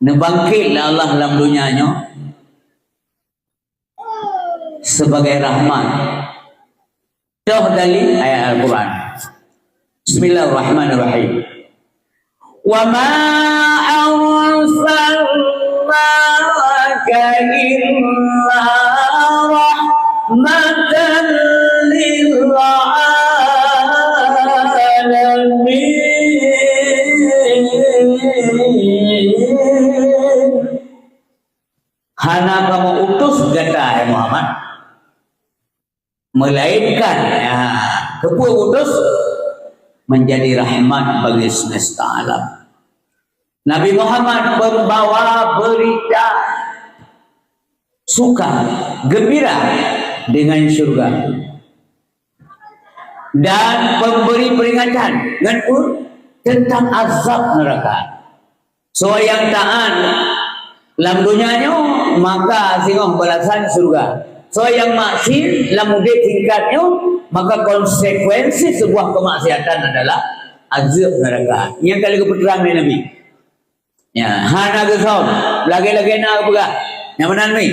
Nebangkitlah Allah dalam dunianya sebagai rahmat. Contoh dari ayat Al-Quran. Bismillahirrahmanirrahim. Wa ma arsalnaka illa rahmatan lil alamin. Hana kamu utus gata ya Muhammad, melainkan kepua utus menjadi rahmat bagi semesta alam. Nabi Muhammad membawa berita suka, gembira dengan syurga dan memberi peringatan tentang azab neraka. So yang taat dalam dunianya maka singgoh balasan surga. So yang maksiat dalam mudah tingkatnya maka konsekuensi sebuah kemaksiatan adalah azab neraka. Yang kali kepeterang ni Nabi. Ya, hana gesau, lagi-lagi nak apa? Yang mana ni?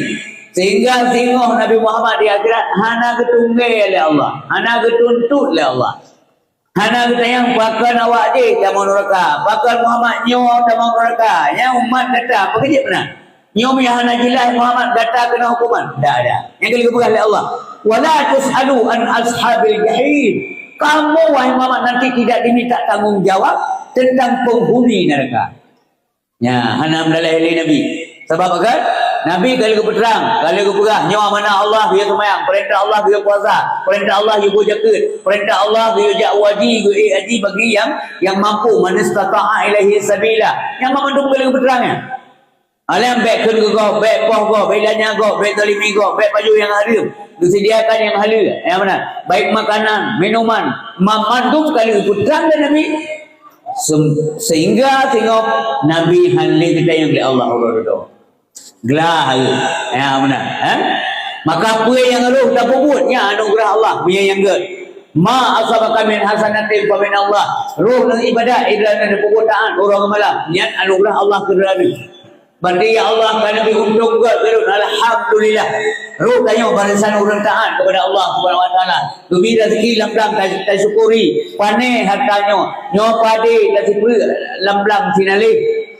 Sehingga singgoh Nabi Muhammad di akhirat hana ketunggai oleh Allah, hana ketuntut oleh Allah. Hana kita yang pakar awak je kamu neraka, pakar Muhammad nyo kamu neraka. Yang umat kata apa kerja pernah? Nyo yang hana jelas Muhammad kata kena hukuman. Tak ada. Yang kali kepegang oleh Allah. Wala tusalu an ashabil jahim. Kamu wahai Muhammad nanti tidak diminta tanggungjawab tentang penghuni neraka. Ya, hana mendalai Nabi. Sebab apa? Nabi kali kepeterang, kali kepegang nyawa mana Allah dia semayang, perintah Allah dia puasa, perintah Allah dia berzakat, perintah Allah dia jakwaji, dia haji bagi yang mampu, man istata'a ilaihi sabila. Yang memandung kali kepeterangnya. Alam baik kun go, baik poh go, baik danya go, baik talimi go, baik baju yang harum, disediakan yang halal. Yang mana? Baik makanan, minuman, memandung kali kepeterang dan Nabi. Sehingga tengok Nabi halal kita yang oleh Allah Allah. Gelah ya benar maka apa yang Allah dah buatnya anugerah Allah punya yang good ma asabaka min hasanatin fa min Allah ruh dan ibadah dan perbuatan orang malam niat anugerah Allah kerana berarti ya Allah kan Nabi untung juga alhamdulillah ruh tanya barisan orang taat kepada Allah Subhanahu wa taala gembira rezeki lambang tak syukuri pane hartanya nyo pade tak syukuri lambang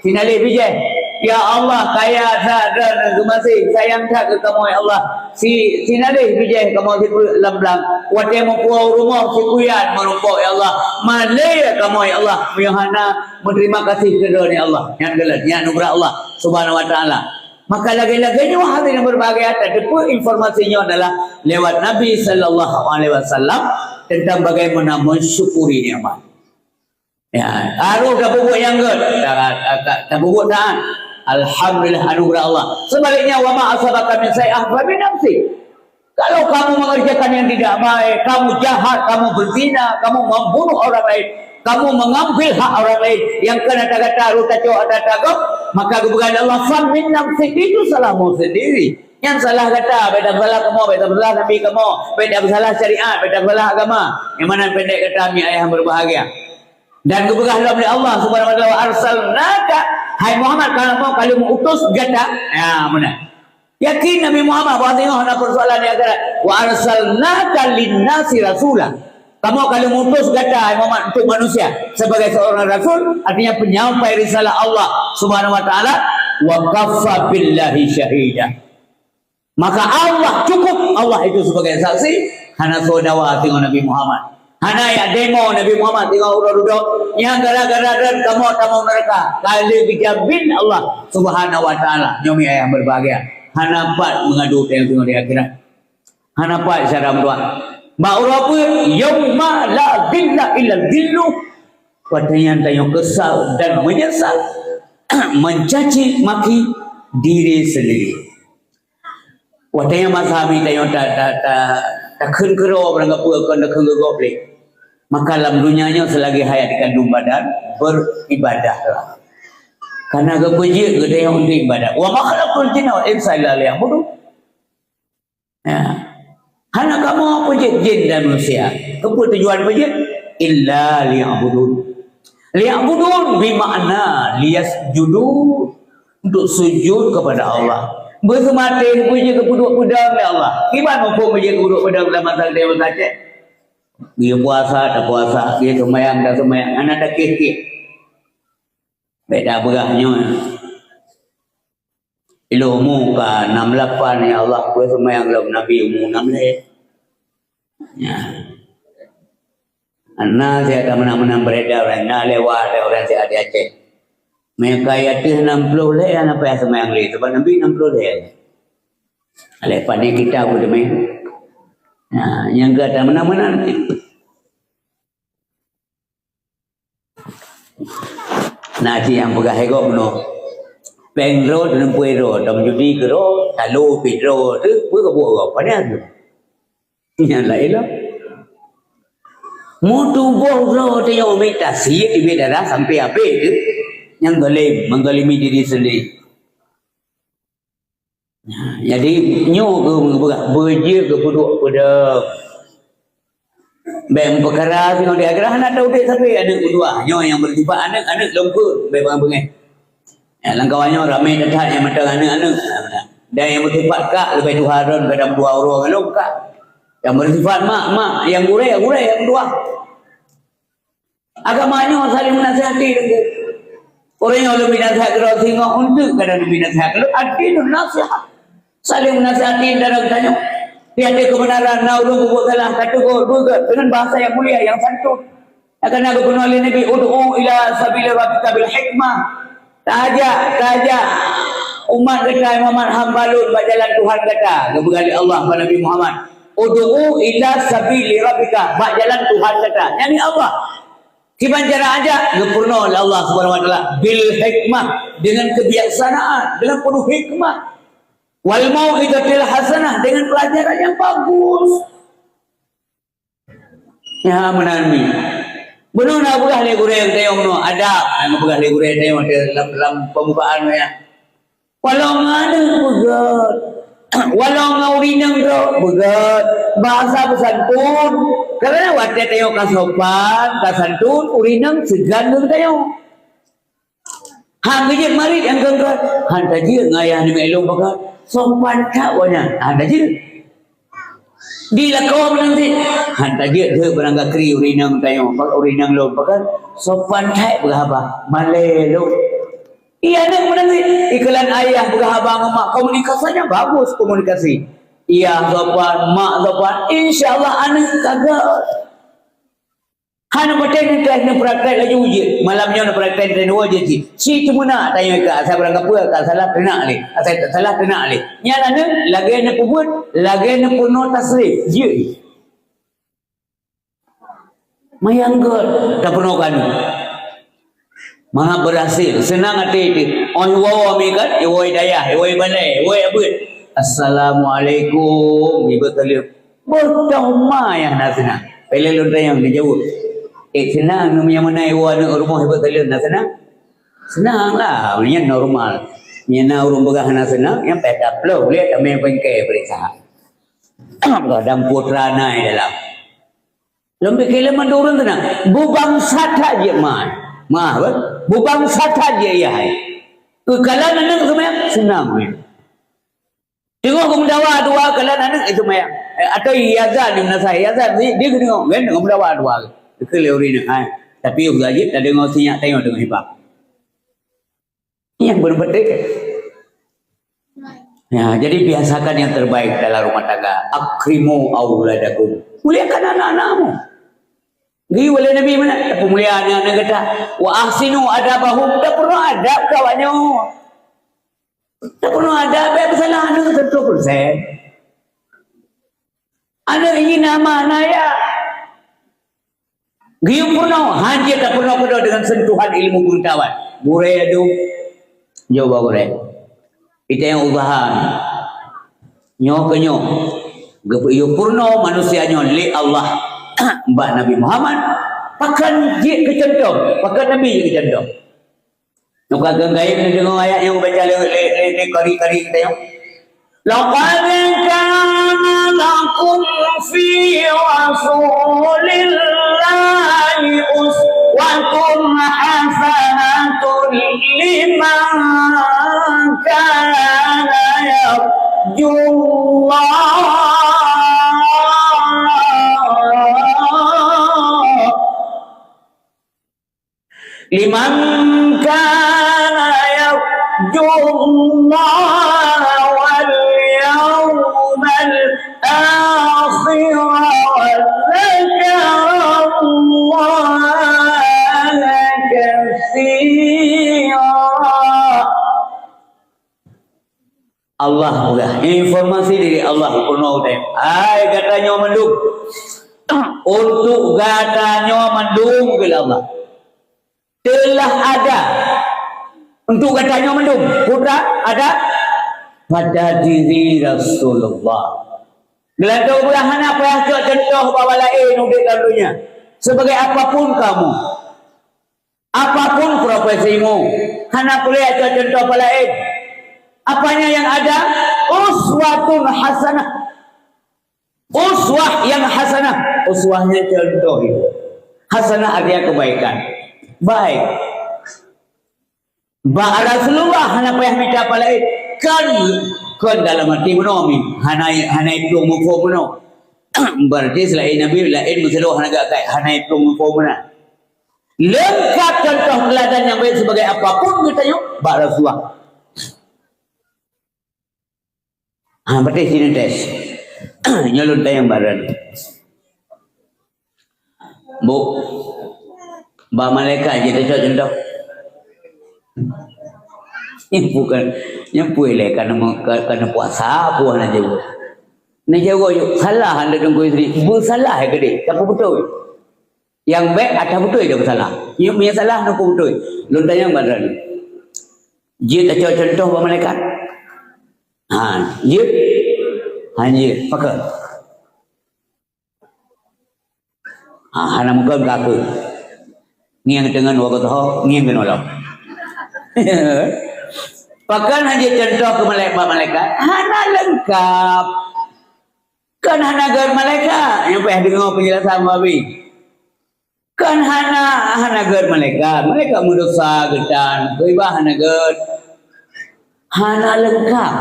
sinale bijai. Ya Allah kaya dan gemasih sayang tak ke kamu ya Allah si nadih bijih kamu si lamblang wate mo puau rumah si kuyan menumpuk ya Allah malaya kamu ya Allah Yohana menerima kasih kepada ya Allah yang gelar yang anugerah Allah Subhanahu wa taala. Maka lagi-lagi hadirin yang berbahagia depa informasinya adalah lewat Nabi sallallahu alaihi wasallam tentang bagaimana mensyukuri nikmat. Ya, harus dah buat yang good. Tak buat taat. Alhamdulillah anugerah Allah. Sebaliknya wa ma asabaka min sayyi'ah fa min nafsi. Kalau kamu mengerjakan yang tidak baik, kamu jahat, kamu berzina, kamu membunuh orang lain, kamu mengambil hak orang lain yang kena kata ruta cok ada maka kebukaan Allah fa min nafsi itu salahmu sendiri. Yang salah kata beda salah kamu, beda salah nabi kamu, beda salah syariat, beda salah agama. Yang mana pendek kata mi ayah berbahagia. Dan keberkahan oleh Allah Subhanahu wa taala arsalnaka hai Muhammad kalau mau utus gata ya benar yakin Nabi Muhammad bahawa tengok ada persoalan di akhirat wa arsalnaka linnasi rasula kamu kalau mau utus gata hai Muhammad untuk manusia sebagai seorang rasul artinya penyampai risalah Allah Subhanahu wa taala wa kaffa billahi syahida maka Allah cukup Allah itu sebagai saksi hana sodawa tengok Nabi Muhammad. Hana ya demo Nabi Muhammad tengok udah yang gara-gara dan kamu mereka kali dijamin Allah Subhanahu wa taala nyomi ayah berbahagia. Hana pat mengadu yang tengok di akhirat. Hana pat cara berdoa. Mak apa yauma la dhilla illa dhillu. Padanya tayong kesal dan menyesal mencaci maki diri sendiri. Wadanya mazhabi tayong tak kero beranggapu akan kegegop leh. Maka dalam dunianya selagi hayat di kandung badan beribadahlah. Karena kepuji gede yang untuk ibadah. Wa ma khalaqul jinna wal insa illa liya'budun. Ya. Hana kamu puji jin dan manusia. Kepu tujuan puji illa liya'budun. Liya'budun bermakna liyasjudu untuk sujud kepada Allah. Bersematin puji kepuduk pedang oleh Allah. Gimana pun puji kepuduk pedang dalam masalah dia berkata. Dia puasa tak puasa, dia sembahyang tak sembahyang, anak tak kekek. Baik dah berahnya. Ilmu ka 68 ya Allah, ku sembahyang dalam Nabi umur 16. Ya. Anak saya akan menang-menang beredar, nak lewat orang saya ada Aceh. Mereka yatis 60 leh, anak payah sembahyang leh. Sebab Nabi 60 leh. Lepas ni kita pun demi. Nah, yang kata menang-menang. Nah, si yang pegah hegok no. Peng road dan puai road, dam judi ke road, lalu pit road tu, pun kebuk road. Pada tu. Yang lain lah. Mutu boh road yang minta si di darah sampai apa tu? Yang menggalimi diri sendiri. Jadi nyo ke berje ke puduk pedang. Bang perkara tengok dia gerah nak tahu dia sampai anak kedua. Nyo yang bersifat anak lembut bang bang. Ya langkawannya ramai dekat yang mata anak-anak. Dan yang bersifat kak lebih tuharan kadang dua orang kalau kak. Yang bersifat mak yang gurai yang dua. Agamanya saling menasihati dengan orang yang lebih nasihat kalau tengok untuk kadang lebih nasihat kalau adil nasihat. Saling menasihati dalam tanya. Tiada kebenaran, naudhu buat salah, kata gol, dengan bahasa yang mulia, yang santun. Akan aku kenal oleh Nabi, ud'u ila sabili rabbika bil hikmah. Tajak umat kata Muhammad hambalun berjalan Tuhan kata kepada Allah kepada Nabi Muhammad. Ud'u ila sabili rabbika, berjalan Tuhan kata. Yani Allah. Kiban cara ajak sempurna oleh Allah Subhanahu wa taala bil hikmah, dengan kebijaksanaan, dengan penuh hikmah. Wal mau'izatil hasanah, dengan pelajaran yang bagus. Ya menami. Benar nak pegah le gureng tayong no adab, nak pegah le gureng tayong dalam pembukaan ya. Walau ngada begat. Walau ngaurinang ro begat. Bahasa pesantun. Karena wadah tayong kasopan, kasantun, urinang segan ng tayong. Hang gejek marit yang genggat. Han tajir ngayah ni melong begat. Sopan tak wanya. Han tajir. Di lakau nanti hantar dia ke berangkat kri urinang tayong pak urinang lo pakan sopan tai berhaba malai lo iya nak menanti iklan ayah berhaba mak komunikasinya bagus komunikasi iya sopan mak sopan insyaallah anak kagak hanu paten kelas ni praktek lagi uji malamnya na praktek dan uji si tu mana tanya ke saya berangkat apa ka salah kena ni saya tak salah kena ni nyala ni lagi na pubut lagi na puno tasrif je mayanggot tak puno kan maha berhasil senang hati itu oi wawa mi kan oi dayah oi balai oi abut assalamualaikum ibu talib bertahma yang nasna pelelun yang dijawab senang yang mana iwan rumah hebat kalian nak senang? Senang lah, ini normal. Ini orang bergahan senang, yang peta flow lihat kami bengkai periksa. Kadang putra naik dalam. Lebih kira mandurun tenang. Bubang sata je mah, bubang sata je ya. Kekalan anak semua senang. Tengok kemudawa dua kalan anak itu maya. Atau iazan di mana saya iazan dia tengok kan kemudawa dua. Keleurin tapi wajib tak dengar sinyak tengok dengan hebat yang berbeda ya jadi biasakan yang terbaik dalam rumah tangga akrimu auladakum muliakan anak-anakmu gi oleh Nabi mana pemuliaan anak kata wa ahsinu adabahum tak perlu adab kawannya tak perlu adab bersalah anak tentu persen anak ini nama naya Gium purno, hanya tak purno dengan sentuhan ilmu pengetahuan. Burai itu, jawab burai. Itu yang usaha. Nyok ke nyok. Gium purno manusianya li Allah. Mbak Nabi Muhammad. Pakan jik kecentum. Pakan Nabi jik kecentum. Nuka genggaib ni dengar ayat yang baca le kari-kari kita yang. Laqad kana lakum fi rasulillahi uswatun hasanatun liman liman kana yarjullah wal yawmal akhir wa dzakara Allah katsira. Allah mudah informasi dari Allah penuh deh. Ai katanya mendung untuk katanya mendung ke Allah telah ada untuk katanya mendung putra ada pada diri Rasulullah. Gelantung belahan apa yang contoh bawa lain udik lalunya sebagai apapun kamu, apapun profesimu, hana boleh contoh apa lain. Apanya yang ada? Uswatun hasanah. Uswah yang hasanah. Uswahnya contoh itu. Hasanah artinya kebaikan. Baik. Rasulullah hana payah minta apa lain. Kan dalam hati menomi. Hana itu mufo meno. Berarti selain Nabi lain musuh hana gakai. Hana itu mufo meno. Lengkap contoh teladan yang baik sebagai apapun kita yuk. Rasulullah. Berarti sini tes. Nyalun tayang baran. Bu, Mbak Malaikat je tak contoh. Ini bukan, yang boleh kerana puasa puan aja bu. Nak jaga yuk salah anda tunggu isteri. Bu salah ke dia? Tak betul. Yang baik atau betul dia bersalah. Yang punya salah nak betul. Lun tayang baran. Dia tak contoh Mbak Malaikat. Dia hanya pakai. Hana muka kaku. Ngiang dengan waktu tahu, ngiang dengan orang. Pakai hanya contoh ke malaikat. Hana lengkap. Kan hana ger malaikat. Yang payah dengar penjelasan babi. Kan hana ger malaikat. Malaikat mudosa gedan. Kuibah hana ger. Hana lengkap.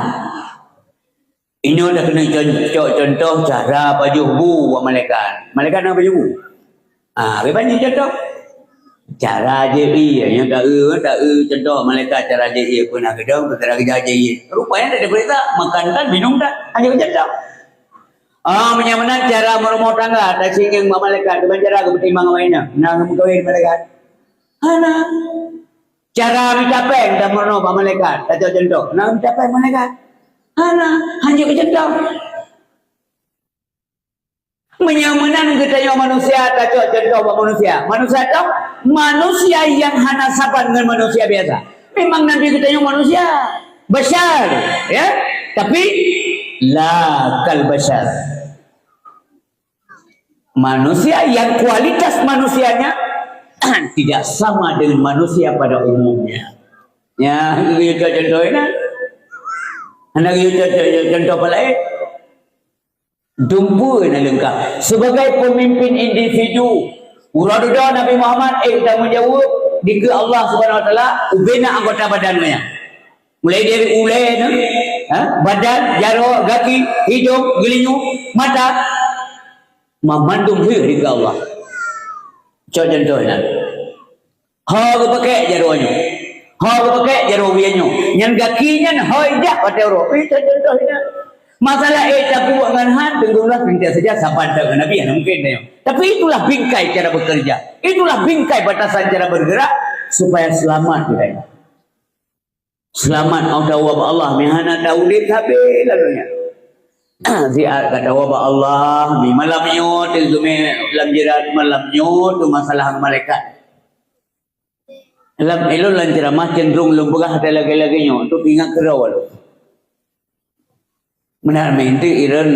Ini dah kena contoh cara baju bu malaikat. Malaikat nak baju bu. Banyak contoh. Cara JI yang tak contoh malaikat cara JI pun nak gedung cara kerja JI. Rupanya tak ada berita makan tak minum tak hanya contoh. Menyamanan cara merumah tangga tak singgung malaikat dengan cara bertimbang mainnya. Nak mengkawin malaikat. Hana. Cara mencapai dan merumah malaikat tak contoh. Nak mencapai malaikat. Hanya kecendak. Menyamanan ketanya manusia tak contoh manusia. Manusia tahu manusia yang hana sabar dengan manusia biasa. Memang Nabi ketanya manusia besar, ya. Tapi la kal besar. Manusia yang kualitas manusianya tidak sama dengan manusia pada umumnya. Ya, itu contohnya. Anak contoh apa lain? Dumpu yang lengkap. Sebagai pemimpin individu, Uradudah Nabi Muhammad tanggungjawab di Allah Subhanahu Wa Taala ubena anggota badannya. Mulai dari ulai, badan, jaro, kaki, hidung, gelinyu, mata, memandung di Allah. Contohnya, hal pakai jaronya. Hal pakai jaro bianyo. Yang kakinya hojak pada orang. Itu contohnya. Masalah tak buat dengan han tenggulah minta saja sahabat dengan Nabi yang mungkin dia. Tapi itulah bingkai cara bekerja. Itulah bingkai batasan cara bergerak supaya selamat kita. Selamat Allah mihana daulit habis lalunya. Ziar kata wabah Allah mi malam nyot zume lam jirat malam nyot masalah malaikat. Dalam elok lan ceramah cenderung lembagah ada lagi-lagi nyo tu ingat kerau lo. Benar menti iran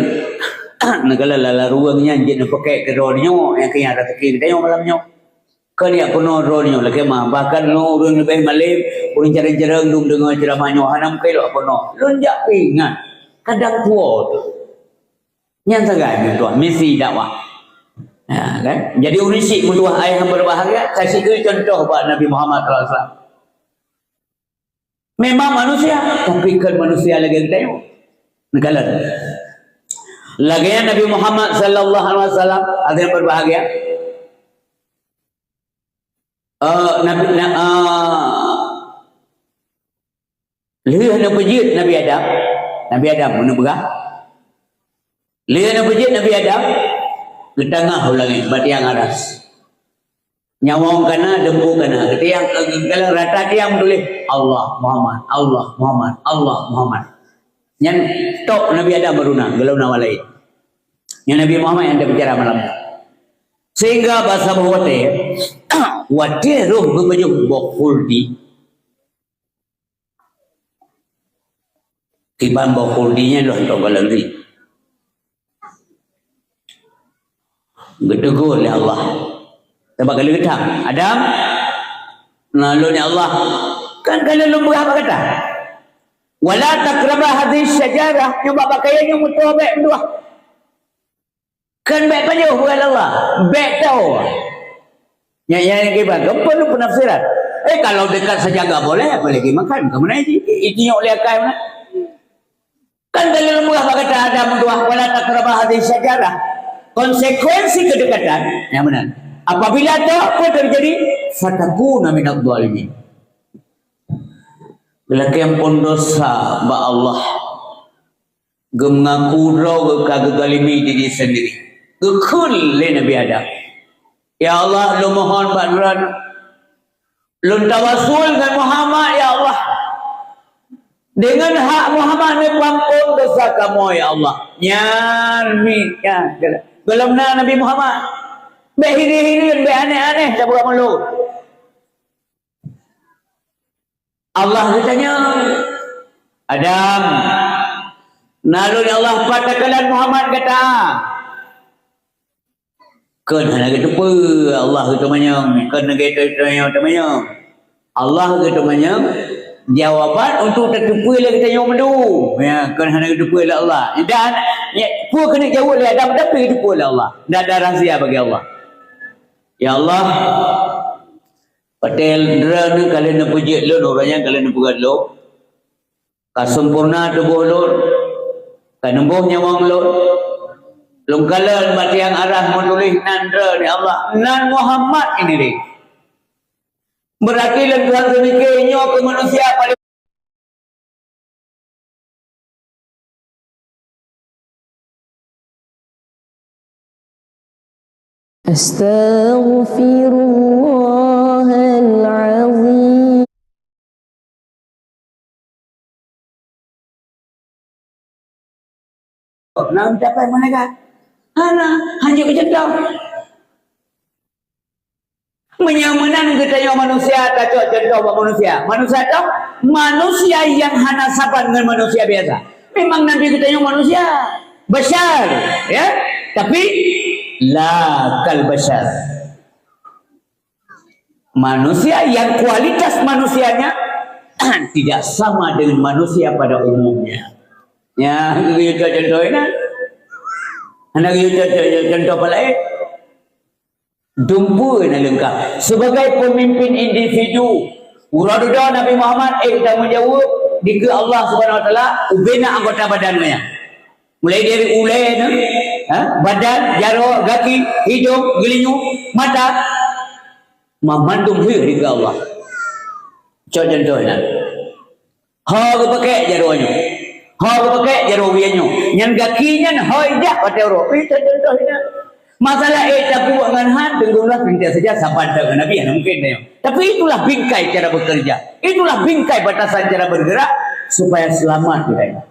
negala lala ruangnya jadi pakai kerau nyo yang kaya ada tekir dia malam nyo. Kali aku no ro nyo lagi mah bahkan no urang lebih malam urang jarang-jarang dum dengar ceramah nyo hanam kai lo apa no. Lonjak ingat kadang tua tu. Yang sangat tu misi dakwah. Ya, kan? Jadi unisik menduah ayah yang berbahagia. Kasih contoh buat Nabi Muhammad SAW. Memang manusia, tapi kan manusia lagi tengok. Negara. Lagian Nabi Muhammad sallallahu alaihi wasallam ada yang berbahagia. Lihat nak pejit Nabi Adam. Nabi Adam mana berah? Lihat nak pejit Nabi Adam. Ke tengah ulangi batiang aras. Nyawang kana dempu kana. Ketiang kalau rata tiang tulis Allah Muhammad, Allah Muhammad, Allah Muhammad. Yang tok Nabi Adam beruna gelau nawalai. Yang Nabi Muhammad yang ada bicara malam. Sehingga bahasa bahwate wate roh bebanyak bokul di tiban bokul dinya loh tok galeri. Gedegul oleh Allah. Sebab kalau ketang Adam lalu ni Allah kan kalau lu berapa kata wala takrabah hadhihi syajarah nyoba pakaiannya mutu baik dua kan baik panjang bukan Allah baik tahu yang kita perlu penafsiran kalau dekat saja enggak boleh apalagi makan ke mana itu nyok lihat mana kan kalau lu berapa kata Adam dua wala takrabah hadhihi syajarah konsekuensi kedekatan yang benar. Apabila ada apa terjadi, fatakuna minadh dhalimin. Bila kempon dosa ba Allah mengaku roh kaggalimi diri sendiri. Gekul le Nabi Adam. Ya Allah, lu mohon bantuan. Lu tawasul dengan Muhammad ya Allah. Dengan hak Muhammad ni ampun dosa kamu ya Allah. Nyarmi ya. Belum Nabi Muhammad. Behiri-hiri, aneh-aneh, tak buat malu. Allah katanya, Adam, nalun Allah patakalan Muhammad kata, kena gitu apa? Allah kata manyang, kena gitu manyang. Allah kata manyang, jawaban untuk tertupu lah kita yang mendu. Ya, kena gitu lah Allah. Dan, ya, pun kena jawab lah Adam, tapi gitu lah Allah. Tak ada rahsia bagi Allah. Ya Allah, patel dera ni kalian nak puji lo, orangnya kalian nak puji lo. Kasempurna tubuh lo, kanembuh nyawang lo. Lungkalan mati yang arah menulis nan dera ni Allah, nan Muhammad ini ni. Berarti Tuhan sedikitnya ke manusia paling Astaghfirullahalazim. Nak capai mana kan? Hanya kecentang. Menyamanan kita yang manusia tak contoh buat manusia. Manusia tahu manusia yang hana sabar dengan manusia biasa. Memang Nabi kita yang manusia besar, ya. Tapi la kal bashar. Manusia yang kualitas manusianya tidak sama dengan manusia pada umumnya. Ya, itu contohnya. Anak itu contoh apa lain? Dumpu yang lengkap. Sebagai pemimpin individu, uradudah Nabi Muhammad tanggungjawab di Allah Subhanahu Wa Taala ubena anggota badannya. Mulai dari ulai, badan, jaruk, kaki, hidung, gelinyu, mata, memandung di Allah. Contohnya, hak pakai jaruknya, hak pakai jaruk wiannya, yang kakinya hajak pakai roh. Itu contohnya. Masalah tak buat dengan han, tenggulah pintar saja sahabat dengan Nabi yang mungkin dia. Tapi itulah bingkai cara bekerja, itulah bingkai batasan cara bergerak supaya selamat kita.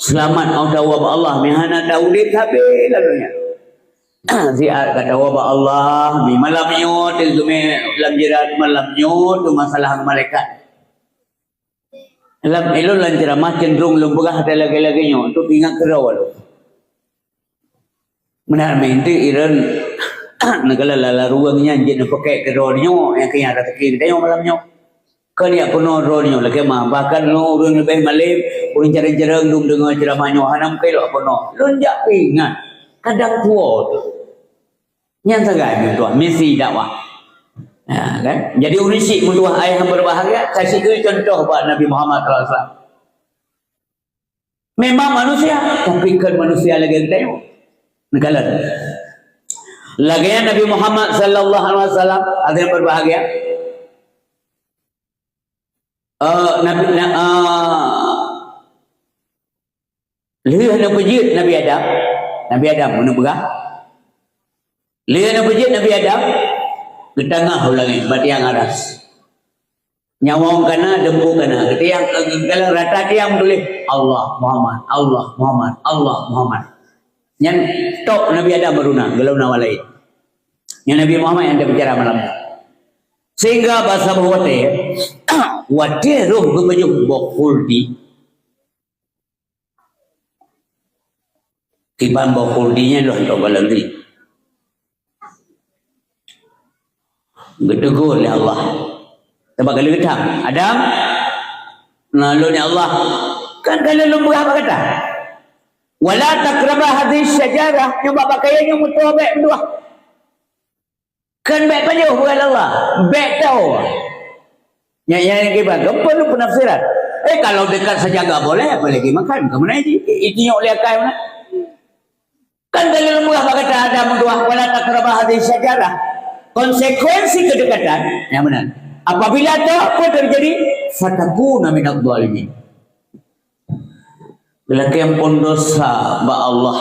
Selamat Allah wa Allah mihana Daud habis lalunya. Ziar kata wa Allah mi malam nyut itu me lam jirat malam nyut tu masalah malaikat. Lam elo lan ceramah cenderung lembegah ada lagi-lagi nyut tu ingat kerau lu. Benar menti iran negala lala ruangnya jadi pakai kerau nyut yang kaya ada teki kita malam nyut. Kan ya penuh rohnya lagi mah bahkan lo orang lebih malam orang jarang-jarang dum dengar ceramahnya hanam kai lo penuh lonjak ingat kadang tua tu yang sangat itu misi dakwah ya, kan jadi unisik mutuah ayah yang berbahagia kasih itu contoh buat Nabi Muhammad SAW Memang manusia, tapi kan manusia lagi yang tengok. Negara. Lagian Nabi Muhammad sallallahu alaihi wasallam ada yang berbahagia. Lihat nak pejit Nabi Adam. Nabi Adam mana berah? Lihat nak pejit Nabi Adam. Ke tengah ulangi, batiang aras. Nyawang kana, dempu kana. Ketiang kalau rata tiang tulis Allah Muhammad, Allah Muhammad, Allah Muhammad. Yang tok Nabi Adam beruna, gelau nama lain. Yang Nabi Muhammad yang dia bicara malam. Sehingga bahasa wate, wate roh kebajuk bokul di. Tiban bokul dinya loh tok balandi. Gedegul ya Allah. Sebab kalau ketang Adam lalu ni Allah kan kalau lu berapa kata wala takrabah hadhihi syajarah nyoba pakai yang mutu baik berdua kan baik panjang bukan Allah baik tahu yang kita perlu penafsiran kalau dekat saja enggak boleh apalagi makan ke mana itu nyok lihat kai mana kan kalau lu berapa kata Adam berdua wala takrabah hadhihi syajarah konsekuensi kedekatan yang benar. Apabila tak apa terjadi, fatakuna minadh dhalimin. Lelaki pun dosa ba Allah.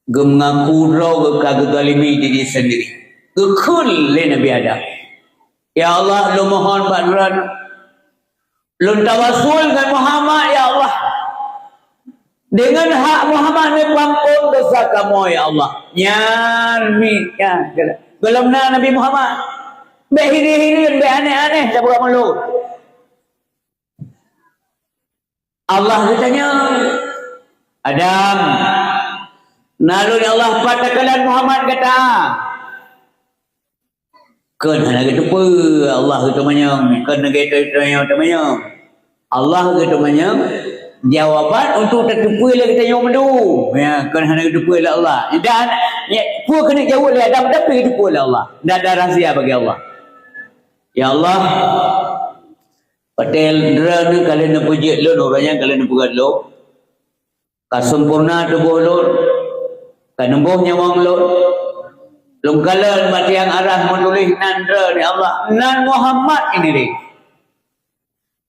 Mengaku roh ke zalimi diri sendiri. Kekul le Nabi Adam. Ya Allah, lu mohon badran. Lu tawasul dengan Muhammad ya Allah. Dengan hak Muhammad ni pampun dosa kamu ya Allah. Nyarmi ya. Belum Nabi Muhammad. Behiri-hiri, aneh-aneh, tak buat malu. Allah bertanya, Adam, lalu Allah patakalan Muhammad kata, kan nak kata apa? Allah kata manyam, kan nak kata manyam. Allah kata manyam, jawapan untuk tertupu lagi tanya mendu. Ya, kan nak tertupu oleh Allah. Dan ya, pun kena jawab oleh Adam, tapi tertupu oleh Allah. Tak ada rahsia bagi Allah. Ya Allah, patel dera ni kalian nak puji lun orangnya kalian nak puji lun. Kasempurna tubuh lun, kanembuh nyawang lun. Lun kalian mati yang arah menulis nan dera ni Allah, nan Muhammad ini deh.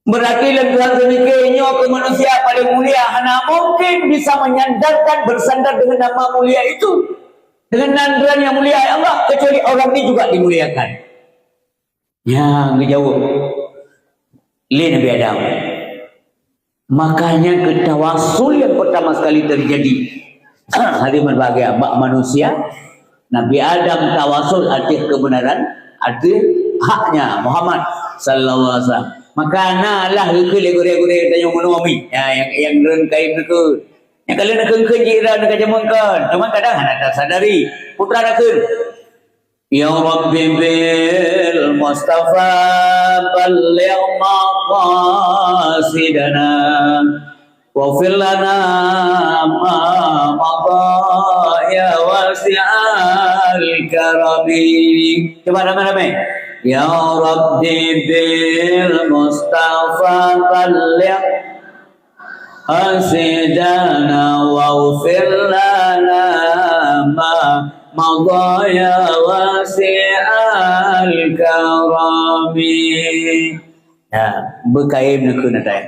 Berarti Tuhan demikiannya ke manusia paling mulia, hanya mungkin bisa menyandarkan bersandar dengan nama mulia itu, dengan nan dera yang mulia ya Allah, kecuali orang ini juga dimuliakan. Yang jawab le Nabi Adam. Makanya ketawasul yang pertama sekali terjadi hari berbahagia bak manusia Nabi Adam tawasul arti kebenaran arti haknya Muhammad sallallahu alaihi wasallam. Maka nalah ke gore-gore tanya menuami ya yang ren kain ke yang kalian nak keun jiran nak jamangkan cuma kadang hendak sadari putra nak Ya Rabbi bil Mustafa balligh maqasidana waghfir lana ma madha ya wasi'al karami. Coba ramai-ramai. Ya Rabbi bil Mustafa balligh maqasidana waghfir lana ma madaya wasi'al karami. Nah, berkait nak kena tay.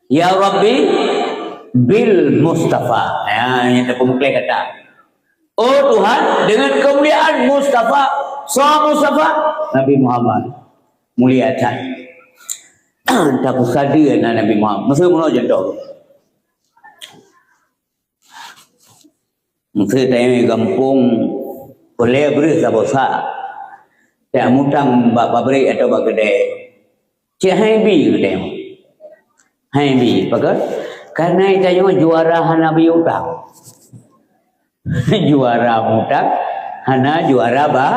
Ya Rabbi bil Mustafa. Ya, yang terpemukul kata. Oh Tuhan, dengan kemuliaan Mustafa, sama Mustafa Nabi Muhammad muliakan. Tak kusadir Nabi Muhammad. Masa mana jatuh? Mesti tanya kampung boleh beri sabosa. Tak mutang bak pabrik atau bak kedai. Cik Haibi kedai. Haibi, pakai? Karena itu juara Hanabi utang. Juara mutang, Hana juara ba.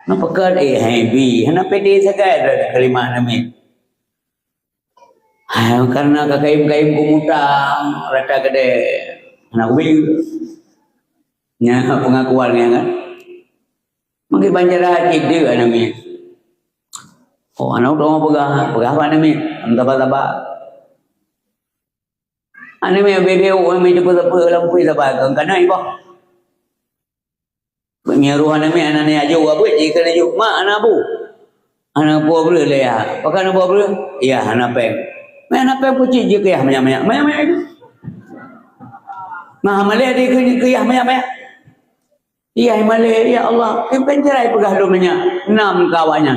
Napakal happy. Hana pede sagai ada kalimat nami. Karena kakaim-kaim kumutang rata gede anak ubi nya pengakuannya kan. Mungkin banyak haji dia nami. Oh anak dong pegah apa nami? Taba-taba. Anami bebe umi cepat-cepat lampu taba kana ibo. Menyeruan nami anaknya aja apa jika dia mak anak bu. Anak bu boleh le ya. Pakai anak bu boleh? Iya anak peng. Anak peng puji je kaya banyak-banyak. Banyak-banyak itu. Nah malay dia kaya banyak-banyak. Iya malay ya Allah. Kepencerai pegah domanya 6 kawannya.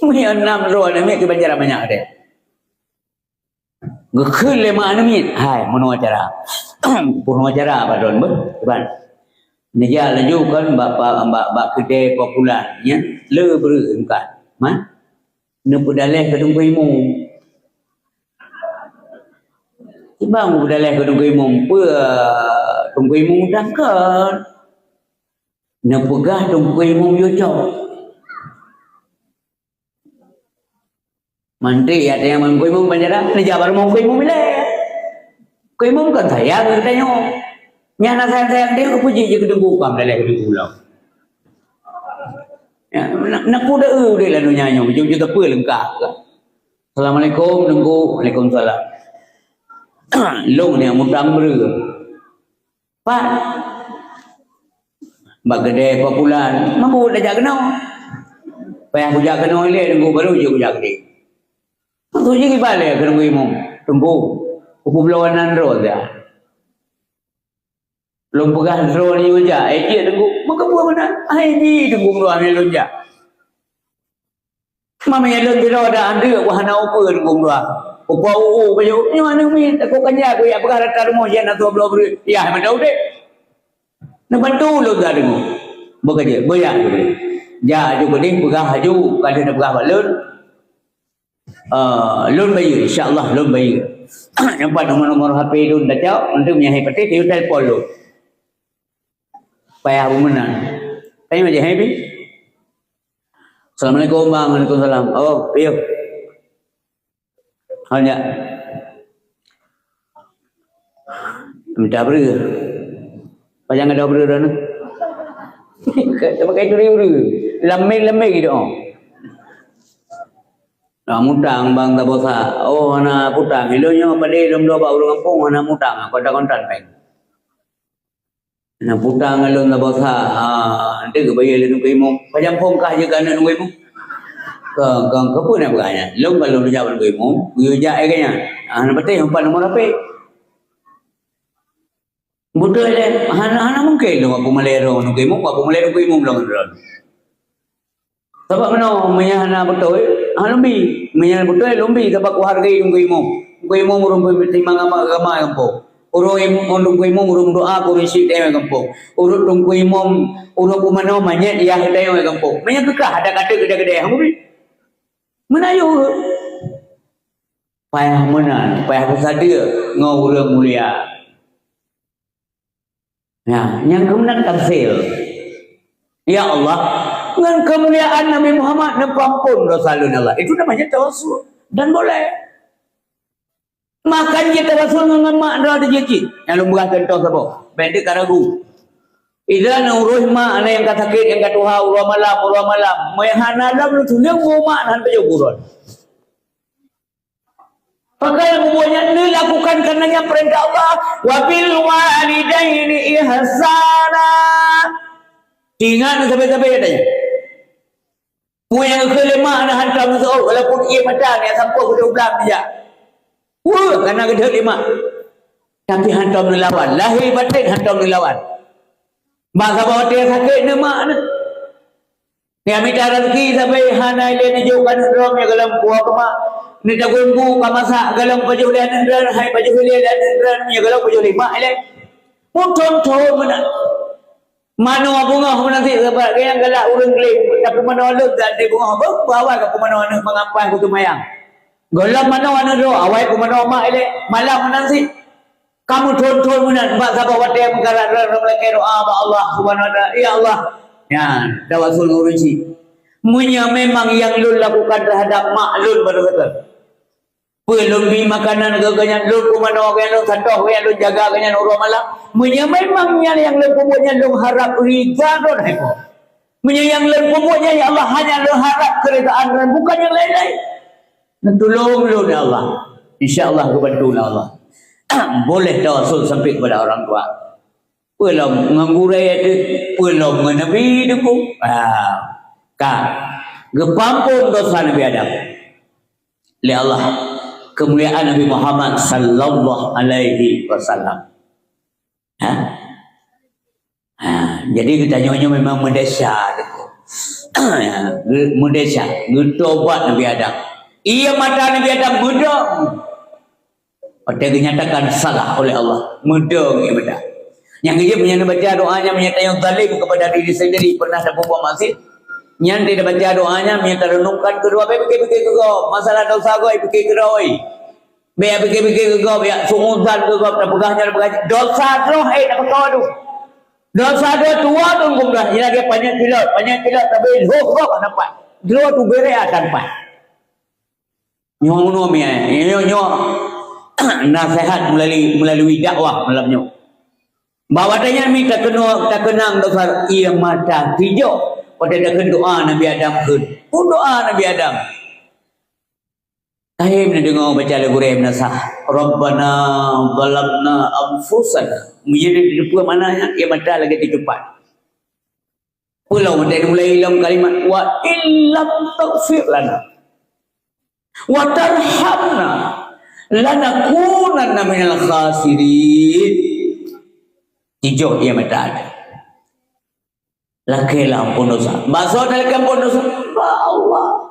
Punya 6 roh nami kepencerai banyak dia. Gekul le mak nami. Hai mono acara. Puno acara apa don ber? Dia laju kan bak kedai popularnya le berengkat man ne pedaleh ke dungku imum ibang pedaleh ke dungku imum pe dungku imum dangkan ne pegah dungku imum yo jauh mandi ada yang dungku imum banjara ne jabar mau dungku imum le dungku imum kan saya katanya nyana sayang dia puji je kedeng bukam dalam kedeng pulau. Ya, nak kuda dia lalu nyanyi, jujur tak apa lengkap. Assalamualaikum, dengku, waalaikumsalam. Long ni mudam ber. Pak, bak gede popular, mampu dah jak kenal. Payah bujak kenal le dengku baru je bujak dia. Aku je balik kedeng imam, dengku, kupulawanan roh dia. Long pegah drone ni aja, dia tengok maka buat mana? Ni tengok luar ni lonja. Mama yang lonja ada anda wahana apa tengok luar. Apa baju ni mana ni? Aku kanya aku ya pegah rata rumah je nak 20 ya mana tahu dek. Nak bantu lo dah tengok. Bekerja, bayar tu. Ja juga ni pegah haju kalau nak pegah balon. Loan bayar insya-Allah loan bayar. Nampak nombor-nombor HP tu dah jauh untuk punya hepatitis dia telefon lo. Payah bumenan. Tanya aja happy. Assalamualaikum bang. Waalaikumsalam. Oh, piyo. Hanya. Minta beri. Pajang ada beri dah. Tak pakai curi-curi. Lemai gitu. Nah, mutang bang tak bosa. Oh, anak putang. Ilonya pada dalam dua orang kampung anak mutang. Kontak-kontak peng. Nak putang alun na bosa nanti ke bayar le nunggu imum pajam pom kah je kan nunggu imum ke pun nak beranya long kalau lu jawab nunggu imum gue ja kayaknya nak betul umpan nomor apa betul le hana mungkin lu aku melero nunggu imum long sebab mana menyana betul lumbi menyana betul lumbi sebab ku hargai nunggu imum urung timang agama kampung urung imum urung doa ku risik dia kampung urung tunggu imum urung kumano manyet dia dia kampung manya kekah ada kata gede-gede hamuri menayu payah menan payah bersadia ngau urang mulia ya yang kemudian tafsir ya Allah dengan kemuliaan Nabi Muhammad dan pampun Rasulullah Allah itu namanya tawassul dan boleh makan kita rasul dengan mak dah ada jeki yang lumrah contoh siapa pendek karagu idza nuruh mak ana yang kata sakit yang kata urah malam mayhana lam lu tulang mak nan pejuburan pakai yang membuatnya ini lakukan karenanya perintah Allah wa bil walidaini ihsana ingat sampai-sampai katanya mu yang kelima ana hantar masuk walaupun ia macam yang sampai ke 12 dia wah, kerana gede lima. Tapi hantar melawan. Lahir batin hantar melawan. Masa bawa dia sakit ni mak ni. Ni minta rezeki sampai hana ile ni jauhkan rom ya galam puak mak. Ni tak gunggu ka masak galam baju lian ndran hai baju lian ndran ya galam baju lima ile. Muton-ton mana. Mano bunga nanti sebab yang galak urang kelim tapi mano lek dak di bunga bawa ke mano mengampai ku mayang. Golam mana wana do awai ku mana mak ele malam nanti kamu thon-thon menan bak sabar wate mengkarat ram leke doa ba Allah subhanahu wa taala ya Allah Ya, tawasul ngurusi. Munya memang yang lun lakukan terhadap mak lun betul-betul. Pelun beli makanan ke kanya lun kumano kanya lun satoh kanya lun jaga kanya urang malam. Munya memangnya yang lun pupuknya lun harap ridha don heko. Munya yang lun pupuknya ya Allah hanya lun harap keridaan dan bukan yang lain-lain. Tolong lun ya Allah. Insya-Allah kebantulah Allah. Boleh tawasul sampai kepada orang tua. Pelong nganggurai itu, pelong Nabi itu. Gepampun dosa Nabi Adam. Oleh Allah, kemuliaan Nabi Muhammad sallallahu alaihi wasallam. Jadi kita nyonya memang mendesah. Mendesah, bertobat Nabi Adam. Ia mata Nabi Adam mudong. Pada dinyatakan salah oleh Allah. Mudong ia mata. Yang dia punya baca doanya menyata yang zalim kepada diri sendiri pernah ada berbuat maksiat. Yang tidak baca doanya menyata renungkan kedua fikir-fikir ke kau masalah dosa kau fikir ke kau. Biar fikir-fikir ke kau biar sungguhan ke kau terpegahnya dosa tu tak kau tu. Dosa tu tua tu kumlah. Ia lagi banyak tidak tapi hok nampak. Dua tu berea tanpa. Nyono mia, nyono nasihat melalui dakwah malamnya. Bahawanya mi tak kenang dosa ia mata hijau pada dak doa Nabi Adam kun. Doa Nabi Adam. Kahim ni dengar baca lagu Rahim Nasah. Rabbana zalamna anfusana. Menjadi di depan mananya ia mata lagi di depan. Pulau mata mulai dalam kalimat wa illam taghfir lana wa tarhamna lanakunanna minal khasirin. Hijau ia mata ada. Lakilah ampun dosa. Maksud dalam ampun dosa. Allah.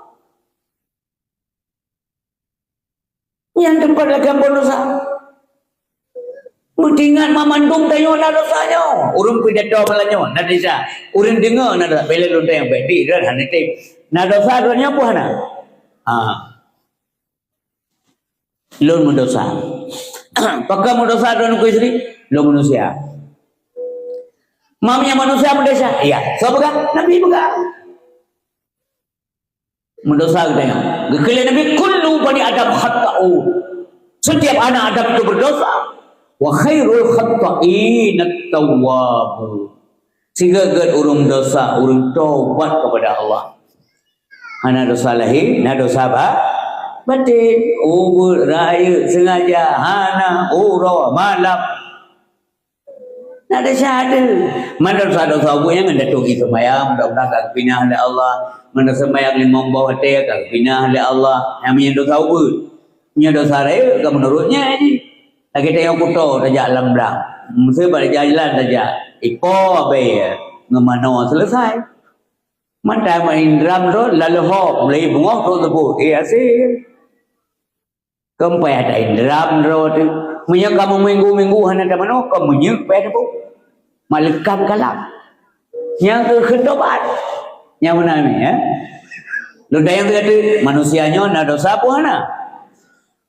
Yang tempat lagi ampun dosa. Mendingan mamandung tayo na dosanya. Urang pidato malanyo. Nada isa. Urang dengar nada. Bila lunta yang baik. Di. Hanitip. Nada dosa doanya apa na? Lun mendosa. Pakai mendosa doan ku istri. Lun manusia. Mamanya manusia mendosa. Iya. So pegang. Nabi pegang. Mendosa katanya. Gekali Nabi. Kullu bani Adam khata'u. Setiap anak Adam itu berdosa. Wa khairul khata'in at-tawwabu. Sehingga orang dosa. Orang taubat kepada Allah. Hana dosa lahir. Na dosa apa? Batin. Ubur. Raya. Sengaja. Hana. Ura. Malam. Ada syahada. Mana dosa-dosa abu yang anda tuki semayang, mudah-mudahan kau pinah oleh Allah. Mana semayang yang membawa hati kau pinah oleh Allah. Yang punya dosa abu, punya dosa raya, kau menurutnya ini. Lagi tengok kuto saja alam belang. Mesti balik jalan saja. Ipo abai ngemano selesai. Mana main drum tu lalu hop mulai bungok tu tepu. Asyik. Kempai ada drum tu. Punya kamu minggu-minggu hana ada mana kamu nyuk pai tu. Malekam kalam. Yang kedobat. Yang mana ni ya? Luda yang kata manusianya na dosa apa hana?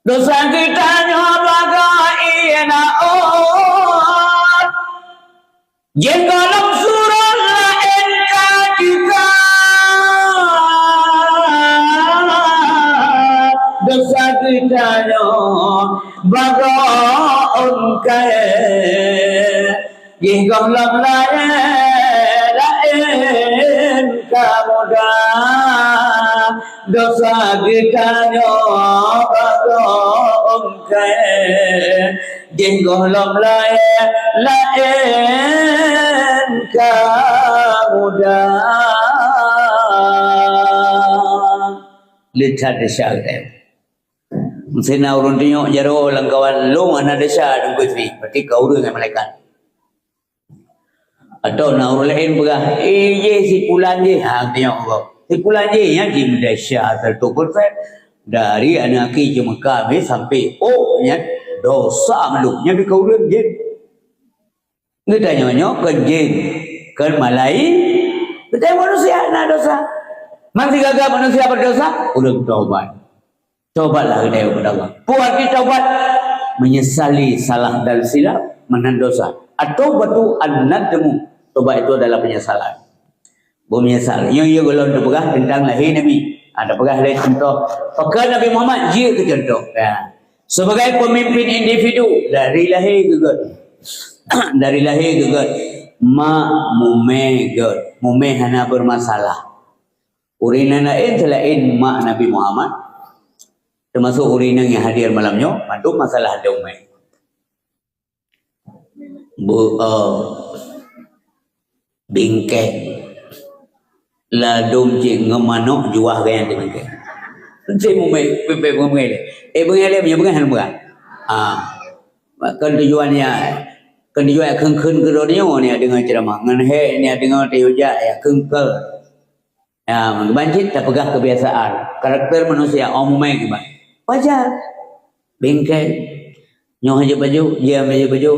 Dosa kita bagai na on. Jengkalam surah lain katika. Dosa kita bagai on kaya. Jengkalam lain kamu dah. Dosa kita jenggolam lain kamu dah. Lihat desa kita. Mesti nak urun tengok jaro langkawan long anak desa dengku istri. Berarti kau dengan malaikat. Atau nak urun lain pegah. Je si pulan je. Tengok kau. Si pulan je yang di Malaysia 100% dari anak ke Mekah sampai nya dosa meluknya di kauran jin. Dia tanya-tanya ke jin, ke malai. Kita manusia nak dosa. Masih gagal manusia berdosa, udah taubat. Taubatlah kita kepada Allah. Buat kita taubat menyesali salah dan silap menan dosa. Atau batu an-nadmu. Taubat itu adalah penyesalan. Menyesal. Yang kalau ada pegah tentang lahir Nabi. Ada pegah lain contoh. Pakar Nabi Muhammad dia ke contoh. Ya. Sebagai pemimpin individu dari lahir ke God. Dari lahir ke God. Mume God. Mume hana bermasalah. Urinan lain selain mak Nabi Muhammad. Termasuk urinan yang hadir malamnya. Mantu masalah ada ume. Bingkai. Ladum cik ngemanok juah gaya tu mungkin. Cik mumai pepe mumai le. Bengai le punya bengai hal murah. Kan tujuannya kan tujuan kengkeng ke dunia ni dengan ceramah. Ngan he ni dengan tehuja ya kengkel. Ya banjir tak pegah kebiasaan. Karakter manusia umumnya gimana? Wajar. Bingkai nyoh aja baju, dia aja baju.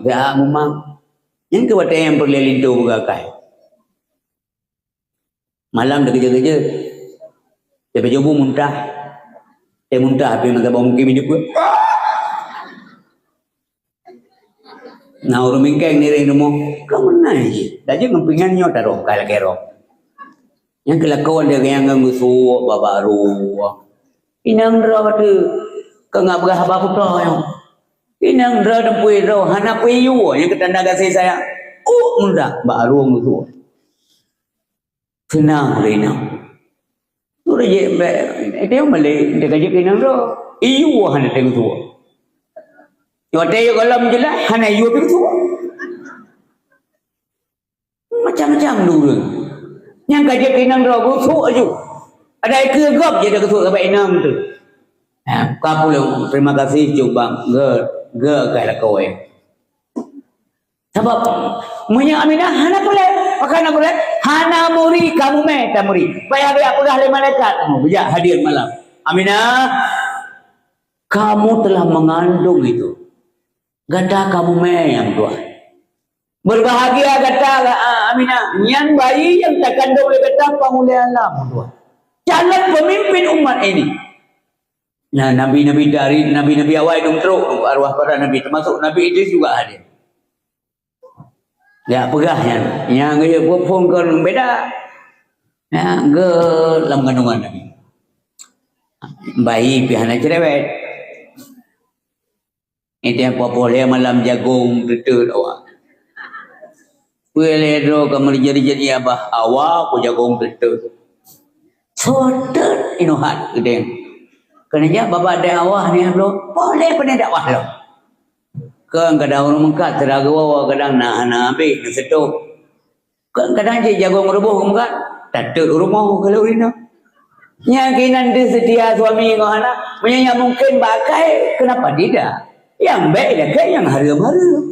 Ya memang yang kewatai yang perlu lintu bukakai. Malam dah kerja-kerja. Dia berjumpa muntah. Dia muntah tapi nak bawa mungkin hidup ke. Nah orang mingkeng ni rumah. Kamu naik je. Dah je ngempingannya taruh kalau kerok. Yang kelakuan dia yang ngusuk babaru. Inang dra tu. Kau ngap berah apa pula yang. Inang dra dempui dra hana piyu yang ketanda kasih saya. Muntah baru ngusuk. Senang rena. Sudah je dia malay dia kerja kena ro. Iu hana tengok tu. Yo teh kalau menjelas hana iu pergi tu. Macam-macam dulu. Yang kerja kena ro busuk aja. Ada ke gop je dia kesuk sampai enam tu. Kau pula terima kasih coba ge kala kau Sebab munya Aminah hana pula pakai nak pula hana muri kamu tak muri. Bayar dia pegah le malaikat. Bijak hadir malam. Aminah kamu telah mengandung itu. Gata kamu yang tua. Berbahagia gata Aminah. Yang bayi yang tak kandung oleh gata pamuli alam tua. Calon pemimpin umat ini. Nah, nabi-nabi dari nabi-nabi awal itu teruk arwah para nabi termasuk Nabi Idris juga hadir. Ya pegah yang dia phone kan beda. Ya ke dalam kandungan Nabi. Bayi pihana cerewet. Itu yang boleh malam jagung betul awak. Boleh ro kamu jadi abah awak ku jagung betul. Sotet inohat gede. Kerana bapa ada awak ni lo boleh pun dakwah lo. Kadang orang mengkat teraga wawa kadang nak ambil nak setuk. Kadang je jagung rubuh mengkat tatuk rumah kalau rina. Yang kinan dia setia suami kau anak punya yang mungkin pakai kenapa tidak? Yang baik dah ke yang harum-harum.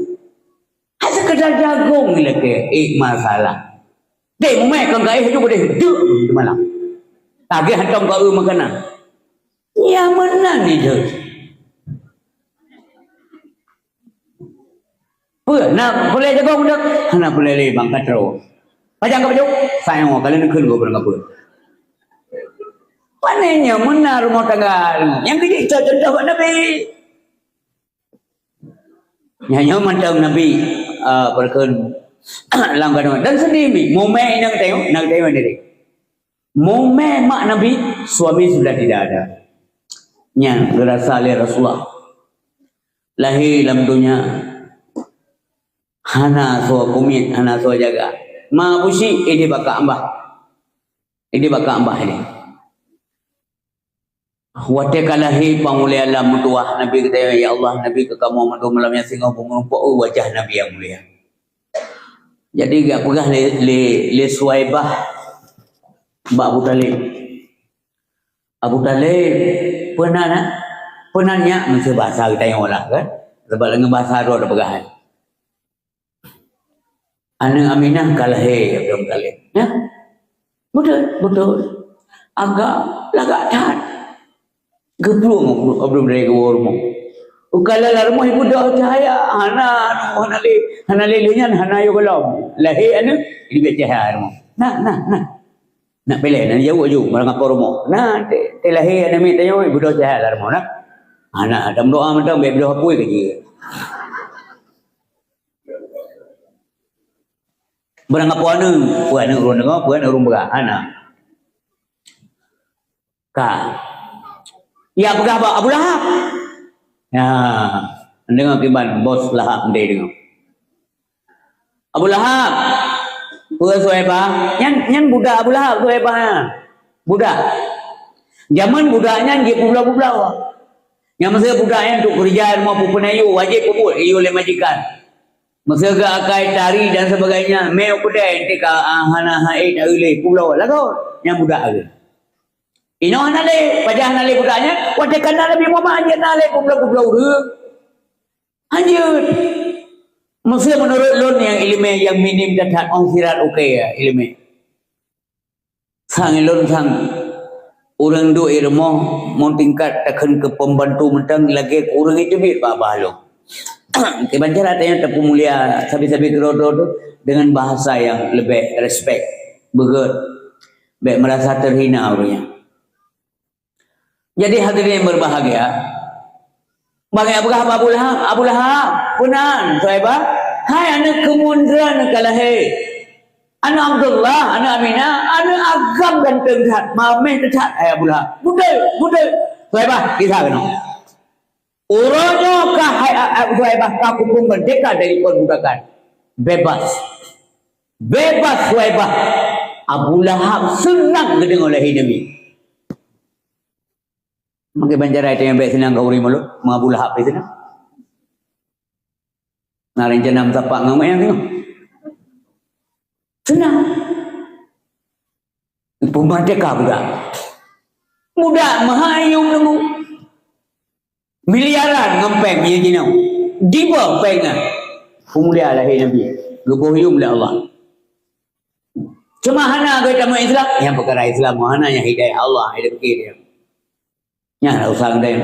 Hanya sekedar jagung lah ke masalah. Dek mai kau gaya tu boleh duk di malam. Tagih hantam kau makanan. Yang mana ni tu? Nak boleh jaga budak, nak boleh le bang katro. Pajang ke baju, sayang kalau nak kun go berang apa. Panenya mana rumah tangga yang kerja contoh Nabi. Nyanyi macam Nabi berkun langgan dan sendiri. Momen nak tengok ni. Momen mak Nabi suami sudah tidak ada. Yang berasal dari Rasulullah. Lahir dalam dunia. Hana so kumit, hana so jaga. Ma busi ini baka ambah. Ini baka ambah ini. Wate kalahi pamuli alam mutuah Nabi kata ya Allah Nabi ke kamu mandu malamnya singa pengumpuh wajah Nabi yang mulia. Jadi gak pegah le Suwaibah Mbak Abu Talib. Abu Talib penanya mesti bahasa kita yang olah kan. Sebab dengan bahasa tu ada pegahan. Anak Aminah kalahi Abu Talib. Ya. Betul. Agak tahan. Geblung belum dari rumah. Kalau rumah ibu dah cahaya, hana lelenya hana yo kolam. Lahir anu ini cahaya rumah. Nah. Nak pilih nak jauh marang apa rumah. Nah, te lahir anu mi tayo ibu dah cahaya rumah nah. Anak dam doa macam be doa puai kerja. Berangkat puana urun dengar, puana urun berahana. Ka. Ya pegah Abu Lahab. Ya, dengar kiban bos Lahab dia dengar. Abu Lahab. Pura Suhaibah, nyan budak Abu Lahab Suhaibah. Budak. Zaman budaknya dia publau-publau. Yang masa budaknya untuk kerja rumah pupenayu wajib puput iyo oleh majikan. Masa ke akai tari dan sebagainya, meu pedai tika hana haid aule publau lagau yang budak ke. Ino hanale, pajah hanale budaknya, watekan Nabi Muhammad anjeun nale publau-publau deuk. Anjeun. Masa menurut lun yang ilmu yang minim dan ongsirat okey ya ilmu. Sang lun sang orang do ilmu mau tingkat takkan ke pembantu mentang lagi orang itu bit bahalo. Kebanjar artinya tepu mulia sabi-sabi kerodo dengan bahasa yang lebih respect, begut, baik merasa terhina orangnya. Jadi hadirin yang berbahagia, bagi Abu Lahab, punan, Suhaibah, hai anak kemunduran kalahe, anak Abdullah, anak Aminah, anak agam ganteng tat, mameh tat, hai Abu Lahab, budai, Suhaibah, kisah kena. Urangnya kah Suhaibah kaku pun merdeka dari perbudakan. Bebas Suhaibah. Abu Lahab senang kedengar oleh Nabi. Mungkin banjara itu yang baik senang kau rimalo, Abu Lahab itu senang. Nah rencana tapak ngamak yang tengok. Senang. Pemerdeka budak. Budak mahayung nemu. Miliaran ngempeng dia jinau. Diba pengan. Pemulia lahir Nabi. Gebuhyum oleh Allah. Cuma hana kita mau Islam. Yang perkara Islam hana yang hidayah Allah. Hidup kita. Ya, usah dia.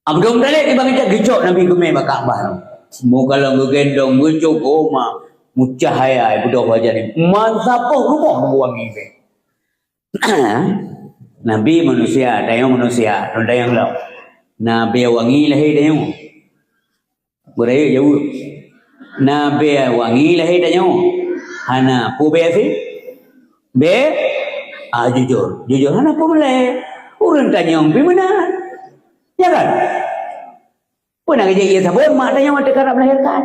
Abdul Muttalib tiba kita gecok Nabi kemai Ka'bah. Semua kalau gendong gecok koma mucahaya budak wajah ni. Mansapoh rumah buang ini. Nabi manusia, dayang manusia, dayang lau. Nabi wangi lahir dayang. Beraya jauh. Nabi wangi lahir dayang. Hana pu be si? Be jujur. Jujur hana pu boleh. Orang tanya bi mana? Ya kan? Pernah kerja ia sabun mak tanya mak tekan nak melahirkan.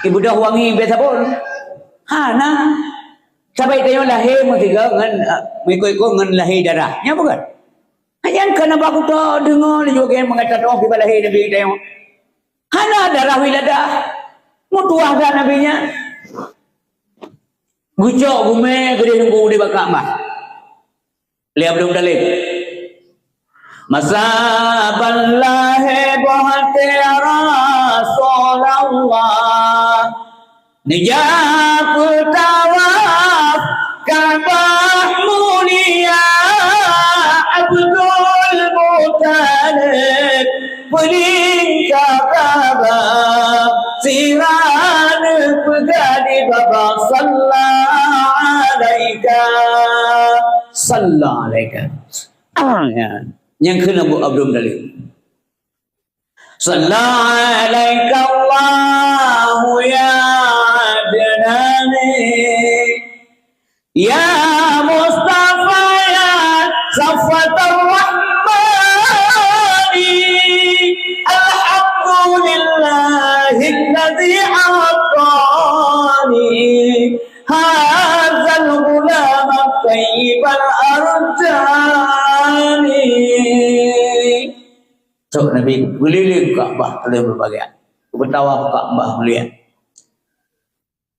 Ibu dah wangi be sabun. Hana sampai tanya lahir mesti dengan ikut-ikut dengan lahir darahnya bukan? Hanya kenapa aku tak dengar juga yang mengatakan oh kita lahir Nabi tanya. Hana darah wiladah. Mutuah dah Nabinya. Gucok gume gede nunggu di bakak mah. Lihat belum dalil. Masa ballahi bahati Rasulullah Nijab tawaf Ka'bah mulia Abdul Muttalib Peling Ka'bah Siran pegadi baba Sallallahu alaika yang kena Abu Abdul Muttalib. Sallallahu alaika Allahu ya Adnani ya Mustafa ya Safatul Rahmani alhamdulillahi alladhi a'tani hadzal ghulam tayyibal arjani. So Nabi keliling Ka'bah oleh berbagai bertawaf Ka'bah melihat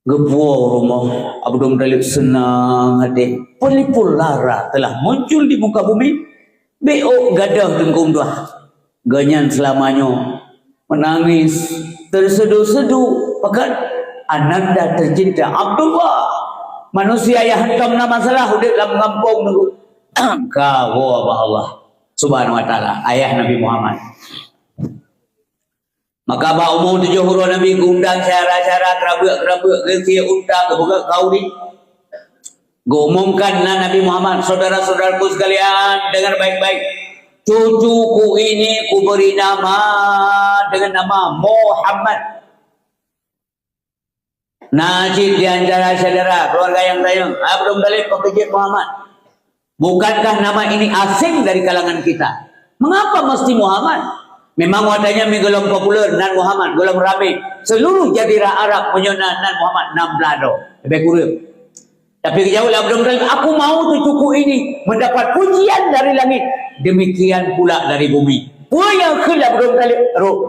gepuau rumah Abdul Muttalib senang hati pelipul lara telah muncul di muka bumi beok gadah tengkung dah ganyan selamanya menangis terseduh-seduh pekat ananda tercinta Abdullah manusia yang hentam nama salah hidup dalam kampung nunggu kau Allah Subhanahu wa ta'ala ayah Nabi Muhammad. Maka ba umur 7 huruf Nabi undang syarat-syarat kerabuk-kerabuk ke undang ke buka kau ni. Umumkanlah Nabi Muhammad saudara-saudaraku sekalian dengan baik-baik. Cucuku ini ku beri nama dengan nama Muhammad. Najib di antara saudara keluarga yang tayang Abdul Muttalib pekerja Muhammad. Bukankah nama ini asing dari kalangan kita? Mengapa mesti Muhammad? Memang wadahnya golong populer nan Muhammad, golong ramai. Seluruh jazirah Arab punya nan Muhammad nam belado. Lebih kurang. Tapi kejauh Abdul Muttalib, aku mau cucuku ini mendapat pujian dari langit. Demikian pula dari bumi. Yang ke Abdul Muttalib teruk.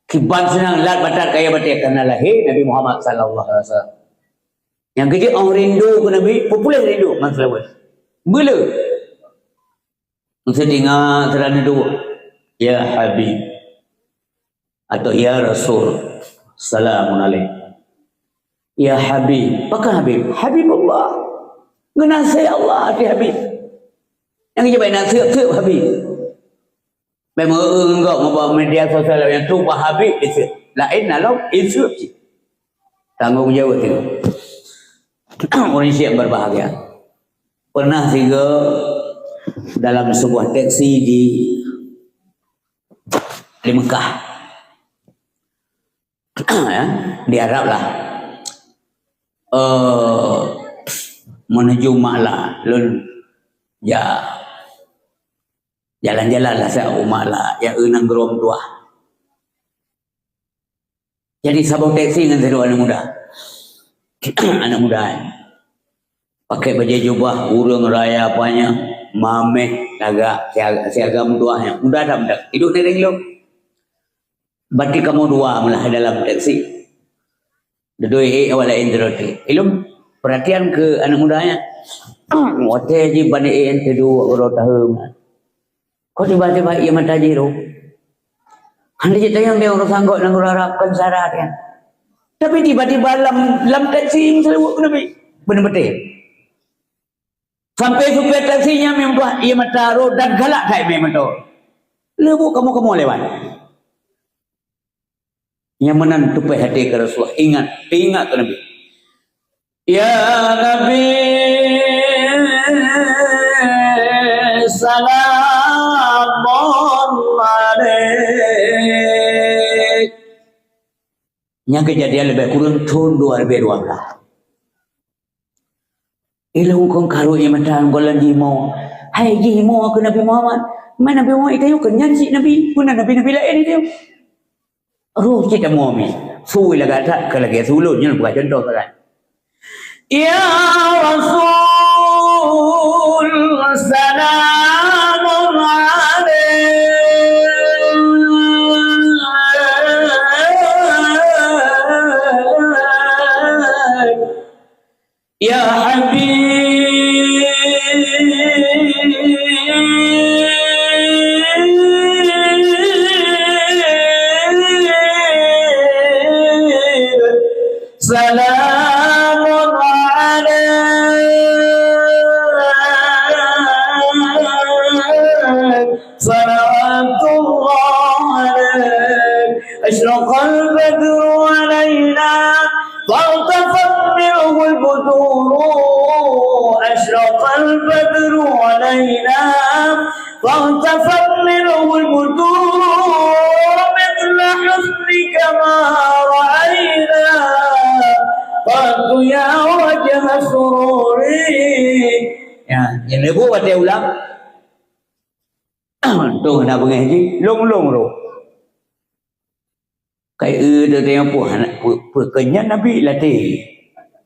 Kiban senang lat batat kaya batik karena lahir Nabi Muhammad sallallahu alaihi wasallam. Yang kecil orang rindu ke Nabi, popular rindu masalah. Bila mesti dengar terang itu, ya Habib atau ya Rasul, salamun alaik. Ya Habib, apakah Habib? Habibullah. Ngenasih Allah hati Habib. Yang kita nak siap Habib. Memang enggak membawa media sosial yang tu Habib itu. Lain lalu itu sih. Tanggung jawab itu. Orang siap berbahagia. Pernah juga dalam sebuah taksi di Mekah. Ya, di Arab lah. Menuju Ma'la. Lalu ya jalan-jalan lah saya umat lah yang enang gerom tua. Jadi sabuk taksi dengan seru anak muda. Anak muda pakai baju jubah urung raya apanya mameh agak siagam tuanya muda dah muda hidup dari lo. Berarti kamu dua malah dalam taksi. Duduk awal introduksi. Ilmu perhatian ke anak mudanya. Hotel je bandai ente dua orang tahun. Kau tiba-tiba ia mata jiru. Anda cerita yang dia orang sanggup nak harapkan syarat kan. Tapi tiba-tiba dalam taksi selalu Nabi benar-benar. Sampai supir taksinya memang ia mata roh dan galak kai memang tu. Lebu kamu lewat. Yang menentupai hati ke Rasulullah. Ingat ke Nabi. Ya Nabi Salamun alaik. Yang kejadian lebih kurang tahun 2012. Ilang kong karu imatang golan jimo. Hai jimo ke Nabi Muhammad. Mana Nabi Muhammad itu kenyan si Nabi. Puna Nabi lain itu. Roh kita muami. Sui laga tak ke lagi sulutnya bukan contoh kan. Ya Rasul salamun alaik. Ya Habib salamun alaik. Salawatullah alaik. Ashraqal badru alaina فالتفت منه البدور أشرق البدر علينا فالتفت منه البدور مثل حسنك ما رأينا قلت يا وجه سروري. Ya, yang lebu pada ulang. Tu nak pengaji, long roh. Kayak dia tanya kenyan Nabi latih.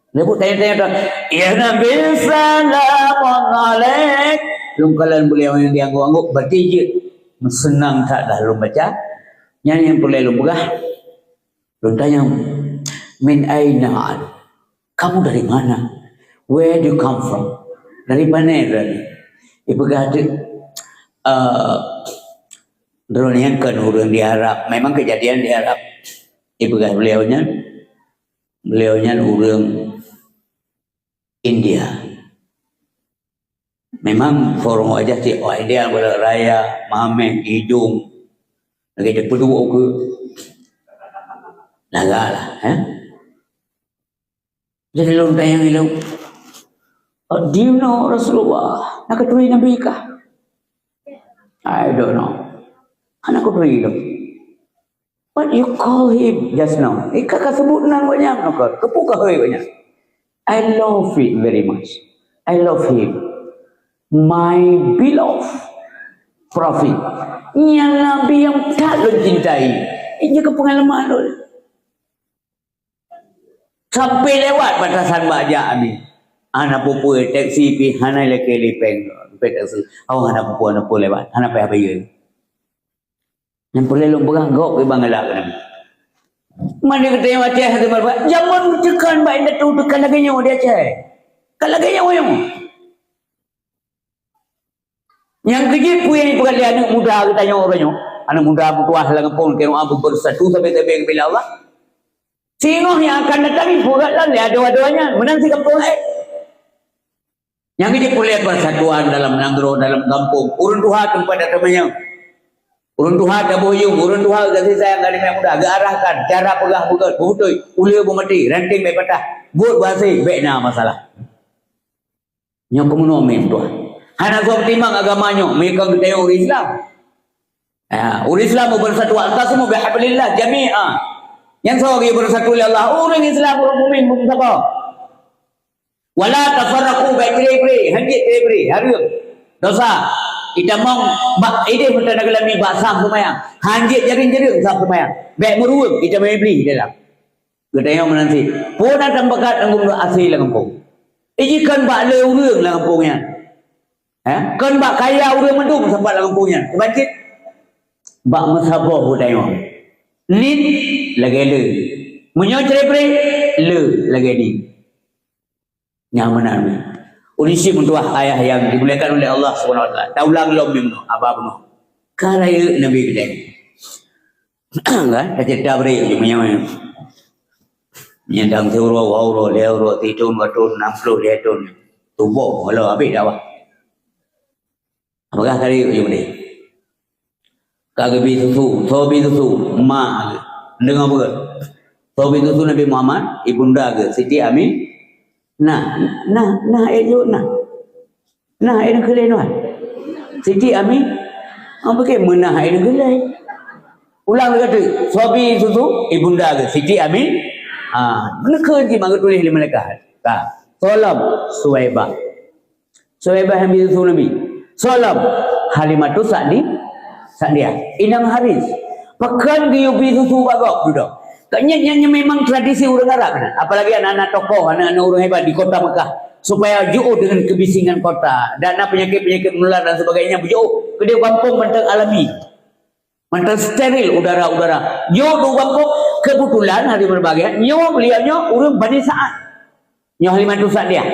Lepas tanya tu, ya Nabi salamun alaik. Lung kalian boleh yang diangguk berarti je senang tak dah lung baca. Yang boleh lung begah. Lung tanya, min aina? Kamu dari mana? Where do you come from? Dari mana dari? Ibu kata, drone kan orang di Arab. Memang kejadian di Arab. Ibu kata beliaunya orang India. Memang forum wajah si India pada raya, mameh, hidung. Lagi dia pedua ke naga lah. Jadi lu tanya lu, do you know Rasulullah? Nak ketui Nabi kah? I don't know. Anak ketui lu. But you call him just now. Kakak sebut nang banyak nak. Kepuka hơi banyak. I love it very much. I love him. My beloved prophet. Yang Nabi yang tak lo cintai. Ini ke pengalaman lo. Sampai lewat batasan baja ni. Anak pupu taksi pi hanai leke lipeng. Pe taksi. Awak anak pupu lewat. Anak pe apa ye? Yang boleh lo beragak ke Bangla kan. Mana kita yang macam hati malba. Zaman tekan baik dah tu tekan lagi nyawa dia cai. Kan lagi nyawa yang. Yang kecil punya perkali anak muda kita nyawa orang anak muda bertuah lang pun kena abu bersatu sampai tebing bila Allah. Singoh yang akan datang bukan lah ada-adanya menang si kampung Yang kecil boleh persatuan dalam nanggro dalam kampung. Urun Tuhan tempat datangnya. Urun Tuhan dah boyong, urun Tuhan kasih sayang dari yang muda. Agak arahkan cara pegah bukan betul. Ulia bermati, ranting baik patah. Buat bahasa baik na masalah. Yang kemudian main Tuhan. Hana suam timang agamanya, mereka kita orang Islam. Orang Islam bersatu antasimu bihablillah jami'a. Yang seorang bersatu oleh Allah. Orang Islam, orang mukmin bersama. Wala tafarraqu ba'tiri, hanjit tiri, harum. Dosa. Kita mau ide kita nak dalam ni basah semayang. Hanjit jaring-jaring sah semayang. Baik meruang kita mai beli dalam. Kita yang menanti. Pun ada tempat anggung asli lah kampung. Ijikan bak le urang lah kampungnya. Kan bak kaya urang mendung sampai lah kampungnya. Bancit bak masabah pun tengok. Lin lagi le. Munyo cerai le lagi ni. Nyaman ni. Unisi mentuah ayah yang dimuliakan oleh Allah SWT. Taulang lom mimno apa penuh. Karaya Nabi kita ni. Kan? Cerita beri macam Nyandang teuro, wauro, leuro, titun, watun, 60 liatun. Tubuh, walau habis dah. Apakah kali yang ni? Kagabi susu, sobi susu, ma. Dengar apa? Sobi susu Nabi Muhammad, ibunda ke, Siti Amin. Nah, itu nah. Nah, ini kelai noh. Siti Amin. Apa ke menah ini kelai? Ulang kata, sobi susu ibunda ke Siti Amin. Mereka je maka tulis di mereka. Salam Suwaibah. Suwaibah yang susu Nabi. Salam Halimatus Sa'diyah. Inang Haris. Pakan dia susu bagak sudah. Kayaknya memang tradisi orang Arab kan? Apalagi anak-anak tokoh, anak-anak orang hebat di kota Mekah supaya jauh dengan kebisingan kota dan penyakit-penyakit menular dan sebagainya jauh ke dia kampung mentang alami, mentang steril udara-udara jauh do kampung. Kebetulan hari berbagai nyawa beliaunya orang Bani Sa'ad, nyawa Halimatus Sa'diyah.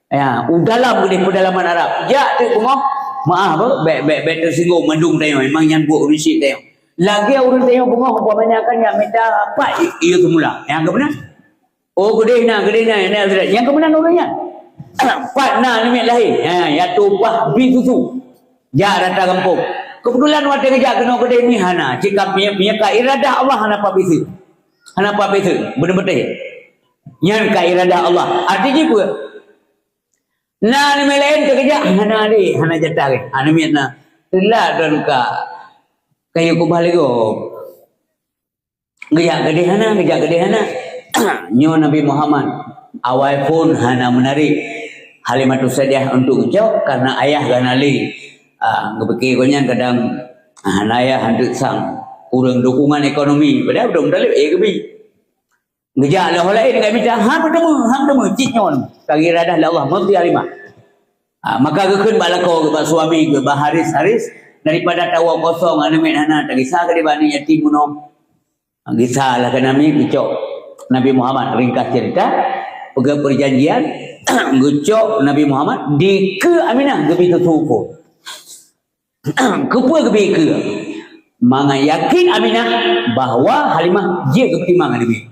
Ya, dalam ke pedalaman Arab. Ya tu bunga, maaf apa, tersinggung mendung tengok memang yang buat risik tengok. Lagi orang tengok bunga umpamanya kan yang minta apa ia semula. Yang ke benar? Oh gede na yang ke benar orangnya. Pak na ni lahir. Ya tu bah bi susu. Ja datang kampung. Kebetulan waktu kerja kena gede ni hana. Jika punya ka iradah Allah hana apa bisa. Hana apa bisa. Benar-benar. Yang ka iradah Allah. Artinya apa? Na ni lain kerja hana ni hana jatah ke. Hana miat na. Telah dan ka kayu ku balik go. Gejak gede hana. Nyo Nabi Muhammad awal pun hana menarik Halimatus Sa'diyah untuk jauh karena ayah ganali. Ngepekir konyan kadang hana ayah hantuk sang kurang dukungan ekonomi. Padahal belum dalip kebi. Gejak lah lain dengan minta hang bertemu cik nyon. Kaki radah Allah mesti Halimah. Maka gekun balako ke suami ke Haris daripada tawa kosong anak hana tak kisah ke dibani yatim munom. Kisah lah kan Nabi Muhammad ringkas cerita perjanjian gucok Nabi Muhammad di ke Aminah gebi tutupo. Kepuas gebi ke. Manga yakin Aminah bahawa Halimah dia kepertimbangan Nabi.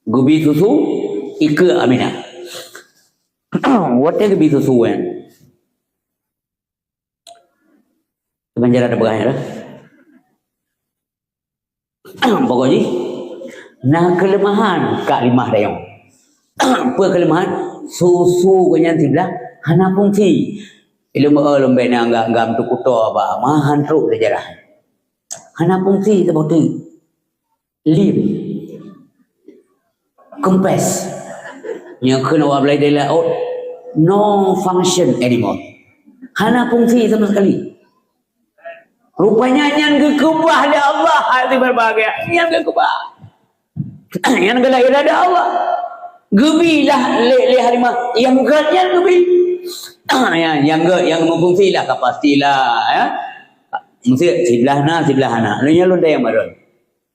Gebi susu ike Aminah. What gebi susu kan? Sebenarnya ada berapa lah. Pokoknya nah kelemahan Kak Limah dayong. Apa kelemahan? Susu kenyan sebelah hana fungsi. Ilmu lomba ni anggam tu kuto apa mahan teruk sejarah. Hana fungsi seperti lim kempes yang kena awak belajar laut no function anymore, hana fungsi sama sekali. Rupanya yang kekubah ada Allah hati berbahagia yang kekubah yang gelak ada Allah gebilah le harimah yang geraknya gebi yang memfungsi lah kapastilah ya. Mesti sebelah hana lu nyalun dah yang baron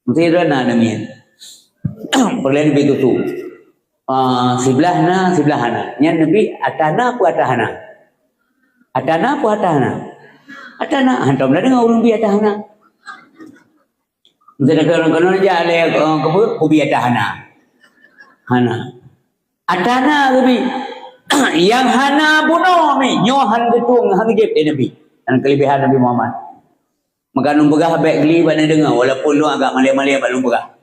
mesti rana namian perlahan begitu tu sebelah hana yang nabi atana apa atana hantam dah dengan urung bi atana mesti nak konon aja le kebu bi atana atana nabi yang hana bunuh mi nyohan getung hangjep nabi dan kelebihan Nabi Muhammad maka numbegah baik geli pada dengar walaupun lu agak malai-malai abang numbegah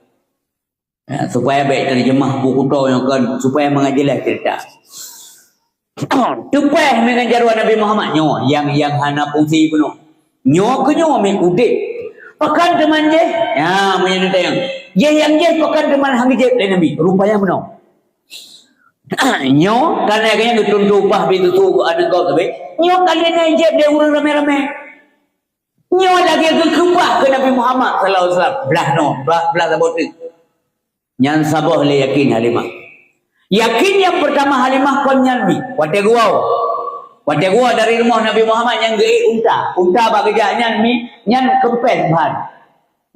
ya, supaya baik terjemah buku tu yang kan supaya mengajilah cerita tupeh mengajar Nabi Muhammad nyo yang hana fungsi penuh nyo ke nyo mi udik pakan teman je ya menyana tayang yang pakan teman hang je Nabi rupanya penuh nyo karena kayaknya dituntuk upah itu tu ada kau tapi nyo kalian je dia urang rame-rame nyo lagi kekubah ke Nabi Muhammad sallallahu alaihi wasallam belah sabot nyan sabah le yakin Halimah yakin yang pertama Halimah kon nyan mi wate gua dari rumah Nabi Muhammad yang gei unta bagi nyan mi nyan kempes bahan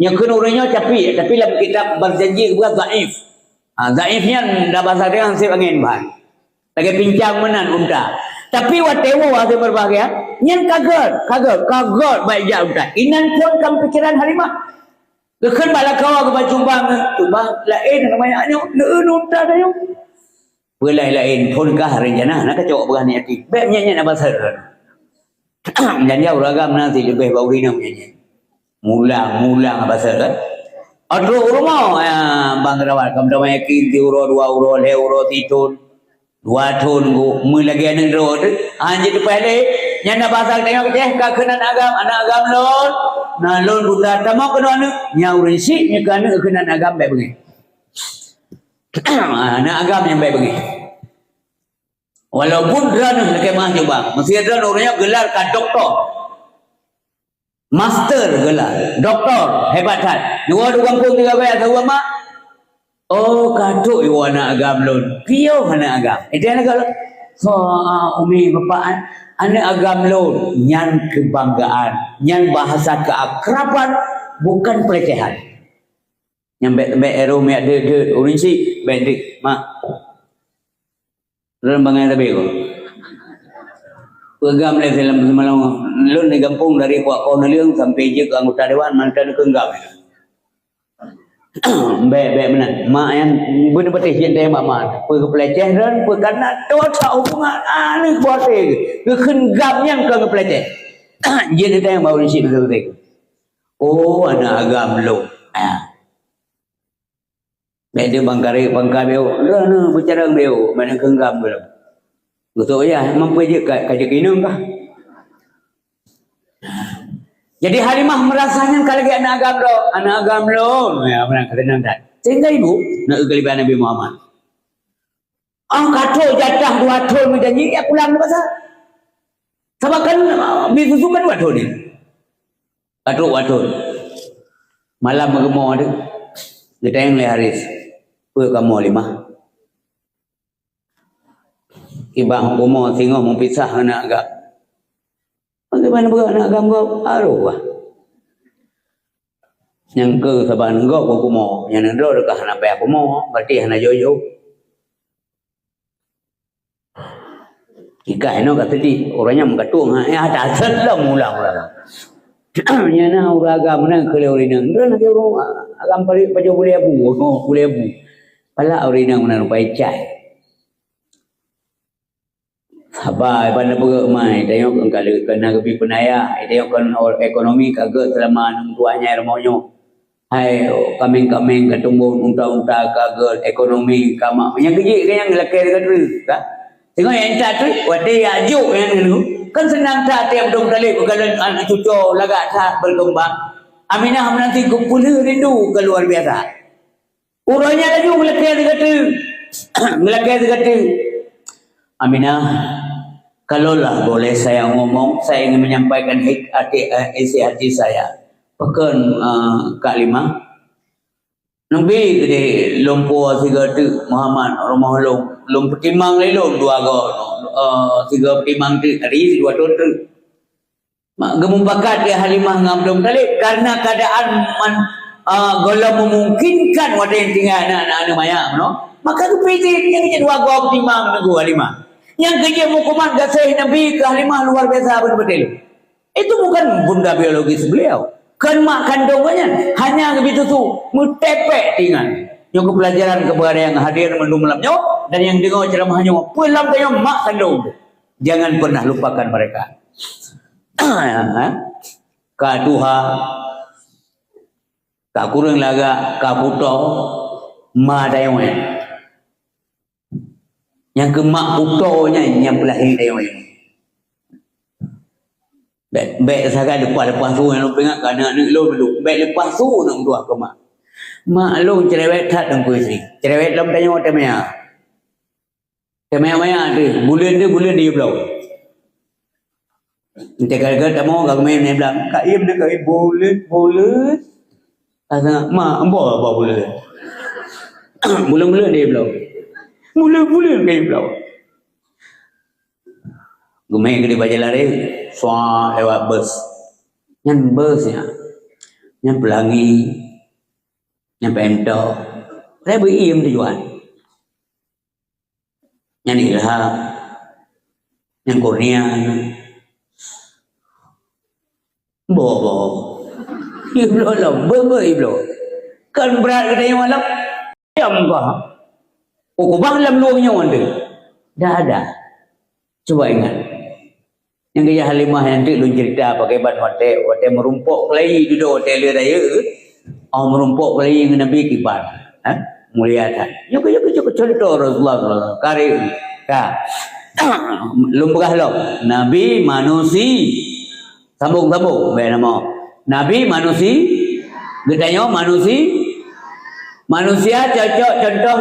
yang kena urangnya tapi dalam kitab berjanji buat dhaif dhaifnya dah bahasa dia ansip angin bahan lagi pincang menan unta tapi watewo ada berbahagia nyan kaget baik ja unta inan pun kam pikiran Halimah kekan bala kau ke cumbang lain namanya anyo unta dayo lain pun kah rencana nak cok berani hati baik nyanyi nak bahasa dan dia uragam nanti lebih bauri nak nyanyi mulang bahasa kan adro urmo bang rawat kam damai yakin di uro 2 uro le uro titun 2 thun go mu lagi anang ro anje tu pele nyana bahasa tengok teh ka kenan anak agam lon na lon buta tamak kena anu nyaurin si nya kana kenan agam baik bengi anak agam yang baik bengi walaupun drana dekat mah bang mesti ada orangnya gelar ka doktor master gelar doktor hebatan dua kampung 3 bayar tahu mak oh kaduk yo anak agam lon pio anak agam itu anak agam so umi bapak anak agam lon nyan kebanggaan nyan bahasa keakraban bukan pelecehan yang baik Rome ada orang si baik mak rembangan tapi ko pegam le dalam semalam lun di kampung dari kuak kau naliung sampai je ke anggota dewan mantan kenggam baik menan mak yang benar-benar yang mak pe peleceh dan pe karena dosa hubungan aneh buat ke kenggam yang ke peleceh je dia yang baru sih betul oh anak agam lo baik dia bangkari beo bicara beo mana kenggam belum betul ya mampu je kaji kinung kah jadi Halimah merasanya kalau anak agam lo ya mana kata nanti sehingga ibu nak kelebihan Nabi Muhammad kacau jatah 2 tahun menjanji ya pulang ke pasar sebab kan bisusu kan 2 tahun ni kacau 2 tahun malam mengemau ada kita yang leharis kamu Halimah ibang kumo singo mempisah anak agak bagaimana anak agam kau aruh yang ke saban kau kumo yang nendro dekat anak payah kumo berarti anak jojo jika eno kata di orangnya mengkatung ada selah mulang nyana uragam mana keleurinang dan lagi orang agam pajo boleh abu pala urinang mana rupai cai sabar pada perut mai tengok kalau kena lebih penaya tengok kan ekonomi kagak selama 6 tuanya remonyo hai kameng ketumbun unta kagak ekonomi kamak yang kecil kan yang lelaki dekat tu kan tengok yang tak tu wate ajuk yang dulu kan senang tak tiap dong kali kalau anak cucu lagak tak berkembang Aminah nanti kumpul rindu keluar biasa Urangnya lagi melekeh kata. Melekeh kata. Aminah, kalaulah boleh saya ngomong, saya ingin menyampaikan isi hati saya. Pekan Kak Lima. Nabi kata lumpur tiga tu Muhammad rumah lom pertimang lelong dua go tiga pertimang tu hari dua tu. Mak gemung bakat dia Halimah ngam Abdul Muttalib karena keadaan golong memungkinkan wadah yang tinggal anak-anak maya no. Maka tu pilih yang kerja dua go pertimang nunggu Halimah. Yang kerja hukuman gasih Nabi ke Halimah luar biasa betul-betul. Itu bukan bunda biologis beliau. Kan mak kandungannya hanya begitu tu mutepek tinggal. Yang pelajaran kepada yang hadir mendung malamnya dan yang dengar ceramahnya pulang tanya mak kandung. Jangan pernah lupakan mereka. Ka duha ka kurang laga ka puto ma dayong yang ke mak putonya yang pelahir dayong baik sangat lepas tu yang pengat kana nak lo dulu baik lepas tu nak dua ke mak lo cerewet tak dan puisi cerewet dalam tanya temaya maya tu bulan dia belau nanti kalau tamu kau main ni bilang kak im nak kak boleh asa mak apa boleh bulan dia belau bulan dia belau Gumai ke di baca lari, soal lewat bus. Yang busnya, yang pelangi, yang pentok. Saya beriem tujuan. Yang ilham, yang kurnian. Bobo. Iblo lah, bobo iblo. Kan berat katanya malam. Diam kau. Ukubah dalam luangnya wanda. Dah ada. Coba ingat. Yang kaya Halimah nanti lu cerita pakai ban hotel merumpuk kelai duduk hotel dia raya merumpuk kelai dengan Nabi kibar muliakan yuk cerita Rasulullah karim ka lumpah lo Nabi manusia sambung baik nama Nabi manusia gedanya manusia cocok contoh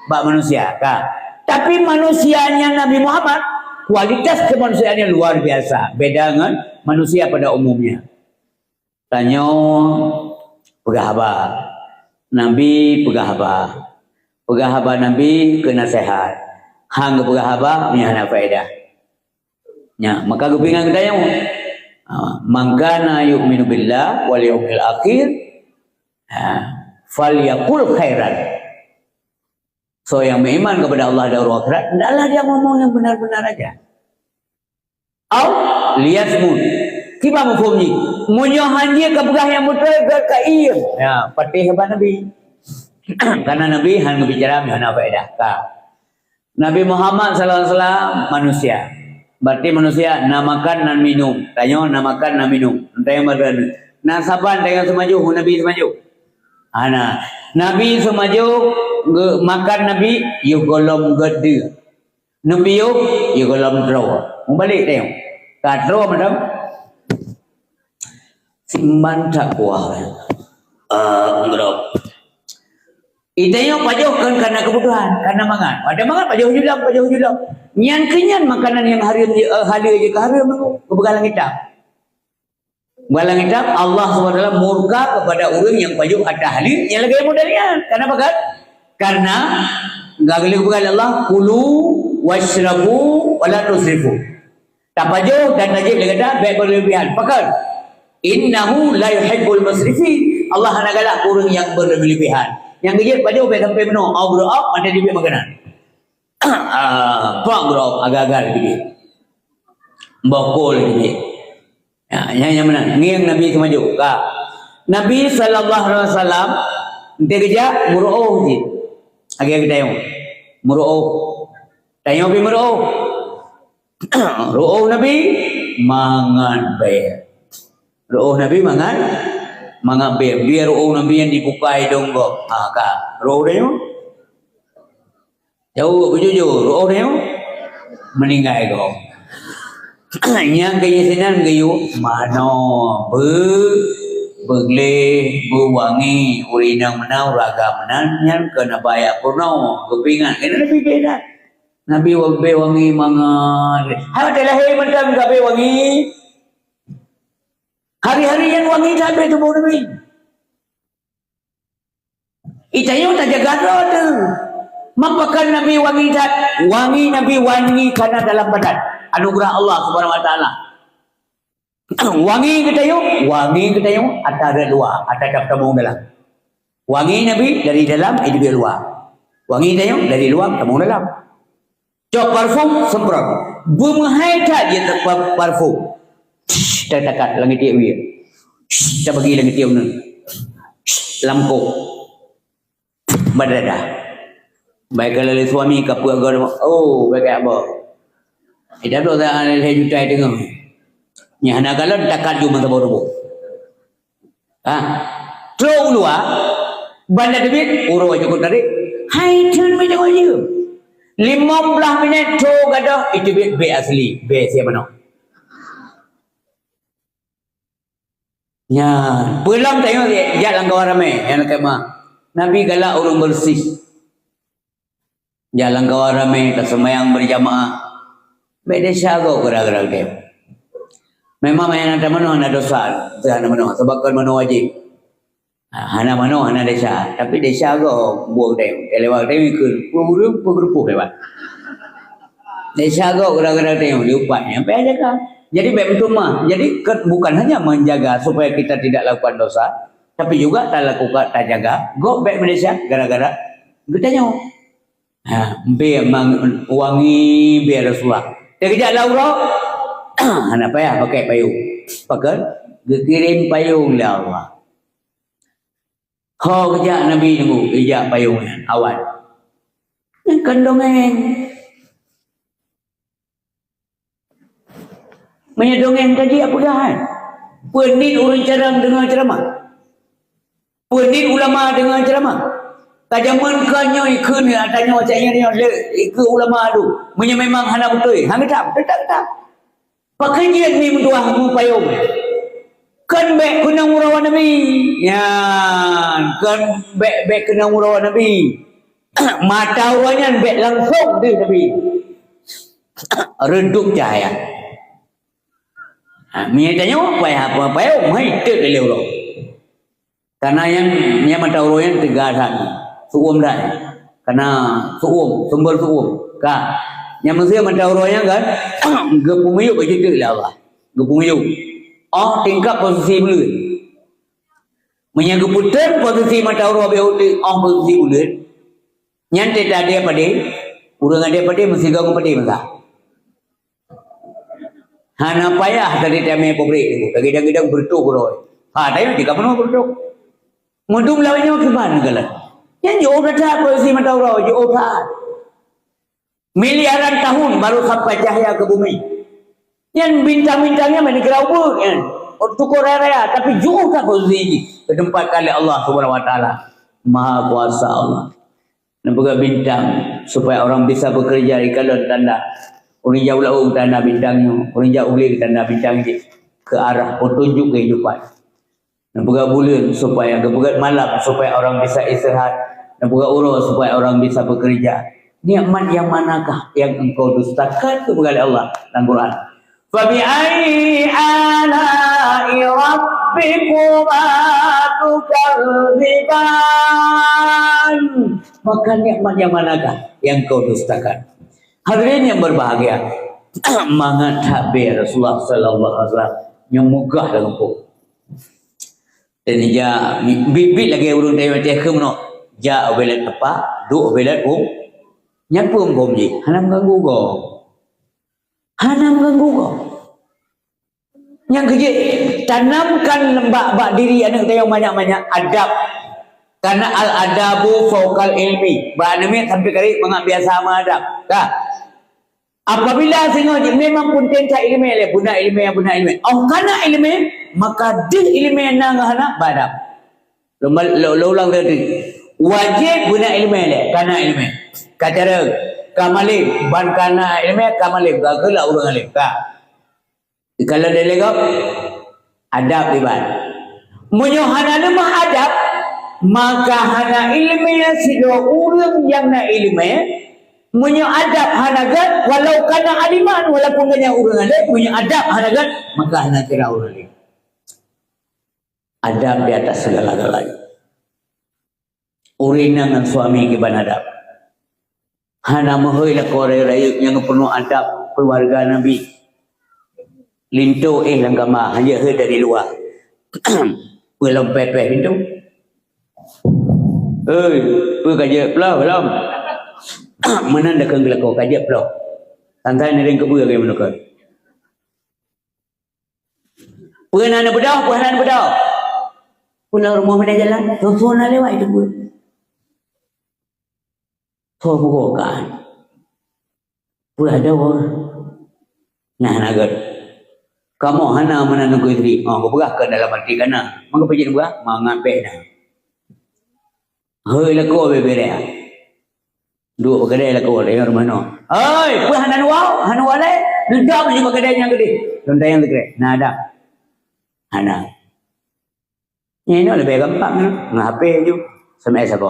bak manusia ka tapi manusianya Nabi Muhammad kualitas kemanusiaannya luar biasa. Beda dengan manusia pada umumnya. Tanya pegahaba. Nabi pegahaba. Pegahaba Nabi kena sehat. Hang pegahaba punya hana faedah. Ya, maka gupingan kita yang mangkana yu'minu billah wal yawmil akhir falyaqul khairan. So yang beriman kepada Allah dan hari akhirat, hendaklah dia ngomong yang benar-benar aja. Au liyasmun. Kiba mafhumnya. Munyohan dia ke pegah yang betul ke iya. Ya, patih kepada Nabi. Karena Nabi hanya berbicara mana faedah. Nabi Muhammad sallallahu alaihi wasallam manusia. Berarti manusia namakan dan minum. Tanya namakan dan minum. Tanya badan. Nasaban tanya semaju Nabi semaju. Ana Nabi semaju makan Nabi you golong gede. Nabi you golong draw. Balik tengok. Ka draw madam. Simban tak kuah. Draw. Idenya pajuh kan karena kebutuhan, karena mangan. Ada mangan pajuh julang. Nyan kenyan makanan yang hari je ke hari mengu kebegalan hitam. Begalan hitam Allah SWT murka kepada orang yang pajuh ada halil yang lagi modalnya. Kenapa kan? Karena enggak boleh kebegalan Allah kulu washrabu wala tusrifu. Tak pajuh dan najib lagi dah baik berlebihan. Pakal. Innahu la yuhibbul musrifin. Allah nak galak orang yang berlebihan. Yang kejut pajuh baik sampai penuh. Grow up mana dia makanan. Pak grow up agak-agak lagi. Bokol lagi. Yang mana? Ngiang Nabi semaju. Nabi sallallahu alaihi wasallam dia kerja muru'uh je. Agak kita yang muru'uh. Tanya pi muru'uh. Ru'uh Nabi mangan bayar. Ru'uh Nabi mangan bayar. Dia ru'uh Nabi yang dibukai dong kok. Ru'uh dia jauh berjujur. Ru'uh dia meninggal kok. Yang kaya sinan kayu mano Begleh berwangi urinang menau raga menanyan kena bayak purno kepingan kena Nabi beda. Nabi wangi mangan. Ha telah macam gabe wangi. Hari-hari yang wangi sampai tubuh Nabi. Itayo tak jaga tu. Mapakan Nabi wangi tak wangi Nabi wangi karena dalam badan anugerah Allah Subhanahu Wa Taala. Wangi kita yuk ada dua, ada tabung dalam. Wangi Nabi dari dalam, itu dari luar. Wangi kita yuk dari luar, tabung dalam. Cok parfum semprot. Bumahai tak dia parfum. Tak takat langit dia wir. Tak bagi langit dia nun. Lampu. Berdada. Baik kalau suami kapu agak oh baik apa. Tidak ada saya juta dengar. Nya hana galon takat ju masa baru. Tro ulua banda debit uro aja kut tarik. Hai turn me jangan je. 15 minit tro gadah itu bit B asli. B siapa no? Nya, belum tengok dia langkah ramai yang kema. Nabi galak urung bersih. Jalan kau ramai tak semayang berjamaah. Beda syago gerak-gerak dia. Memang main ada mana ada dosa, hana mana sebab kan mana wajib. Hana mana hana desa, tapi desa go buang dia. Lewat dia ikut pegrupuh lewat. Desa go gerak-gerak dia diupatnya sampai aja kan. Jadi betul mah. Jadi bukan hanya menjaga supaya kita tidak lakukan dosa, tapi juga tak lakukan tak jaga. Go back Malaysia gara-gara getanya. Biar wangi biar Rasulullah. Dia kejap laura. Anak payah pakai payung. Pakai kirim payung lah Allah. Kau kejap Nabi nunggu kejap payungnya awal. Kendongeng. Menyedongeng tadi apa dah? Penit orang carang dengar ceramah. Penit ulama dengar ceramah. Kajaman kanyo ikut ni tanya macam ni ikut ulama tu. Memang hana betul. Hang tak. Pakai dia ni mentuah mu payung. Kan baik kena murawan Nabi. Ya, kan baik kena murawan Nabi. Mata orangnya baik langsung dia Nabi. Renduk cahaya. Mia tanya apa payung mai tek leu lo. Karena yang mata orangnya tegasan. Suum dah. Karena sumber suum. Kak. Yang mesti mata orangnya kan gepumuyuk ke situ lah Allah. Gepumuyuk. Oh tingkap posisi bulat. Menyaga putar posisi mata orang behuti posisi bulat. Nyantai tak ada pada. Urang ada pada mesti ganggu pada masa. Hana payah dari temai pobrik. Kadang-kadang bertuk roy. Tapi jika penuh bertuk. Mudum lawannya ke mana galan? Yang jauh dah posisi mata orang jauh dah. Miliaran tahun baru sampai cahaya ke bumi. Yang bintang-bintangnya menegerau pun kan. Tukur raya tapi jauh tak posisi ini. Kedempat kali Allah Subhanahu Wa Taala. Maha kuasa Allah. Nampak bintang supaya orang bisa bekerja di kalau tanda. Orang jauh laung tanda bintangnya. Orang jauh boleh tanda bintang ke arah petunjuk kehidupan. Nampak bulan supaya nampak malam supaya orang bisa istirahat. Nampak urus supaya orang bisa bekerja. Nikmat yang manakah yang engkau dustakan kepada Allah dalam Quran? Fa bi ayyi ala'i rabbikuma tukadziban? Maka nikmat yang manakah yang engkau dustakan? Hadirin yang berbahagia, mangat habis Rasulullah sallallahu alaihi wasallam yang megah dalam pun. Dan dia bibit lagi urung dia macam kemno. Ja obelat apa? Du obelat nyapung gom ji, hanam ganggu go. Yang kerja tanamkan lembak diri anak kita yang banyak-banyak adab. Karena al-adabu fawqal ilmi. Berani sampai kali mengambil sama adab. Kah? Apabila sehingga memang pun tenca ilmu le, bunda ilmu. Oh karena ilmu maka din ilmu nang hana badab. Lo ulang tadi. Wajib guna ilmu le, karena ilmu. Kata kamalib ban kana ilmu kamalib gagala urang alim ka kalau dia legap adab iban Munyo hana mah adab, maka hana ilminya sido urang yang na ilmu. Munyo adab hanagan walau kana aliman walaupun kanya urang ada, munyo adab hanagan maka hana kira urang lain. Adab di atas segala-galanya. Urina dengan suami kiban adab. Hana mahoy la kore rayu yang penuh adab keluarga Nabi. Lintu lang kama hanya dari luar. Belum pepeh lintu. Kaja belum. Mana dah keng gelako kaja belum. Santai ni ring kebuya gaya menukar. Punan bedau. Pulang rumah mana jalan. Telepon lah lewat itu pun. Thôi bukan. Pula ada orang. Nah nagar. Kamu hana mana nunggu istri. Kau berah dalam hati kana. Maka pergi berah, mangapeh dah. Hei lako bebere. Dua kedai lako dia rumah no. Oi, pula hana nuau le. Duduk je kedai yang gede. Lontai yang gede. Nah ada. Hana. Ini lebih gampang no. Ngape je. Sama siapa?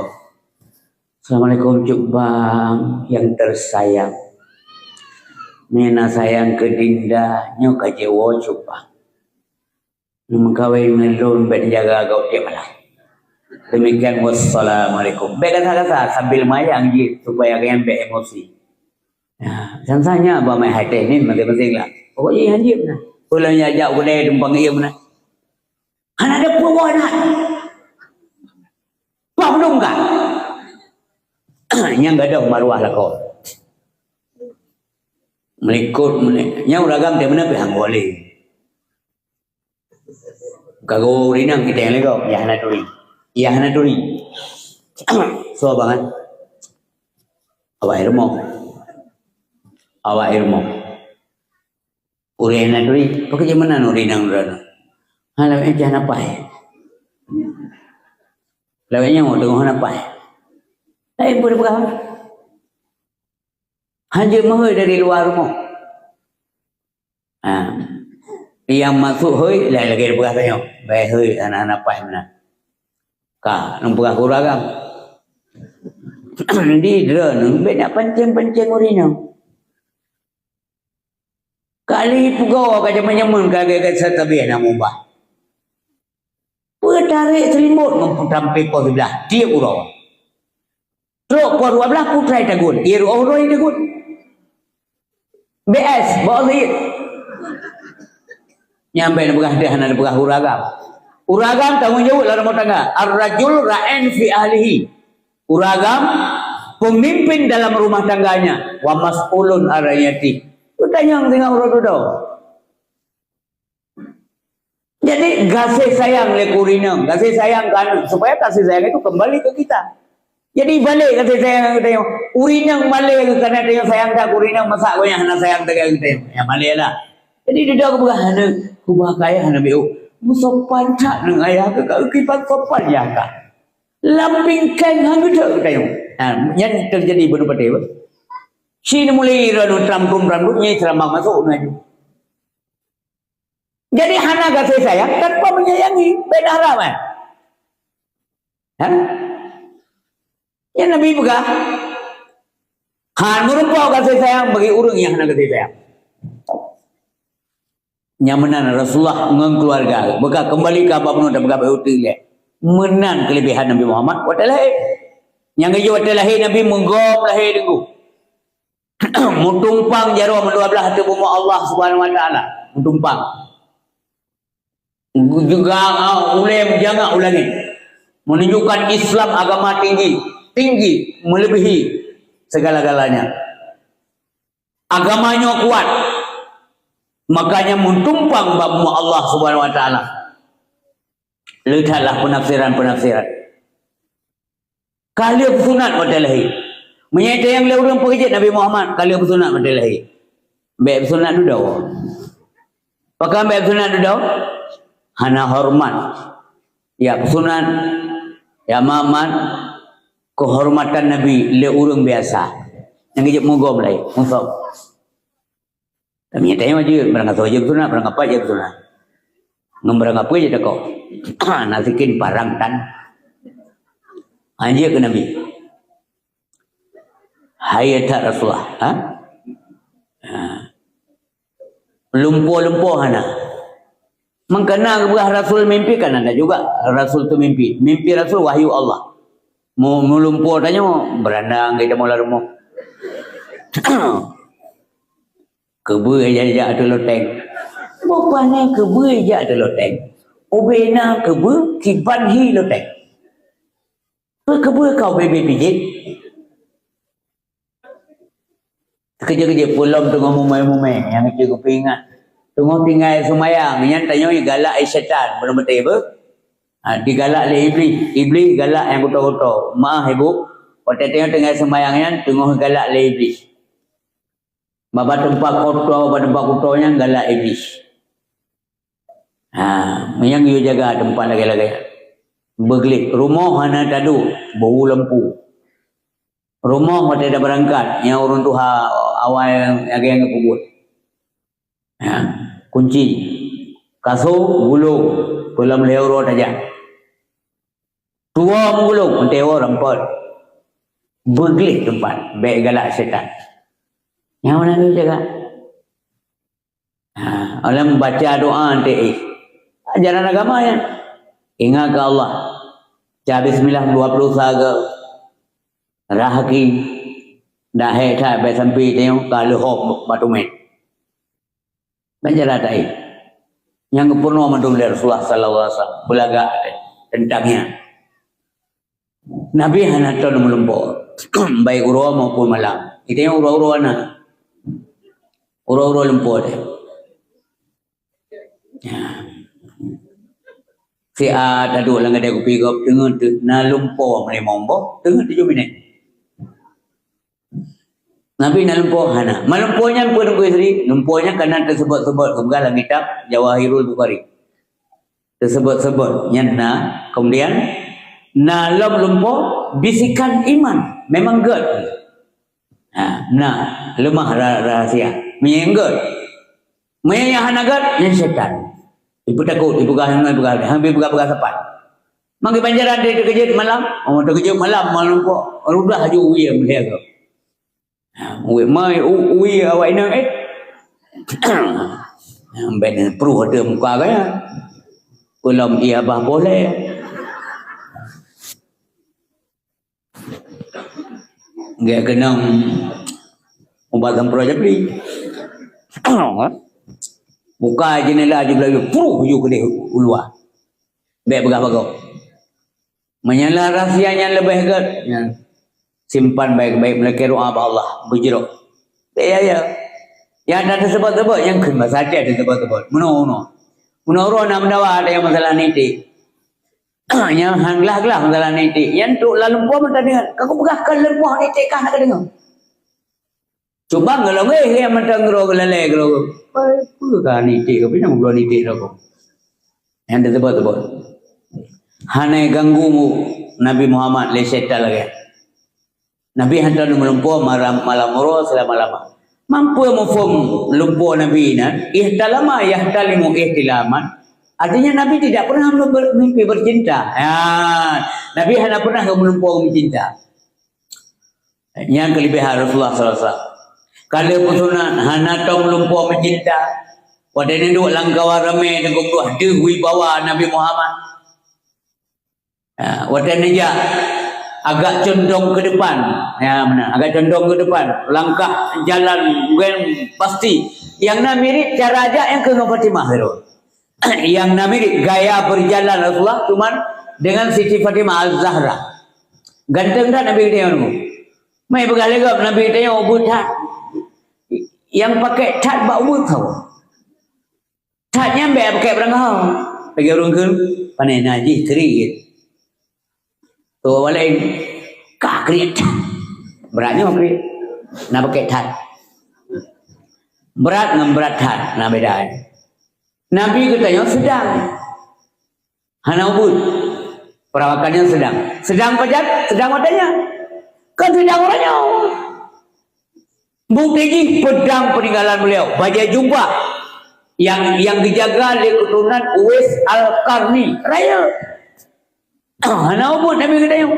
Assalamualaikum cuk bang yang tersayang. Mina sayang ke Dinda nyo kajewo cuk bang. Mengkawin ngelun ben jaga kau dia malah. Demikian wassalamualaikum. Baik kata-kata sambil mayang je supaya kalian be emosi. Nah, sansanya apa mai hati ni penting lah. Pokoknya hanjib nah. Ulangnya ajak boleh tumpang ia mana. Ana ada puan nak. Belum kan? Yang gak ada maruah lah kau. Melikut yang ragam dia mana pihang boleh. Kagau rinang kita yang lego ya hana turi. So bangan. Awak irmo. Uri hana turi. Pakai mana no rinang rana. Halau jangan apa ya. Lawanya mau dengar hana apa ya. Boleh berapa? Hanya mahal dari luar rumah. Yang masuk hoi lagi berapa tanya? Baik hoi anak-anak apa mana? Kah, nampak kurang. Di drone, benda pancing urina. Kali pugau kaca menyemun kagak setabi nak mubah. Tarik selimut memputampi pos sebelah dia urau. Truk por 12 putrai tagun. Iru orang tagun. BS bawa zahid. Nyampe nak berah dia nak berah uragam. Uragam tanggung jawab dalam rumah tangga. Ar-rajul ra'in fi ahlihi. Uragam pemimpin dalam rumah tangganya. Wa mas'ulun ar-rayati. Tu tanya tengok urut tu. Jadi kasih sayang le kurinam, kasih sayang kan supaya kasih sayang itu kembali ke kita. Jadi balik kasih sayang kita yang urinang balik kerana dia sayang tak urinang masak kau yang hana sayang tak kita yang balik lah. Jadi dia aku berhana kubah kaya hana beu musopan tak nang ayah ke kau kipas sopan ya kah. Lampingkan hang kita yang. Yang terjadi benar betul. Sini mulai ranu trampum nyai serambang masuk naju. Jadi hana kasih sayang tanpa menyayangi beda harapan. Ya Nabi buka. Han merupakan kasih sayang bagi orang yang hana kasih sayang. Nyamanan Rasulullah dengan keluarga. Buka kembali ke apa pun dan buka beruti le. Menan kelebihan Nabi Muhammad. Watalah. Yang kerja watalah Nabi menggom lahir dengku. Mutumpang jarwa mendua belah hati bumi Allah Subhanahu Wa Taala. Mutumpang. Juga ulem jangan ulangi. Menunjukkan Islam agama tinggi melebihi segala-galanya. Agamanya kuat. Makanya mentumpang babu Allah Subhanahu Wa Taala. Lihatlah penafsiran. Kali sunat wadalahi. Menyata yang orang pergi Nabi Muhammad kali sunat wadalahi. Baik sunat dudau. Pakai baik sunat dudau. Hana hormat. Ya sunat. Ya maman. Kehormatan Nabi le orang biasa. Yang kejap mogom lai. Musab. Tapi nyatanya maju berangkat saja sunat, berangkat apa je sunat. Ngemberang apa je dah kau. Nasikin parang tan. Anjir ke Nabi. Hayat Rasulullah. Ha? Lumpuh-lumpuh hana. Mengkena kebelah Rasul mimpi kan ada juga Rasul tu mimpi. Mimpi Rasul wahyu Allah. Mau lumpuh tanya mau berandang kita mau lalu kebe aja ada loteng. Bapaknya kebe aja ada loteng. Obena kebe kipan hi loteng. Kebe kau bebe pijit. Kerja-kerja pulang tengah mumai-mumai yang kecil kepingat. Tengah tinggal semayang. Yang tanya galak syaitan. Benar-benar apa? Digalak oleh iblis. Iblis galak yang kotor-kotor. Maaf ibu. Waktu tengah semayangnya tengah galak oleh iblis. Bapa tempat kotornya galak iblis. Yang you jaga tempat lagi-lagi. Bergelik. Rumah hana tadu. Bau lampu. Rumah waktu dah berangkat. Yang orang tu awal yang kebut. Kunci. Kasut gulung. Pulang lewat aja. Tua menggulung. Mentewa rampot. Bergelik tempat. Baik galak syaitan. Yang mana tu jaga? Allah membaca doa nanti. Ajaran agama ya. Ingat ke Allah. Baca bismillah 20 saga. Rahaki. Dah hektar baik sampai tengok. Kalau hop batu main. Baca lah tak. Yang kepurna mandum dari Rasulullah sallallahu alaihi wasallam. Belagak tentangnya. Nabi hana tahu melempur. Baik urua maupun malam. Itu yang urua-urua na. Urua-urua lempur dia. Si A dah duduk langgar dia kopi kop. Tengah tu. Na lumpur melimau mbok. Tengah 7 minit. Nabi nak lumpur hana. Melumpurnya apa dengan isteri? Lumpurnya kerana tersebut-sebut kebegalan kitab Jawahirul Bukhari. Tersebut-sebut. Yang na. Kemudian. Na lom lumpur. Bisikan iman. Memang good. Nah. Lemah rahasia. Memang good. Yang hana good. Yang syaitan. Ibu takut. Ibu gahang. Hampir pegang sepat. Manggi panjaran dia terkejut malam. Terkejut malam. Malam lumpur. Rudah haju uya melihat kau. Mai ui awak ina ben perlu ada muka kaya belum ia bah boleh enggak kena ubat tempur aja beli buka jendela aja beli perlu you ke luar baik begah-begah menyala rahsianya lebih dekat simpan baik-baik melekir doa Allah berjeruk. Ya. Yang ada sebab-sebab yang kena saja ada sebab-sebab. Menurut nak mendawa ada yang masalah niti. Yang hanglah-hanglah masalah niti. Yang tu lalu puan minta dengar. Kau begahkan lempuh niti kah nak dengar. Cuba ngelong yang minta ngerok lelai ngerok. Apa niti kau pinang belum niti kau. Yang ada sebab-sebab. Hanai ganggumu Nabi Muhammad le syaitan lagi. Nabi hantar melumpur malam murah selama-lama. Mampu mafhum lumpur Nabi ini, ihtalama yahtalimu ihtilaman. Artinya Nabi tidak pernah mimpi bercinta. Nabi hanya pernah melumpur mencinta. Yang kelebihan Rasulullah SAW. Kalau pesunan hanya tahu melumpur mencinta. Pada ini duk langkah ramai dengan dua dewi bawa Nabi Muhammad. Pada ini agak condong ke depan. Ya benar, agak condong ke depan. Langkah jalan bukan pasti. Yang nak mirip cara aja yang ke Fatimah itu. Yang nak mirip gaya berjalan Rasulullah cuman dengan Siti Fatimah Al-Zahra. Ganteng tak Nabi kita yang mai bergali gap Nabi kita yang ubud tak. Yang pakai tat bak ubud kau. Tatnya mbak pakai berangkau. Bagi orang ke panai najis kerik. Tu awalnya kah kerik. Beratnya apa kerik? Nak pakai tat. Berat dengan berat tat. Nak beda. Nabi katanya sedang. Hana ubud. Perawakannya sedang. Sedang pajak, sedang matanya. Kan sedang orangnya. Bukti pedang peninggalan beliau. Baju jubah yang dijaga oleh keturunan Uwais Al-Qarni raya. Ana umur Nabi kata yang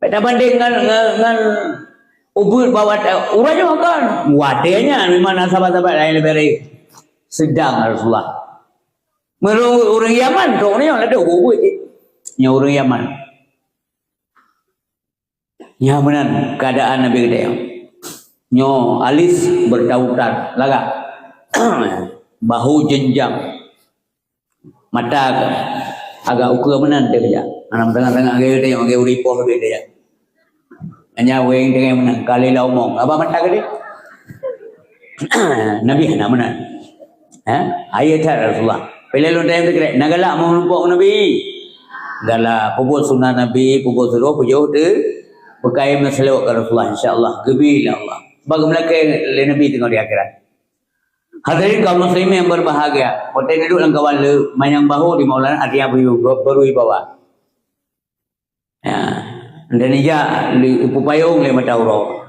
pada banding dengan ubud bawa urangnya makan wadanya memang sahabat-sahabat lain lebih sedang Rasulullah menurut orang Yaman tu ni yang ada ubud nya orang Yaman nyamanan keadaan Nabi kata yang nyo alis bertautan lagak bahu jenjang mata agak ukur menan dia kerja anak tengah-tengah dia yang agak uripoh dia hanya weng dengan menang kali lah omong apa mata ke dia Nabi nak menang ayat Rasulullah pilih lu time tu nagala mau lumpuk Nabi gala puput sunnah Nabi puput suruh pujuh tu berkait masalah ke Rasulullah insyaAllah gebil Allah bagaimana ke Nabi tengok di akhirat. Hadirin kaum muslimin yang berbahagia, hotel duduk dalam kawan le mayang bahu di Maulana Arya baru bawa. Ya, dan ija li payung le matauro.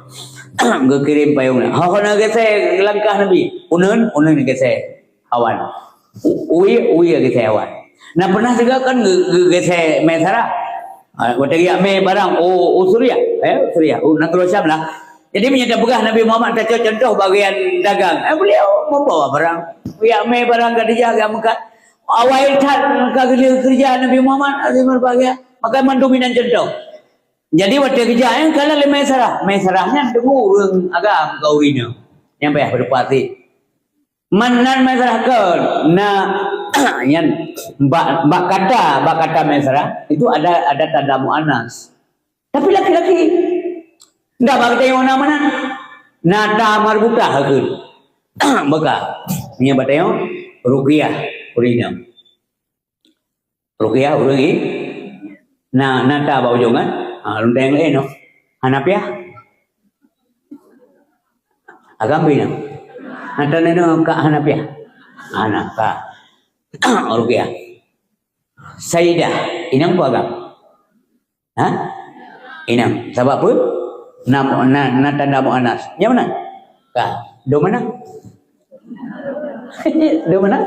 Gekirim payung. Ha hona gese langkah Nabi. Unun gese awan. Ui gese awan. Nah pernah juga kan gese mesara. Hotel ya me barang Surya. Surya. Nak Syam lah. Jadi menyatakan pegah Nabi Muhammad kata contoh bagian dagang. Beliau membawa barang. Ya me barang Khadijah agak Mekah. Awal tak kerja Nabi Muhammad azim berbahagia. Maka mendominan contoh. Jadi waktu kerja yang kalau le mesarahnya temu urang agak gaurina. Yang payah berdepati. Manan mesarah ke na yang bak kata mesarah itu ada tanda muannas. Tapi laki-laki ndak bagi tengok nama mana nada marbuta ke baka punya batayong ruqyah urina ruqyah uringi nada bau jongan lundeng no hanapiah agam bina nada neno ka hanapiah anak ka ruqyah Sayyidah inang apa agam inang sebab pun na tanda muannas. Yang mana? Do mana? Do mana?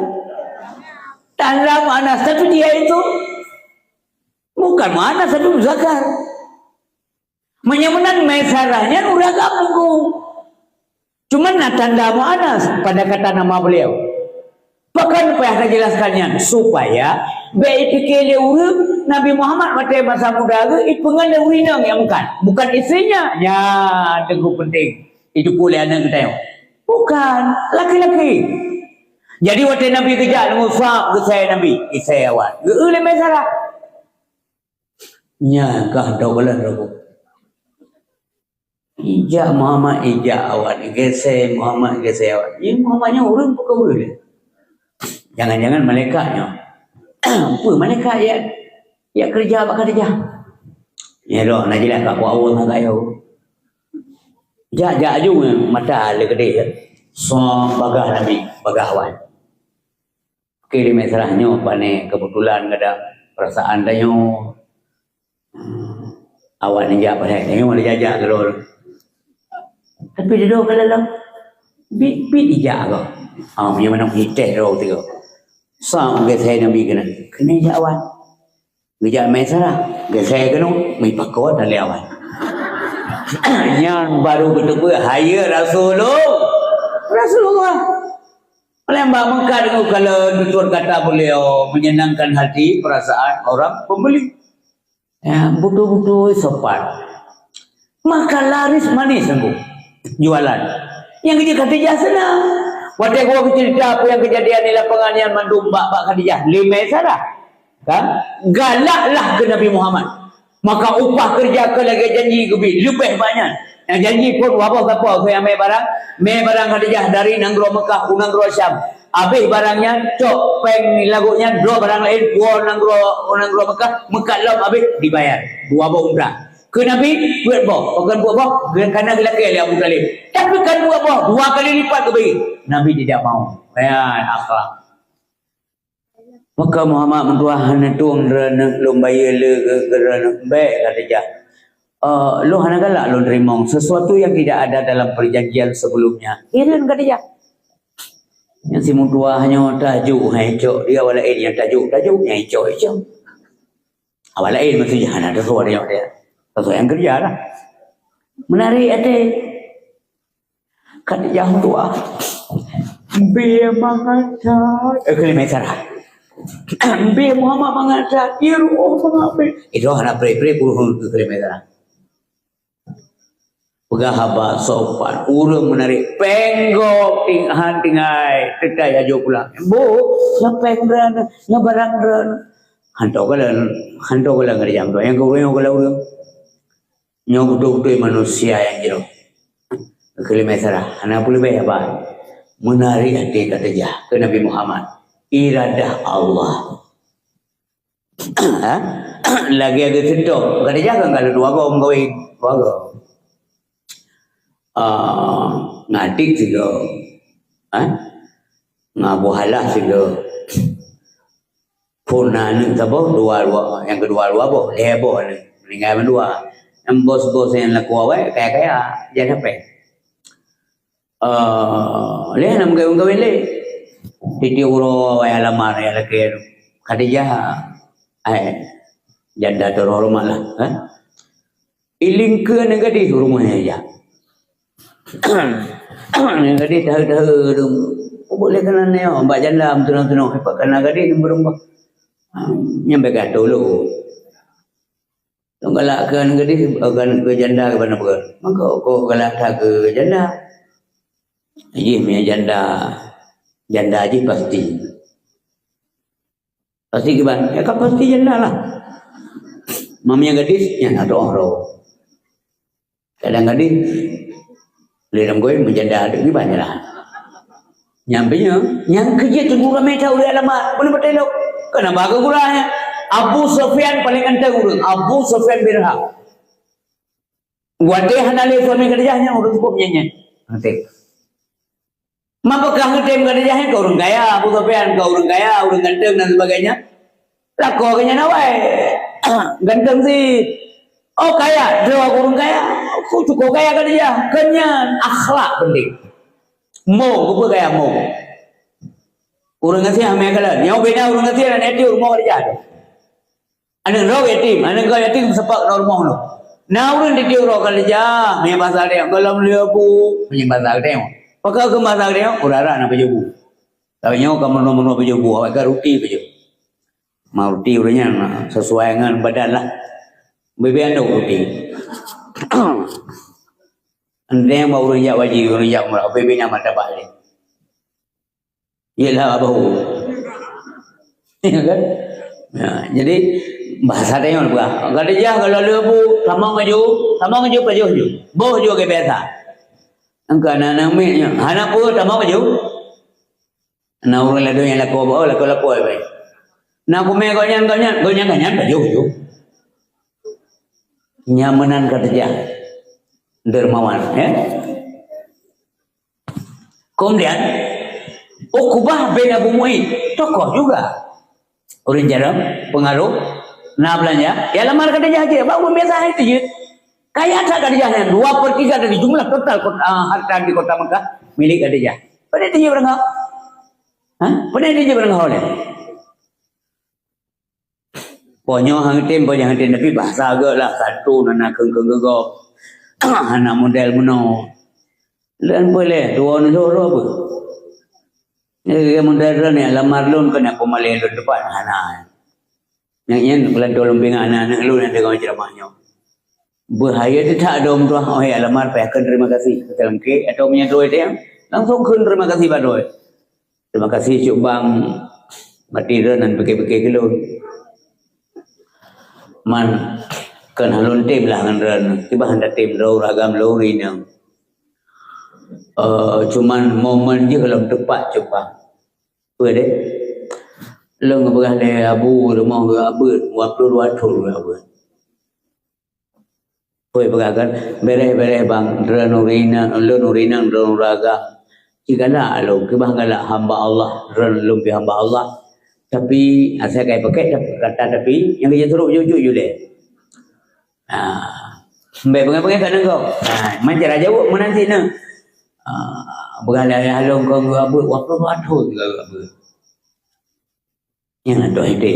Tanda muannas tapi dia itu bukan muannas tapi muzakkar. Menyamanan mesarahnya uragam ku. Cuma na tanda muannas pada kata nama beliau. Bahkan payah jelaskannya supaya baik fikir urang Nabi Muhammad masa muda ke ipungan urina yang bukan istrinya. Ya, teguh penting. Itu pula anak kita. Bukan laki-laki. Jadi waktu Nabi kerja ngusap ke saya Nabi, saya awak. Geule masalah. Nya kah dogalan rogo. Ija Muhammad ija awak, geseh Muhammad geseh awak. Ini Muhammadnya urang bukan urang. Jangan-jangan malaikatnya. Apa malaikat ya kerja apa kerja? Ya doh nak jelas kat awal nak ayo. Ja juga mata le gede ya. So bagah Nabi, bagah awan. Kirim mesrahnya pane kebetulan ada perasaan danyo. Awan ni apa saya tengok ada jajak gelor. Tapi dia doh kalau bit ija ko. Punya mana hitai roh tu. Sang ke saya Nabi kena jawan. Gejak mesra, ke saya kena mai pakot dari awal. Yang baru bertemu haya Rasulullah. Oleh Mbak Mekah dengan kalau tutur kata beliau menyenangkan hati perasaan orang pembeli. Ya, betul-betul sopan. Maka laris manis sungguh jualan. Yang kerja Khadijah senang. Waktu gua cerita apa yang kejadian di lapangan yang mandum Mbak Khadijah 5 sarah. Kan? Galaklah ke Nabi Muhammad. Maka upah kerja ke lagi janji lebih banyak. Yang janji pun apa-apa saya ambil barang Khadijah dari Nanggro Mekah ke Nanggro Syam. Habis barangnya cok peng lagunya dua barang lain gua Nanggro Mekah lam habis dibayar. 2 umrah. Ke Nabi buat boh, bukan buat boh, kerana lelaki Abu Talib. Tapi kan buat boh 2 kali lipat kebiri. Nabi tidak mau. Ya akhlak. Maka Muhammad mentuah netung lombaya le kerana baik Khadijah. Lu hana galak lu nerima sesuatu yang tidak ada dalam perjanjian sebelumnya. Irin Khadijah. Yang si mutuahnya tajuk hecok dia wala yang tajuknya hecok. Awal lain mesti jangan ada suara yang dia. Sesuai yang kerja lah. Menarik ada. Kan yang tua. Biar mengajak. Kelima cara. Biar Muhammad mengajak. Iru mengajak. Itu anak pray-pray puluh kelima cara. Pegahaba sopan. Urung menarik. Penggok tinghan tingai. Tetap aja pulang. Bu. Ngepengran. Ngebarangran. Hantar kalian kerja tu. Yang kau orang nyok manusia yang jero. Kelima sarah. Anak pulih bayar apa? Menarik hati kata jah ke Nabi Muhammad. Iradah Allah. Lagi agak sentuh. Kata jah kan kalau dua kau mengkawin dua kau. Ngadik juga. Ngabuhalah juga. Puna ni sabo dua yang kedua bo lebo ni ringai mendua yang bos-bos yang laku awak kaya jadi apa leh nam gawin le titi uro ay alamar ya laki kadija janda teror malah iling ke negadi rumahnya ya negadi dah boleh kena neo mbak janda tunang hebat kena gadi berumah nyampe kat dulu. Kalau akan ke janda ke mana pun. Maka kau kalau ke janda. Iya punya janda aja pasti. Pasti ke mana? Ya kan pasti janda lah. Mamanya gadis, ya ada orang. Kadang gadis, liram gue menjanda ada di banyak lah. Nyampenya, yang kerja tunggu ramai tahu dia alamat, boleh bertelok. Kenapa aku kurangnya? Abu Sufyan paling anteng urut. Abu Sufyan birha. Wadih hanali suami kerjanya urut hukumnya. Nanti. Mapakah ngetem kerjanya kau orang kaya? Abu Sufyan kau orang kaya, orang ganteng dan sebagainya. Lah kau kaya nawai. Ganteng sih. Oh kaya, dia orang kaya. Kau cukup kaya kerja. Kenyan akhlak penting. Mau, kau kaya mau. Orang ngasih hamil kalan. Yang beda orang ngasih dan yatim rumah kerja ada. Anak rau yatim, anak kau yatim sepak rumah lo. Nah orang di orang kerja, punya pasal dia. Kalau beliau punya pasal dia. Pakai ke pasal dia, urara nak pejubu. Tapi nyawa kamu nomor pejubu, awak kan ruti pejubu. Mau ruti orangnya sesuai dengan badan lah. Bebian dok ruti. Anda yang mau orang wajib, orang yang murah, bebian mata balik. Ialah abahu. Ya kan? Ya, jadi bahasa dia yang berapa? Kalau dia kalau lebu, sama maju paju. Boh juga ke biasa. Angka anak miknya, anak pun sama maju. Nah orang lalu yang laku apa? Nah aku menggonya paju. Nyamanan kerja, dermawan, ya. Kemudian kubah bin Abu Mu'in tokoh juga orang jarang pengaruh nah belanja ya lamar kerja aja baru biasa itu je kaya tak kerjanya 2/3 dari jumlah total harta di kota Mekah milik kerja pada itu je berangkat pada itu je berangkat oleh pokoknya hang tim tapi bahasa agak lah satu nak kegok anak model menau dan boleh dua nusoro apa modern ni lamar lun kena pemalih lun depan anak. Yang bulan tolong bingung anak lun yang dengar ceramahnya. Bahaya tu tak ada umrah. Oh ya lamar payahkan terima kasih. Dalam ke atau punya duit dia langsung kun terima kasih pada. Terima kasih cuk bang mati dan pakai kelun. Man kan halun tim lah ngan tiba hendak tim ro ragam lori yang cuman momen je kalau tepat coba apa deh lo ngabarah le abu rumah abut 22 tahun abut poi bagakan bere bang dranurina dranuraga jikalah lo ke bangala hamba Allah lumpi hamba Allah tapi saya kayak pakai kata tapi yang dia suruh jujur le Mbak pengen kadang kau macam raja buat menanti na beralai halong kau apa waktu juga apa. Yang ada ide.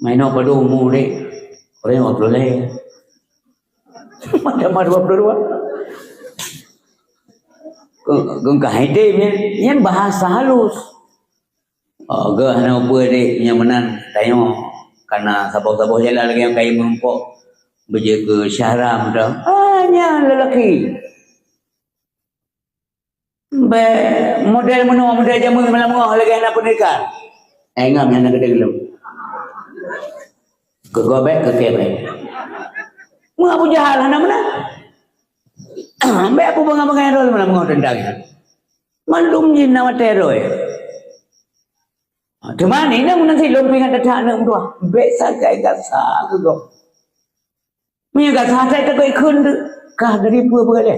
Main apa tu umur dek. Orang waktu lain. Macam 22. Kau ide yang bahasa halus. Oh, ke hana apa dek yang menan tanya karena sabah-sabah jalan lagi yang kain menumpuk berjaga syahram dah. Hanya lelaki. Model menua model jamu malam ngah lagi anak pendidikan. Ngam yang nak kedai gelap. Ke gobek ke kebek. Mengapu jahal anak mana? Ambil apa bangga-bangga erol malam ngah tentang. Malum jin nama teror. Di mana ini nanti lumping ada tak nak dua. Besa gay gasa tu. Punya gasa saya tak kau ikut kah dari pua dia.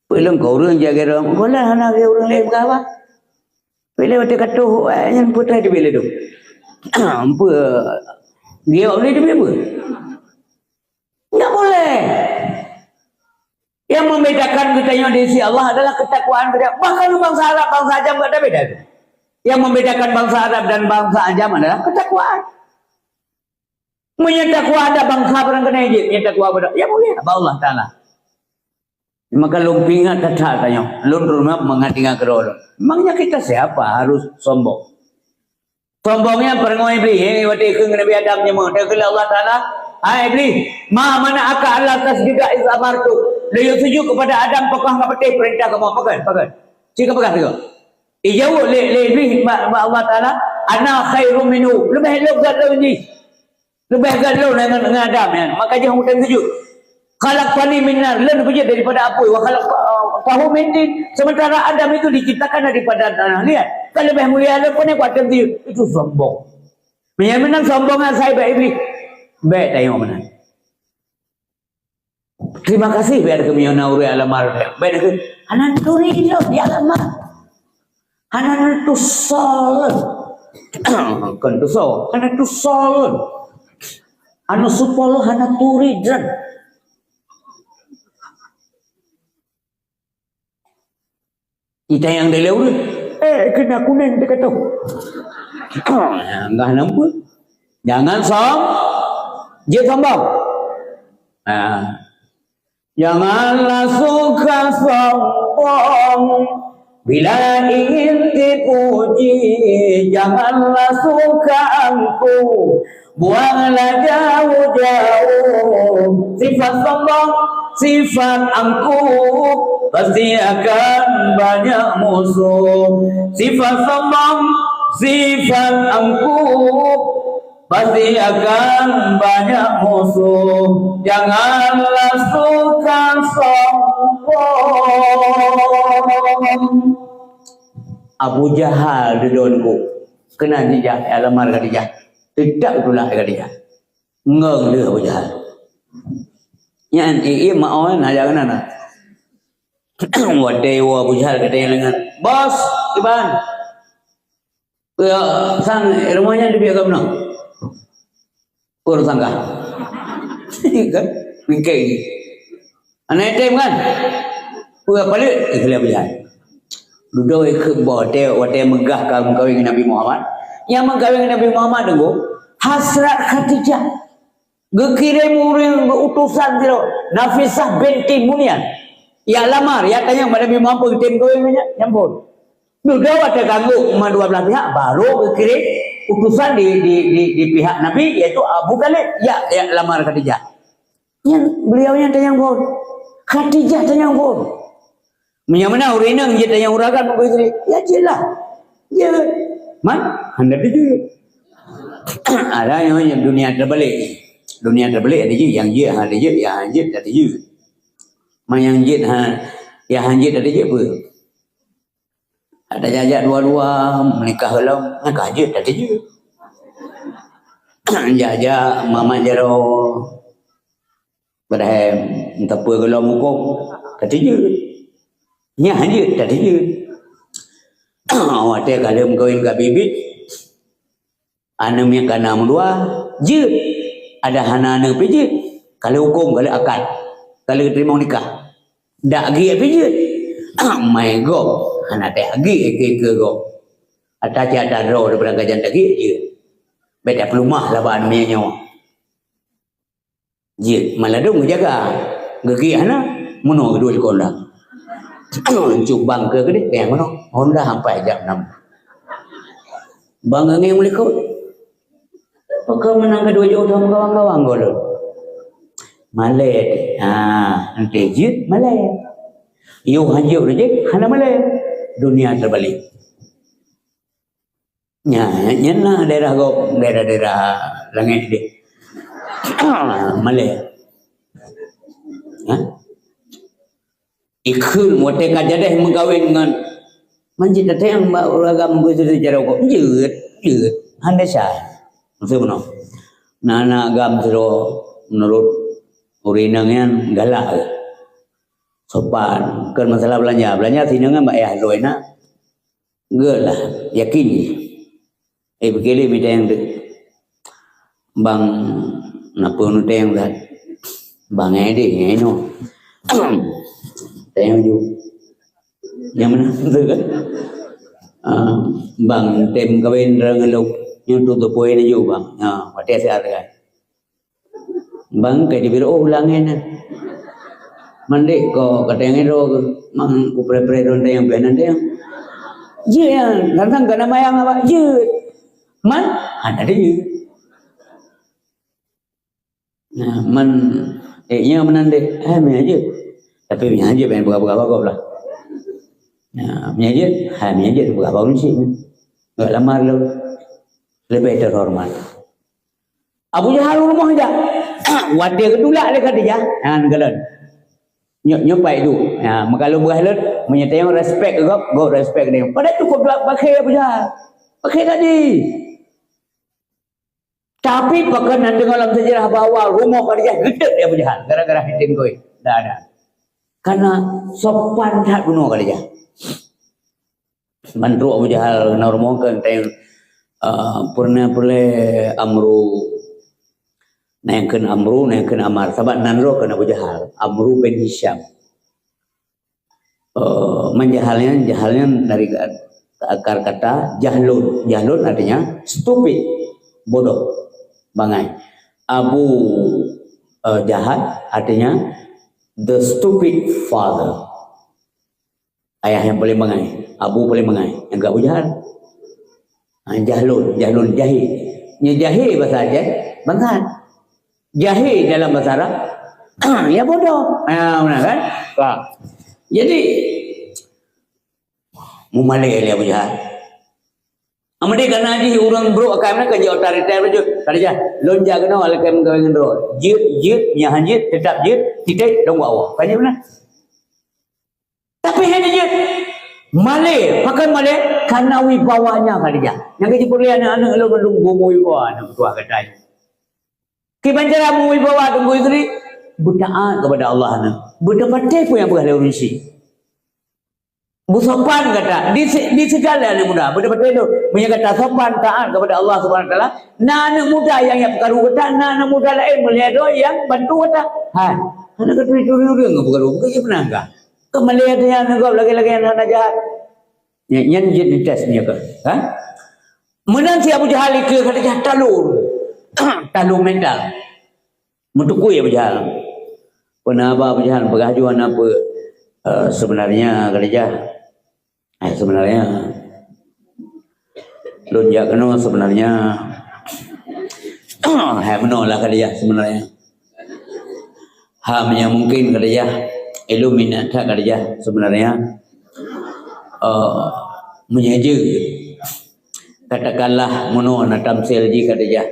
Belum kau orang jaga orang. Kau lah anak orang lain kawan. Bila waktu kata yang putih di bila tu. Apa? Dia boleh di bila? Tak boleh. Yang membedakan kita yang di sisi Allah adalah ketakwaan kita. Bahkan bangsa Arab, bangsa Ajam tak ada beda. Yang membedakan bangsa Arab dan bangsa Ajam adalah ketakwaan. Menyetakwa ada bangsa orang kena ijin. Menyetakwa pada. Ya boleh. Apa Allah Ta'ala. Maka lumpingan kata tanya, lun rumah mengatinga kerol. Memangnya kita siapa harus sombong? Sombongnya perengoi beli, waktu itu Nabi Adam nyemang. Dia kata Allah Taala, hai beli, mana akal Allah tasjida iz amartu. Dia setuju kepada Adam pokok enggak betul perintah kamu pakai. Jika pakai juga. Ijau le beli Allah Taala, ana khairum minhu. Lebih galau ni. Lebih galau dengan Adam ya. Maka dia hutan setuju. Khalaq fani minar lan punya daripada api wa khalaq tahu mintin sementara Adam itu diciptakan daripada tanah. Lihat kalau lebih mulia apa ni kuat itu sombong. Menang sombongan saya baik iblis. Baik tayang mana. Terima kasih biar kami nauri alamar. Baik ke anan turi di alamar. Anan tu sol. Kan tu sol. Anan tu sol. Anu supolo anan turi dan kita yang dia lewat, kena kuning dia kata. Enggak nampak. Jangan dia sombong. Janganlah suka sombong bila ingin dipuji. Janganlah suka angkuh, buanglah jauh-jauh sifat sombong, sifat angkuh. Pasti akan banyak musuh. Sifat sombong, sifat angkuh, pasti akan banyak musuh. Janganlah suka sombong. Abu Jahal dudunku kena dijah alamar kadijah. Tidak itulah kadijah. Ngeng dia Abu Jahal. Yang ini mau aja kan Wadai Abu Jahal kata yang dengan bos Iban sang rumahnya di biar mana urus sangka kan bingkai ini anak itu kan balik ikhlas Abu Jahal duduk ke wadai megah kawin Nabi Muhammad yang mengkawin Nabi Muhammad tunggu hasrat Khadijah gekirim uring utusan dia Nafisah binti Munyan. Ya lamar, ya tanya pada Nabi Muhammad tim kau yang nyampur. Sudah ada ganggu dua belah pihak baru kirim utusan di pihak Nabi yaitu Abu Talib. Ya lamar Khadijah. Yang beliau yang tanya pun Khadijah tanya pun. Menyamana urinang dia tanya uragan mau istri. Ya jelah. Ya man hendak dia. Ada yang dunia terbalik. Dunia terbalik ada je yang dia ada je yang dia ada je. Yang jid ya hanjit ada je apa? Ada jajak dua-dua menikah halam, nak jid ada je. Jajak mama jaro berhem entah apa gelam hukum ada je. Nya hanjit ada je. Awak teh kalau kawin ke bibit anaknya kana dua je ada hana anak pijit kalau hukum kalau akad kalau terima nikah dak gi api je mai go anak teh gi ke go ada ada ro daripada gajan lagi je beda pelumah lah bahan menyo je maladung jaga gegi ana mono dua sekolah cubang ke gede yang mono Honda sampai jam 6 bang ngi mulai kau pakai menang kedua jauh sama kawan-kawan golo malet nanti je malet yo hanjuk je hana malet dunia terbalik nyana daerah langit dia Malay ikut motek aja deh mengkawin dengan manjit teh yang beragam begitu cara kok jeut hande sah maksud benar nana agam sero menurut urinangan galak sopan kan masalah belanja sinangan mbak ya loena gelah yakin begini minta yang bang napa nu teh yang bang ede no teh ju yang mana tu kan bang tem kawin rangeluk yang tu poin ju bang mati saya kan bang kayak dibiro ulangin mandi ko katanya ro mang ku pre ronde yang benan dia je yang datang ke nama yang apa je man ada dia nah man nya menande me aja tapi me aja pengen buka-buka kau lah nah me aja me aja buka baru sih enggak lamar lo lebih terhormat Abu Jahal rumah aja wadah kedula le dia galan nyopai tu kalau berhalat menyatakan respect go respect dia pada cukup pakai Abu Jahal pakai tadi. Tapi pekanan dengan dalam sejarah bahawa rumah Khadijah gede dia Abu Jahal gara-gara hitin koi. Dah ada. Karena sopan tak guna Khadijah. Bantu Abu Jahal na rumah kan tayang purna pule Amru naikkan Amru naikkan Amar sahabat nanro kan Abu Jahal Amru bin Hisham. Menjahalnya dari akar kata jahlun artinya stupid bodoh bangai. Abu Jahal artinya the stupid father, ayah yang paling bangai, Abu paling bangai, yang Abu Jahal. Jahlun jahil, jahil bahasa Aceh bangsat, jahil dalam bahasa Arab ya bodoh, benar kan? Jadi mumalai dia Abu Jahal. Amade kana di urang bro akamna ka jauh otoriter jo karja lonja kana wala kam kawin ro jit nya hanjit tetap jit titik dong bawa kanya benar tapi hanya jit male pakai male kana wibawanya karja yang ke jipurian anak lo belum gomo wibawa anak tua katai ki banjara mu wibawa tunggu istri bertaat kepada Allah anak berdebat pun yang boleh urusi sopan kata di segala anak muda betul itu punya kata sopan taat kepada Allah Subhanahu Wa Taala. Nah anak muda yang perkara kata, nah anak muda lain melihat yang bantu kata. Hai, anak kata itu orang perkara kata pernah enggak? Kemelihat yang engkau lagi-lagi anak jahat. Yang jadi tesnya ke? Menang si Abu Jahal itu kata jahat talu mental. Mutukui Abu Jahal. Kenapa Abu Jahal pengajuan apa? Sebenarnya kata jahat. Sebenarnya lonjak kena sebenarnya menolak dia sebenarnya hamnya mungkin dia Illuminati dia sebenarnya menyaja katakanlah mono na tamsil ji dia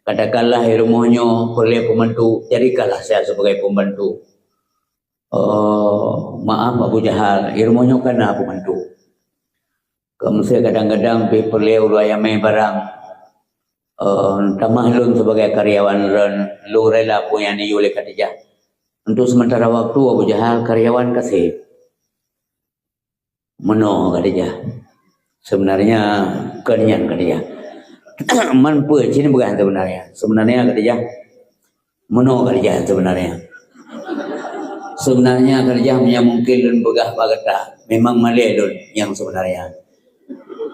katakanlah rumahnya boleh pembantu jadikanlah saya sebagai pembantu. Maaf Abu Jahal rumahnya kena pembantu. Kamu saya kadang-kadang perlu urayame barang tamahlun sebagai karyawan lu rela punya ni oleh Khadijah. Untuk sementara waktu Abu Jahal karyawan kasih. Meno Khadijah. Sebenarnya kenyan Khadijah. Man pe sini bukan sebenarnya. Sebenarnya Khadijah meno Khadijah sebenarnya. sebenarnya kerjanya mungkin lun begah bagata. Memang malay lun yang sebenarnya.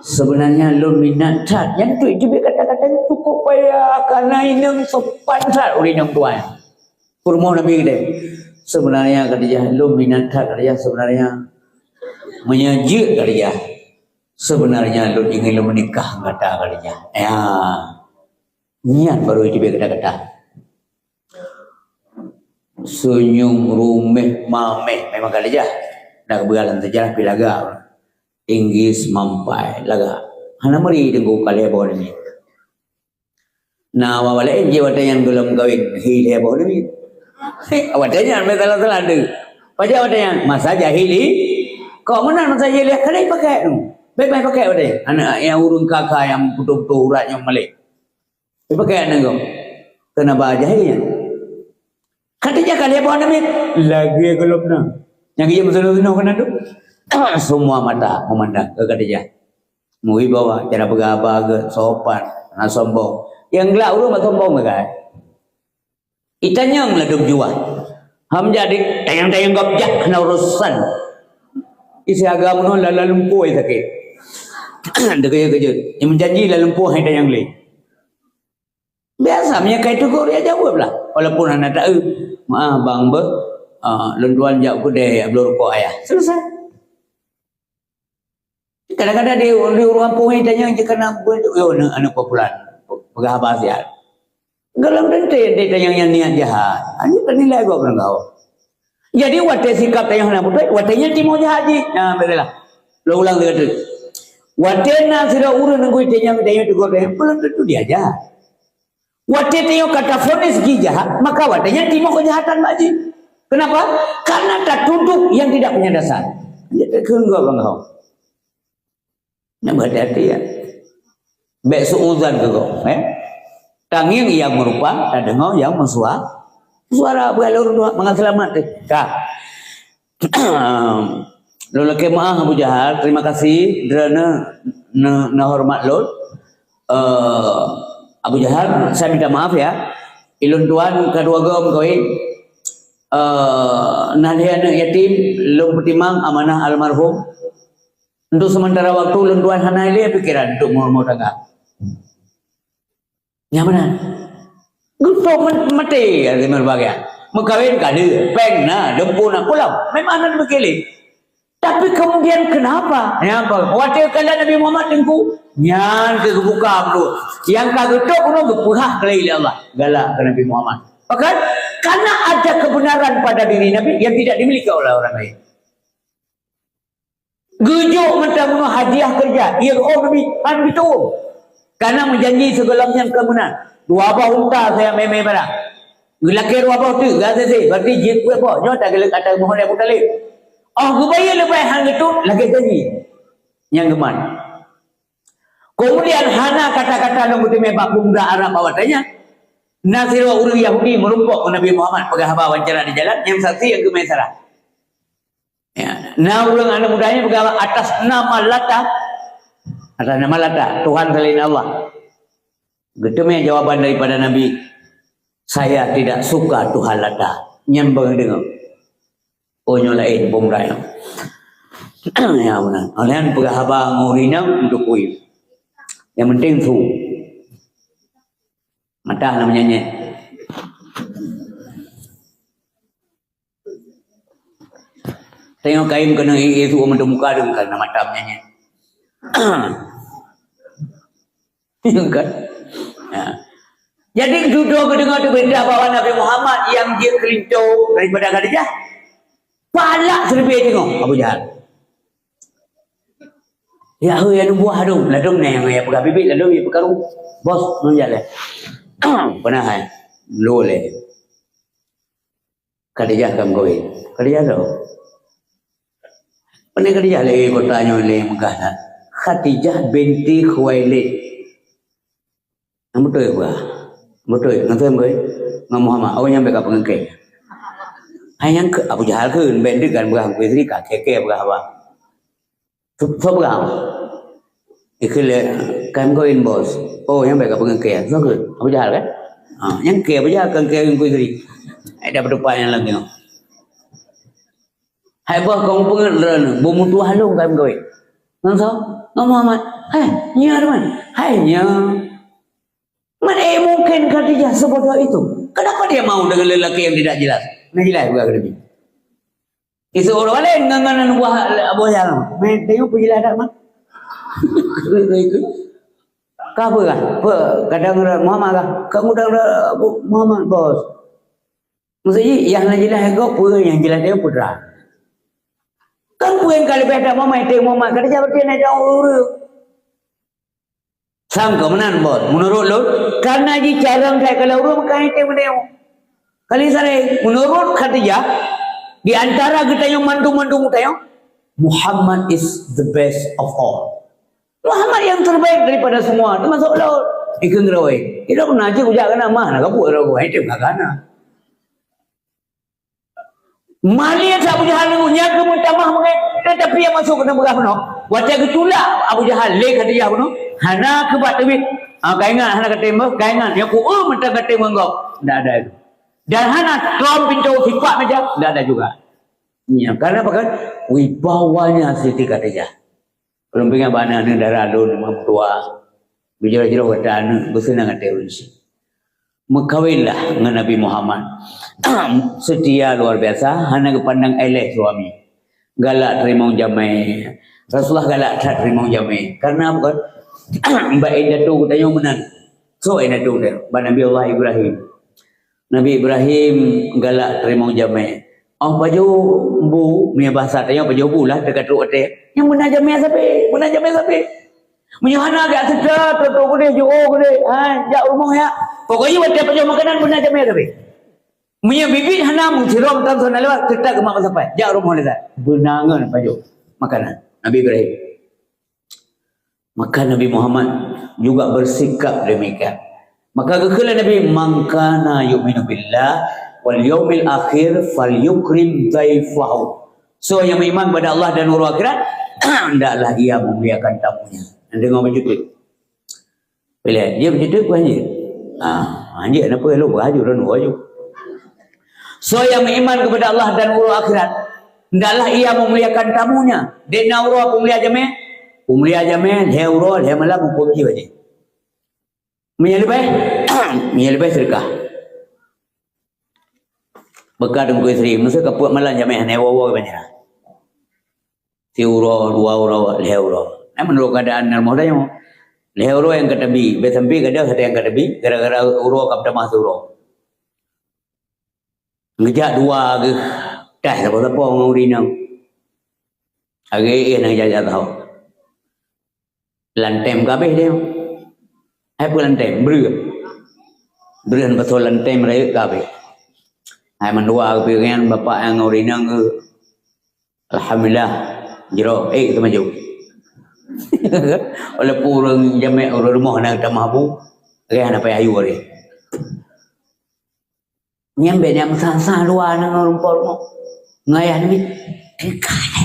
Sebenarnya lun minat tat. Yang tu itu kata-kata cukup payah karena inang sopan tat uri nang tuan. Kurmo Nabi kita. Sebenarnya kerja lun minat tat kerja sebenarnya menyaji kerja. Sebenarnya lun ingin lun menikah kata kerja. Ya. Niat baru itu kata-kata. Senyum rumeh mameh memang kali aja dah berjalan sejarah pilaga Inggris mampai laga hana meri dengku kali apa ni na awal je watayan belum kawin hile apa ni watayan betul betul ada pada watayan masa jahili kau mana masa jahili kadai pakai tu baik-baik pakai watayan anak yang urun kakak yang putu-putu uratnya malik pakai anak kau kenapa jahilnya katanya kali apa namanya lagi gelap na yang ia masalah kena tu semua mata memandang ke katanya mui bawa cara bergabah ke sopan nak sombong yang gelap urut sombong ke kan itanya ngeladuk jual ham jadi tayang-tayang gabjak kena urusan isi agama no lala lumpuh sakit kerja yang menjanji lala lumpuh hai tayang le biasa punya kait tu kau dia jawab lah walaupun anak tak maaf bang ber lunduan jauh kedai belum rokok ayah selesai kadang-kadang di orang puhi tanya je kena yo anak popular pegah bahasa galam dente dia tanya yang niat jahat ini penilai gua pernah kau jadi wate sikap tanya nak betul watenya timo jahat ji nah betul lah lo ulang dia tu watena sira urun ngoi tanya tu gua belum tentu dia jahat wate tanya kata fonis jahat maka watenya timo kejahatan baji. Kenapa? Karena tak tunduk yang tidak punya dasar. Ya terkenggak bang kau. Yang berhati-hati ya. Baik seuzan ke kau. Tanging yang merupa dan dengar yang mensuara. Suara beralur mengat selamat. Kak. Lola kemah Abu Jahal. Terima kasih. Derana na hormat lol. Abu Jahal, saya minta maaf ya. Ilun tuan kedua gom koin. Nadiana yatim lung pertimang amanah almarhum untuk sementara waktu lung tuan hanaile pikiran untuk mau tangga nyaman gusto mati ada berbagai mengkawin kade peng na dempu na pulau memang anak begini tapi kemudian kenapa waktu kala Nabi Muhammad dengku nyan ke buka dulu yang kagetok kuno gepuhah kelai Allah galak ke Nabi Muhammad okay? Karena ada kebenaran pada diri Nabi yang tidak dimiliki oleh orang lain. Gejuk mentang-mentang hadiah kerja. Ia Nabi itu. Karena menjanji segelamnya kebenaran. Dua abah unta saya meme barang. Gelakir dua abah tu. Gak sih. Berarti jid gue apa? Nyata gelak kata mohon Abu Talib. Oh, gubaya lebih hang itu lagi janji. Yang geman. Kemudian hana kata-kata nunggu timebak bunda Arab awatnya. Nasir wa uru Yahudi merumpuk Nabi Muhammad pegah haba wawancara di jalan yang saksi yang gemai sarah. Ya, nah ulang anak mudanya pegah atas nama Lata. Atas nama Lata, Tuhan selain Allah. Gedemnya jawaban daripada Nabi, saya tidak suka Tuhan Lata. Nyambang dengar. Oh nyolain bumraya. Ya benar. Alian pegah haba ngurina untuk kuih. Yang penting su. Mata namanya. Tengok kain kena itu untuk muka dengan karena mata namanya. Kan? Ya. Jadi duduk dengar tu berita bahawa Nabi Muhammad yang dia kelincau daripada Khadijah. Palak selebih tengok Abu Jahal. Ya ya buah dong, ladung ni yang ya pegang bibit ladung ya pekaru. Bos menjalan. Pernah kan? Lole. Khadijah kam kawin. Khadijah tu. Pernah Khadijah lagi bertanya oleh Mekah. Khadijah binti Khuwailid. Betul ke? Betul. Nanti yang kau Muhammad. Awak yang mereka pengengkai. Hanya ke Abu Jahal ke binti kan berang isteri kah keke berang apa? So berang. Ikhlas kam kawin bos. Oh yang mereka pengengkai. So ke Abu Jahal kan? Yang ke Abu Jahal kan ke isteri. Ada berdepan yang lagi. Hai bah kau pengen bomu tu halung kan kau. Nang sao? Nang Muhammad. Hai, nya man. Hai nya. Mana mungkin Khadijah sebodoh itu? Kenapa dia mau dengan lelaki yang tidak jelas? Nah jelas juga Khadijah. Isu orang lain dengan buah yang. Tengok penjelas tak mah? Kau apa kah? Kadang Muhammad kah? Kamu dah Muhammad bos. Maksudnya yang jelas kau pun yang jelas dia putra. Kan pun yang kali beda Muhammad tengok Muhammad. Khadijah berarti nak jauh. Sangka menan bos. Menurut lo, karena di cara saya kalau urut maka itu meneu. Kali saya menurut Khadijah di antara kita yang mandu-mandu mutayong, Muhammad is the best of all. Muhammad yang terbaik daripada semua. Termasuk lo ikut rawai. Kita pun aja ujak kena mah nak buat rawai itu nggak kena. Malia Abu Jahal ngunya kemutamah mengai tetapi yang masuk kena berah penuh. Wajah ketulak Abu Jahal le Khadijah penuh. Hana kebat tebik. Kaingan hana ketembak, kaingan yang ku mentang ketembak engkau. Enggak ada itu. Dan hana kelam pintu sifat macam enggak ada juga. Ya, karena apa kan? Wibawanya Siti Khadijah. Belum pengen bana ni darah lu nama tua. Bicara-bicara wadana bersenang teroris. Mekawinlah dengan Nabi Muhammad. Setia luar biasa, hana kepandang eleh suami. Galak terima jamai. Rasulullah galak tak terima jamai. Karena apa kan? Mbak Ida tu tanya menang. So Ida tu dia. Nabi Allah Ibrahim. Nabi Ibrahim galak terima jamai. Oh baju bu, punya bahasa tanya baju bu lah dekat tu hotel. Yang menang jamai sampai, menang jamai sampai. Menyuhana agak sedar, tutup boleh, jauh boleh. Jak rumah ya. Pokoknya waktu baju makanan menang jamai sampai. Punya bibit hana mengsiram tan sana lewat kita ke mak sampai. Jak rumah dia. Benangan baju makanan Nabi Ibrahim. Maka Nabi Muhammad juga bersikap demikian. Maka kekala Nabi mangkana yu'minu billah wal yaumil akhir falyukrim dhaifahu. So yang beriman kepada Allah dan hari akhirat hendaklah ia memuliakan tamunya. Dengar berjudul. Bila dia berjudul pun anjir. Anjir kenapa lu beraju dan beraju. So yang beriman kepada Allah dan hari akhirat hendaklah ia memuliakan tamunya. Dia naura pemulia jamai. Pemulia jamai dia urut dia malam mempuji wajib. Menyelebih sedekah. Bekal dengan isteri masa kaput malam jamai hanya wawa banyak. Si urut dua urut dia urut. Menurut keadaan normal dah yang dia urut yang katabi, besambi kada kata yang katabi gara-gara urut kapta masuk urut. Ngejak dua ke dah siapa ngurina. Agi nak jaga tahu. Lantem kabeh dia. Hai pun lantem beru. Beruan betul lantem raya kabeh. Hai mandua kepikiran bapak yang ngurina ke. Alhamdulillah jero kita maju. Oleh purang jamai orang rumah nak tak mampu. Dia nak payah ayu dia. Nyambe yang sansa luar nang rumput rumah. Ngayah ni dekat.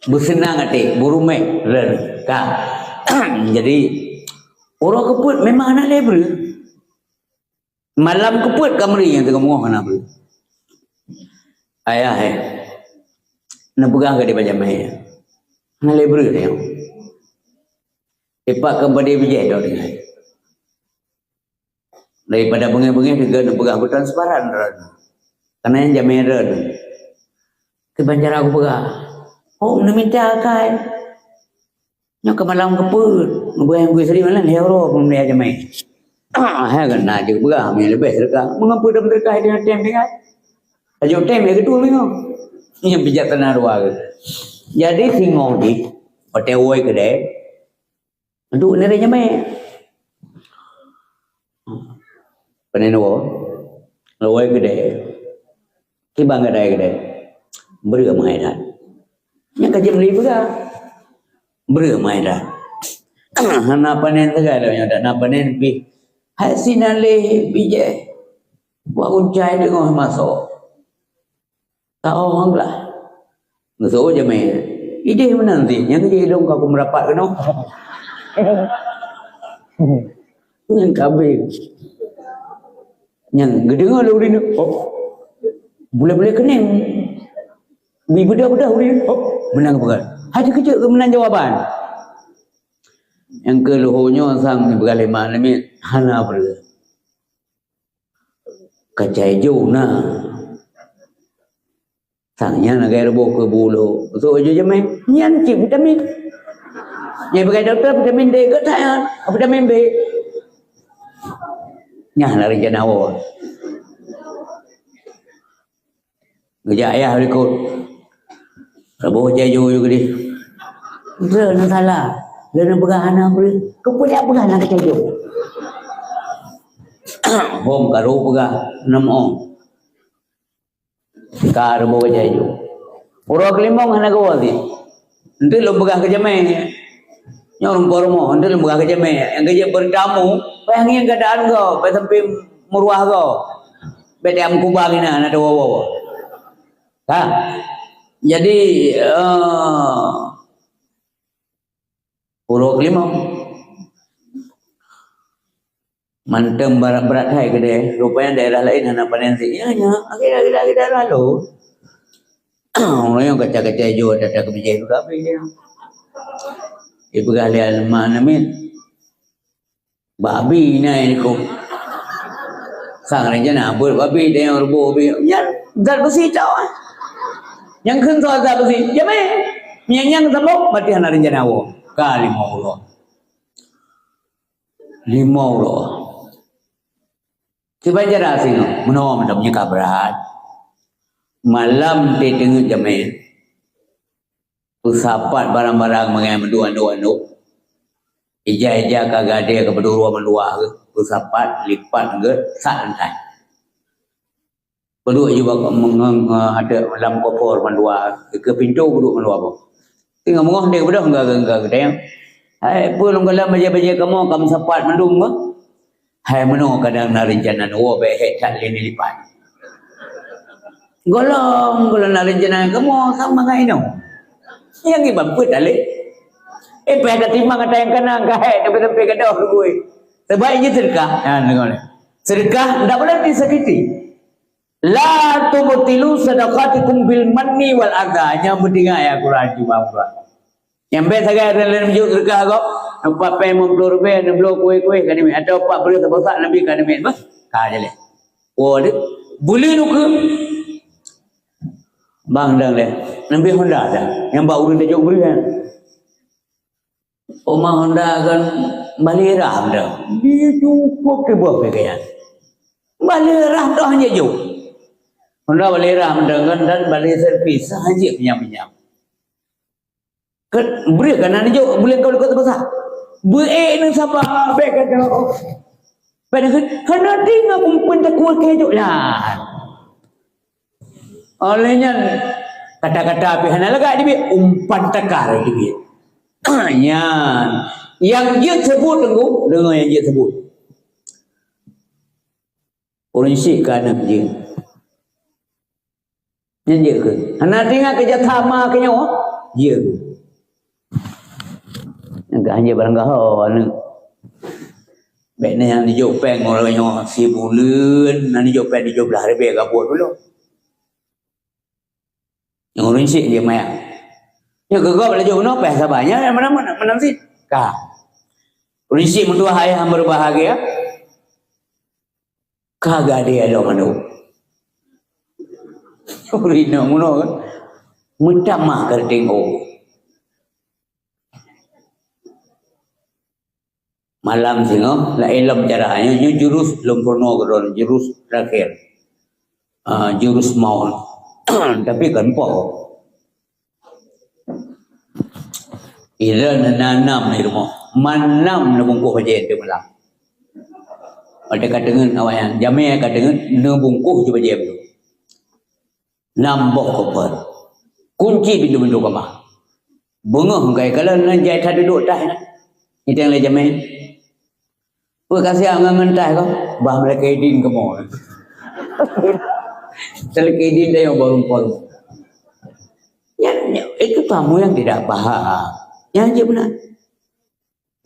Bersenang hati, burumai, ren, kah. Jadi orang keput memang anak lebar. Malam keput kamri yang tengah muak anak ber. Ayah, nak pegang ke dia macam mana? Anak lebar dia. Ipak kepada bijak dah dia. Daripada bengai-bengai juga nak pegang bertransparan ren. Karena yang jamai ren. Kebanjar aku pegang. Oh, nak minta kan? Nak ke malam keput, ngebayang gue seri malam hero pun dia jamai. Hai kan nak je berah, yang lebih sedekah. Mengapa dah berkah dengan tem dengan? Ajo tem yang kedua minggu. Yang bijak tanah dua ke. Jadi singong di hotel woi kedai. Untuk nere jamai. Panen woi kedai. Kibang kedai. Beri mai dah. Yang kaji beli juga beramai dah. Hana panen segala yang tak nak panen pi. Hasil le bije. Buat uncai dengan masuk. Tak orang lah. Masuk je main. Ide mana nanti? Yang kerja hidung kau merapat kena. Yang kabel. Yang gedengar lu ni. Oh. Boleh-boleh kening. Bi budak-budak ni. Oh, menang perkara. Haji kecil ke menang jawapan. Yang keluhunya sang ni bergalih mana ni hana ber. Kacai jo na. Sangnya nak gaya rebuk ke bulu. So aja je main. Nyan cik vitamin. Yang pakai doktor vitamin D ke tak? Vitamin B. Nyah nak rencana awak. Kerja ayah berikut. Rebuk jayu juga dia. Dia nak salah. Dia nak berah anak boleh. Kau boleh berah anak kacau jayu. Hom karo berah 6 orang. Kar rebuk jayu. Orang kelimong anak kau ni. Nanti lu berah kerja main. Nyorong kormo. Nanti lu berah kerja main. Yang kerja bertamu. Bayangin keadaan kau. Sampai sampai muruah kau. Betam kubang ini anak wawa. Ha? Jadi puruk limau mantem berat hai ke dia. Rupanya daerah lain anak panen si. Ya nya, kita lalu. Orang yang kacau-kacau jo ada kebijak juga apa dia. Ibu kalian mana min? Babi ni ko. Sang rencana buat babi dia yang rebuk babi. Ya, zat besi cawah. Yang khun soal zat besi. Ya meh. Yang tembok mati hana rencana awak. Kali Allah. 5 Allah. Coba cara sini. Menolong macamnya kabrat. Malam dia tengok jamin. Usapat barang-barang mengenai menduan-duan. Ija-ija kagak dia ke berdua menluah ke. Usapat, lipat ke, santai. Berdua juga ada dalam kopor menluah. Ke pintu berdua menluah pun. Tinggal mengoh dia kepada enggak dia. Hai pulung kalau baca-baca kamu sepat mendung ke? Hai menung kadang narincanan behek tak lini lipat. Golong narincanan kamu sama ngai no. Yang ibam put ale. Pada timbang kata yang kena kahek tapi kata gue. Sebaiknya sedekah. Dengar. Sedekah tidak boleh disakiti. La tubtilu sadaqatikum bil manni wal adha. Yang penting ayat Quran juga. Yang best agak dalam juk sedekah kau. 40 rupiah 60 kuih-kuih kan ni atau 40 terbesak lebih kan ni bas. Ka je le. Oh dia boleh nu ke? Bang dang le. Nampi Honda dah. Yang bau urun tajuk beri kan. Oma Honda kan balik ram dah. Dia cukup ke buat pakaian. Balik ram dah hanya jauh. Honda balik ram dengan dan balik servis sahaja pinjam-pinjam. Kan beri kan ane jauh boleh kau dekat besar. Beri ni siapa baik kata. Pada kena tinggal pun tak kuat kejuk lah. Olehnya kata-kata api hana lega dia umpan tekar dia. Yang dia sebut tengok dengan yang dia sebut. Orang syik ke anak dia. Yang dia ke. Anak tinggal kerja sama ke nyawa. Dia ke. Yang hanya barang kau. Baiknya yang dijuk peng orang nyawa. Si bulan. Yang dijuk peng dijuk belah lebih kaput dulu. Yang orang syik dia mayak. Yang gegap belajar guna apa sabarnya mana sih? Kah. Prinsip mentua ayah berbahagia. Kagak dia lo manu. Rina muno kan. Mutamah kertingo. Malam singo la ilmu caranya jurus lempurno gedon jurus terakhir. Jurus maun. Tapi kan po. Ira nanam ni rumah. Manam na bungkuh bajet dia malam. Ada kadengan awak yang jamai kadengan na bungkuh je bajet tu. Nambok kopar. Kunci pintu-pintu kamar. Bengah kai kalau nan jai tak duduk dah. Itu yang le jamai. Apa kasih angan tah kau? Bah mereka idin ke mau. Selek idin dia yang baru-baru. Ya, itu tamu yang tidak paham. Yang dia benar.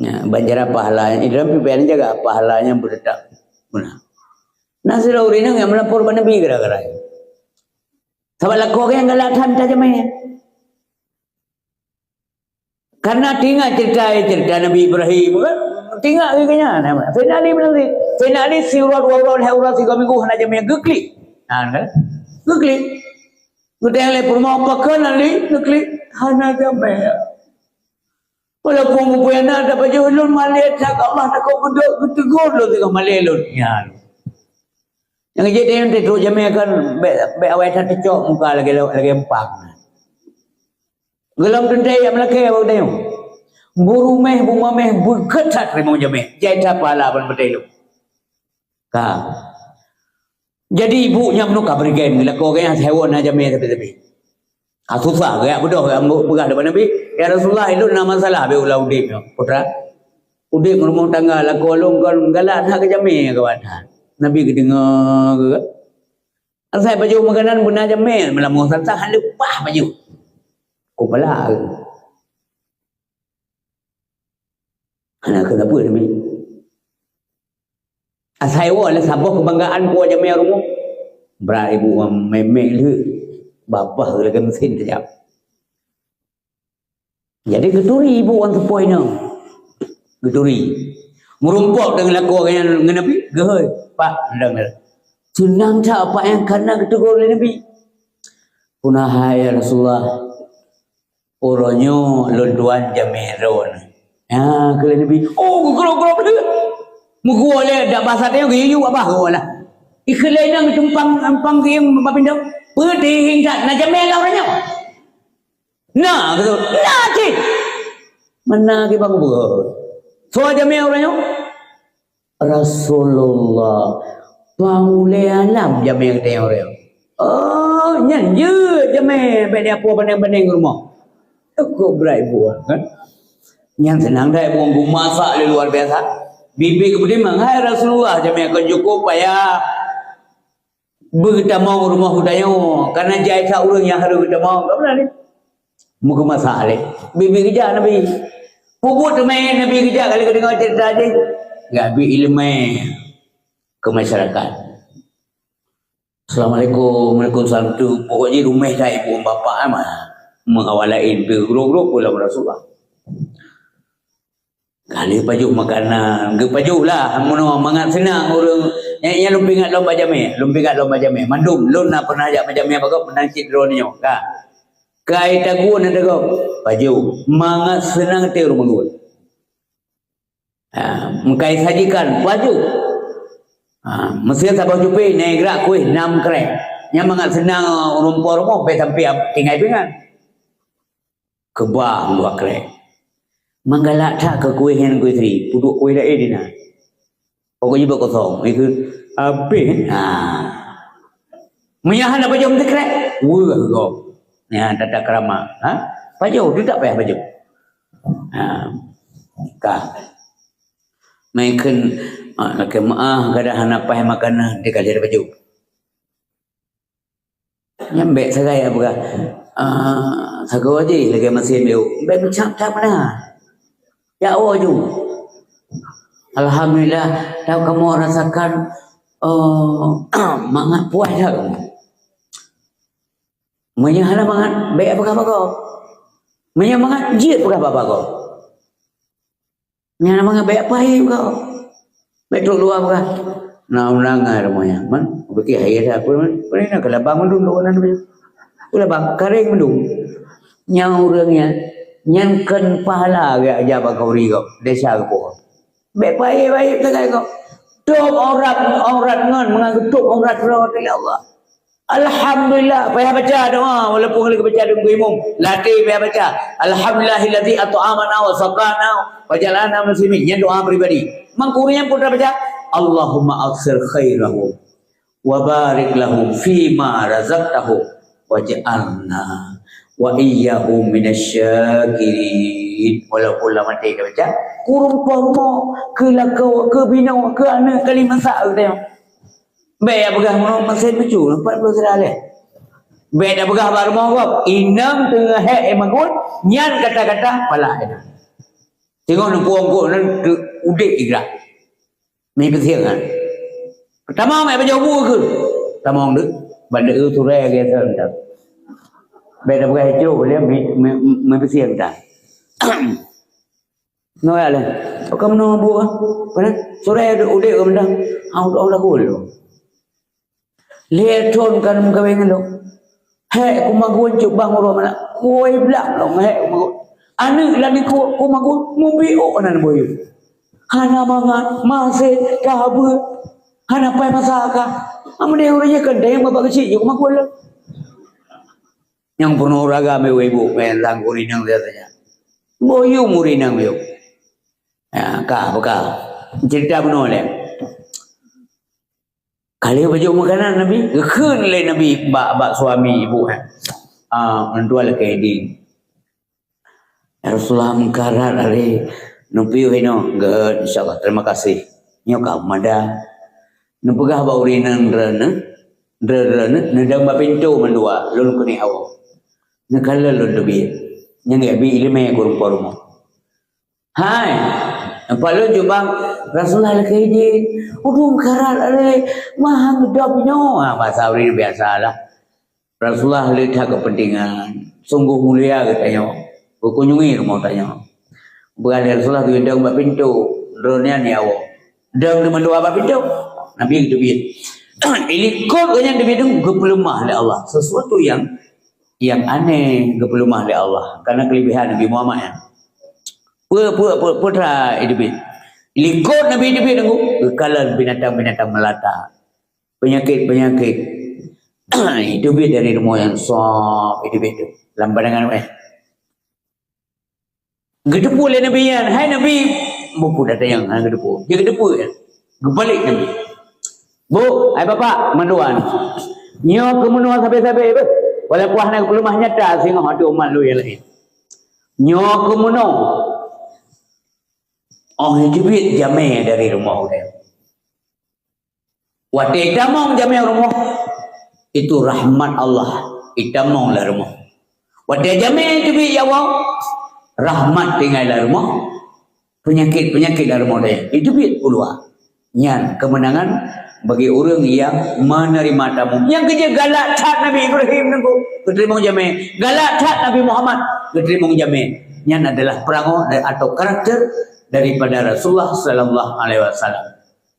Ya, banjara pahalanya. Dalam PPN jaga pahalanya berdetak. Benar. Nasi lauri nang yang melapor pada Nabi gara-gara. Sebab laku orang yang galak tham tajamnya. Karena tinggal cerita Nabi Ibrahim kan, tinggal kayaknya. Sayyidina Ali bilang ni, Sayyidina Ali siurat warat haurat 3 minggu hana jamnya geklik. Kan? Geklik. Kita yang lepur mau pakai Ali geklik hana jamnya. Walaupun punya nak dapat jualun malih tak Allah tak kau bedok tegur lo tengah malih lo. Ya. Yang jadi yang tu jamnya kan be awal tak cocok muka lagi empang. Gelam tentai yang melaki apa dia? Buru meh bunga meh berketat remau jameh. Jaya pala pun betul. Kah. Jadi ibunya menukar berikan bila kau kaya hewan aja meh tapi. Susah gaya bodoh gaya begah depan Nabi. Ya Rasulullah itu nama masalah be ulah udik putra. Udik rumah tangga la kolong kon galak nak ke jameh kawan. Nabi kedengar ke. Saya baju makanan benar jameh melamu santah lupa baju. Kupala. Anak kenapa Nabi? Asai wa le sabah kebanggaan puak jamai rumah. Berat ibu memek le. Bapa le kan mesin sekejap. Jadi geturi ibu orang sepoi ni. Geturi. Merumpok dengan laku orang dengan Nabi. Gehoi. Pak, dengar. Senang tak apa yang karena ketegur oleh Nabi. Punah ya Rasulullah. Orangnya londuan jamai ron. Ya, kalau Nabi. Oh, gerok-gerok dia. Muka oleh dak bahasa dia giyu apa lah. Ikhlai nang tumpang yang mapindah. Pedih hingga nak jamai lah orangnya. Nah, betul. Nah, cik. Mana ke bang buat? So jamai orangnya. Rasulullah pangule alam jamai dia orang. Oh, nyan je jamai benda apa bening-bening rumah. Aku berai buat kan. Yang senang dah mau masak luar biasa. Bibi kemudian menghai Rasulullah jamai akan cukup payah. Kita mau rumah hudanya karena jahit orang yang harus kita mau. Apa ni? Muka masak le. Bibi kerja Nabi. Puput main Nabi kerja kali dengar cerita dia. Gabi ilmu ke masyarakat. Assalamualaikum, waalaikumsalam tu. Pokoknya rumah dah ibu bapa mah. Mengawalain bergurau-gurau pula Rasulullah. Kali baju makanan, ke baju lah. Mono mangat senang orang yang lumpingat lomba jamai. Mandum lun nak pernah ajak jamai apa kau pernah cik dronyo. Ka. Kai tagu nak tagu baju mangat senang te rumah gua. Mengkai sajikan baju. Mesti tak baju pe naik gerak kuih 6 krek. Yang mangat senang rumpor rumah pe sampai tinggal pingan. Kebah 2 krek. Manggalak tak ke kuih yang kuih seri. Puduk kuih dah di na. Pokoknya berkosong. Itu apa? Menyahan apa jom tekrek? Wah kau. Ya tata kerama. Baju tu tak payah baju. Kah. Mungkin laki maah kadang nak payah makanan dia kali ada baju. Nyambek saya apa? Sago aja lagi masih beliau. Baik macam mana? Ya Allah ju. Alhamdulillah tahu kamu rasakan mangat puas dah. Menyahala mangat baik apa kau? Mangat jit apa kau? Menyahala mangat baik apa kau? Baik tu luar apa? Nah rumahnya. Man, bagi air dah. Pernah nak kelabang mendung doanan dia. Kelabang kering mendung. Nyau orangnya nyankan pahala gak jabat kau rigau desa kau. Baik tegak kau. Tok aurat ngan menganggap tok aurat ya Allah. Alhamdulillah payah baca doa walaupun lagi baca doa imam latih payah baca alhamdulillahilladzi at'amana wa saqana wa jalana muslimin yang doa pribadi. Mangkurinya pun baca Allahumma aghfir khairahu wa barik lahu fima razaqtahu waj'alna wa iyyahum minasyakirin. Walaupun lama dia baca kurung pomo ke lakau ke binau ke anak kali masak dia. Baik begah mesin mecu 40 serale. Baik dah begah baru mau inam tengah hek emangun nyan kata-kata pala dia. Tengok nak puang kok nak udik igrak. Ni penting kan. Tamang mai baju bu ke. Tamang dek. Benda tu rare ke tak. Beda bukan hijau boleh membersihkan tak. Nói là kamu no bu apa sore udah benda Allah hul le ton kan muka wengen lo he ku magun cuk bang ro mana koi blak lo he anu lani ku magun mumbi o nan boyu hana mangan mase kabu hana pai masaka amne uranya kendai babak kecil juk magun lo yang penuh raga me ibu men langkuri nang katanya boyu muri nang yo ya buka cerita benar le kali baju makanan Nabi keun le Nabi bak suami ibu mentua le kedi Rasulullah mengkarar ari nupiu hino ge insyaallah terima kasih nyo ka mada nu pegah ba urinan rena nedang ba pintu mendua lun kuni awo nekala lun debi nyang bi ilme kurung porumo hai Palu jubang Rasulullah kejin, udung karat ale mahang gedapnya, bahasa ini biasalah. Rasulullah lihat kepentingan, sungguh mulia katanya, kunjungi rumah tanya. Bukan Rasulullah diundang bab pintu, drone ni awak. Dang di dua bab pintu, Nabi itu biar. Ilikot kanya dibidung gepelemah oleh Allah, sesuatu yang aneh gepelemah oleh Allah, karena kelebihan Nabi Muhammad ya. Putra hidup likut Nabi hidup tunggu kekalan binatang-binatang melata penyakit-penyakit hidup dari rumah yang sob hidup itu dalam pandangan gedepu oleh Nabi yan hai Nabi buku data yang gedepu dia gedepu ya gebalik Nabi bu hai bapak manduan nyo kemenuan sampai-sampai wala kuah nak pelumah nyata sehingga ada umat lu yang lain nyo kemenuan hidupit jamai dari rumah dia. Waktu itamong jamai rumah itu rahmat Allah. Itamong lah rumah. Waktu jamai hidupit jawab rahmat tinggal dalam rumah. Penyakit dalam rumah dia. Hidupit keluar. Nyan kemenangan bagi orang yang menerima tamu. Yang kerja galak cat Nabi Ibrahim nunggu keterimong jamai. Galak cat Nabi Muhammad keterimong jamai. Nyan adalah perango atau karakter daripada Rasulullah sallallahu alaihi wasallam.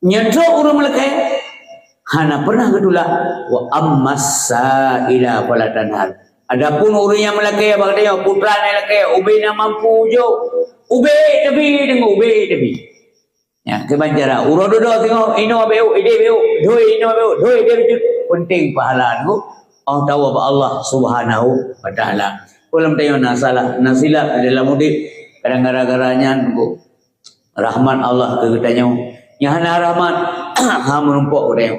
Nyentro urang melekai hana pernah kedula wa ammasa ila falatanhar. Adapun urang yang melekai bagdanya putra melekai ubay na mampu jo. Ubay debi dengan ubay debi. Ya, kebanjara urang dodo tengok ino beu ide beu doi ino beu doi dia penting pahala tu. Allah tahu Allah Subhanahu wa taala. Ulam tayo nasilap adalah mudik kadang-kadang bu rahmat Allah ke katanya yang hana rahmat ha menumpuk dia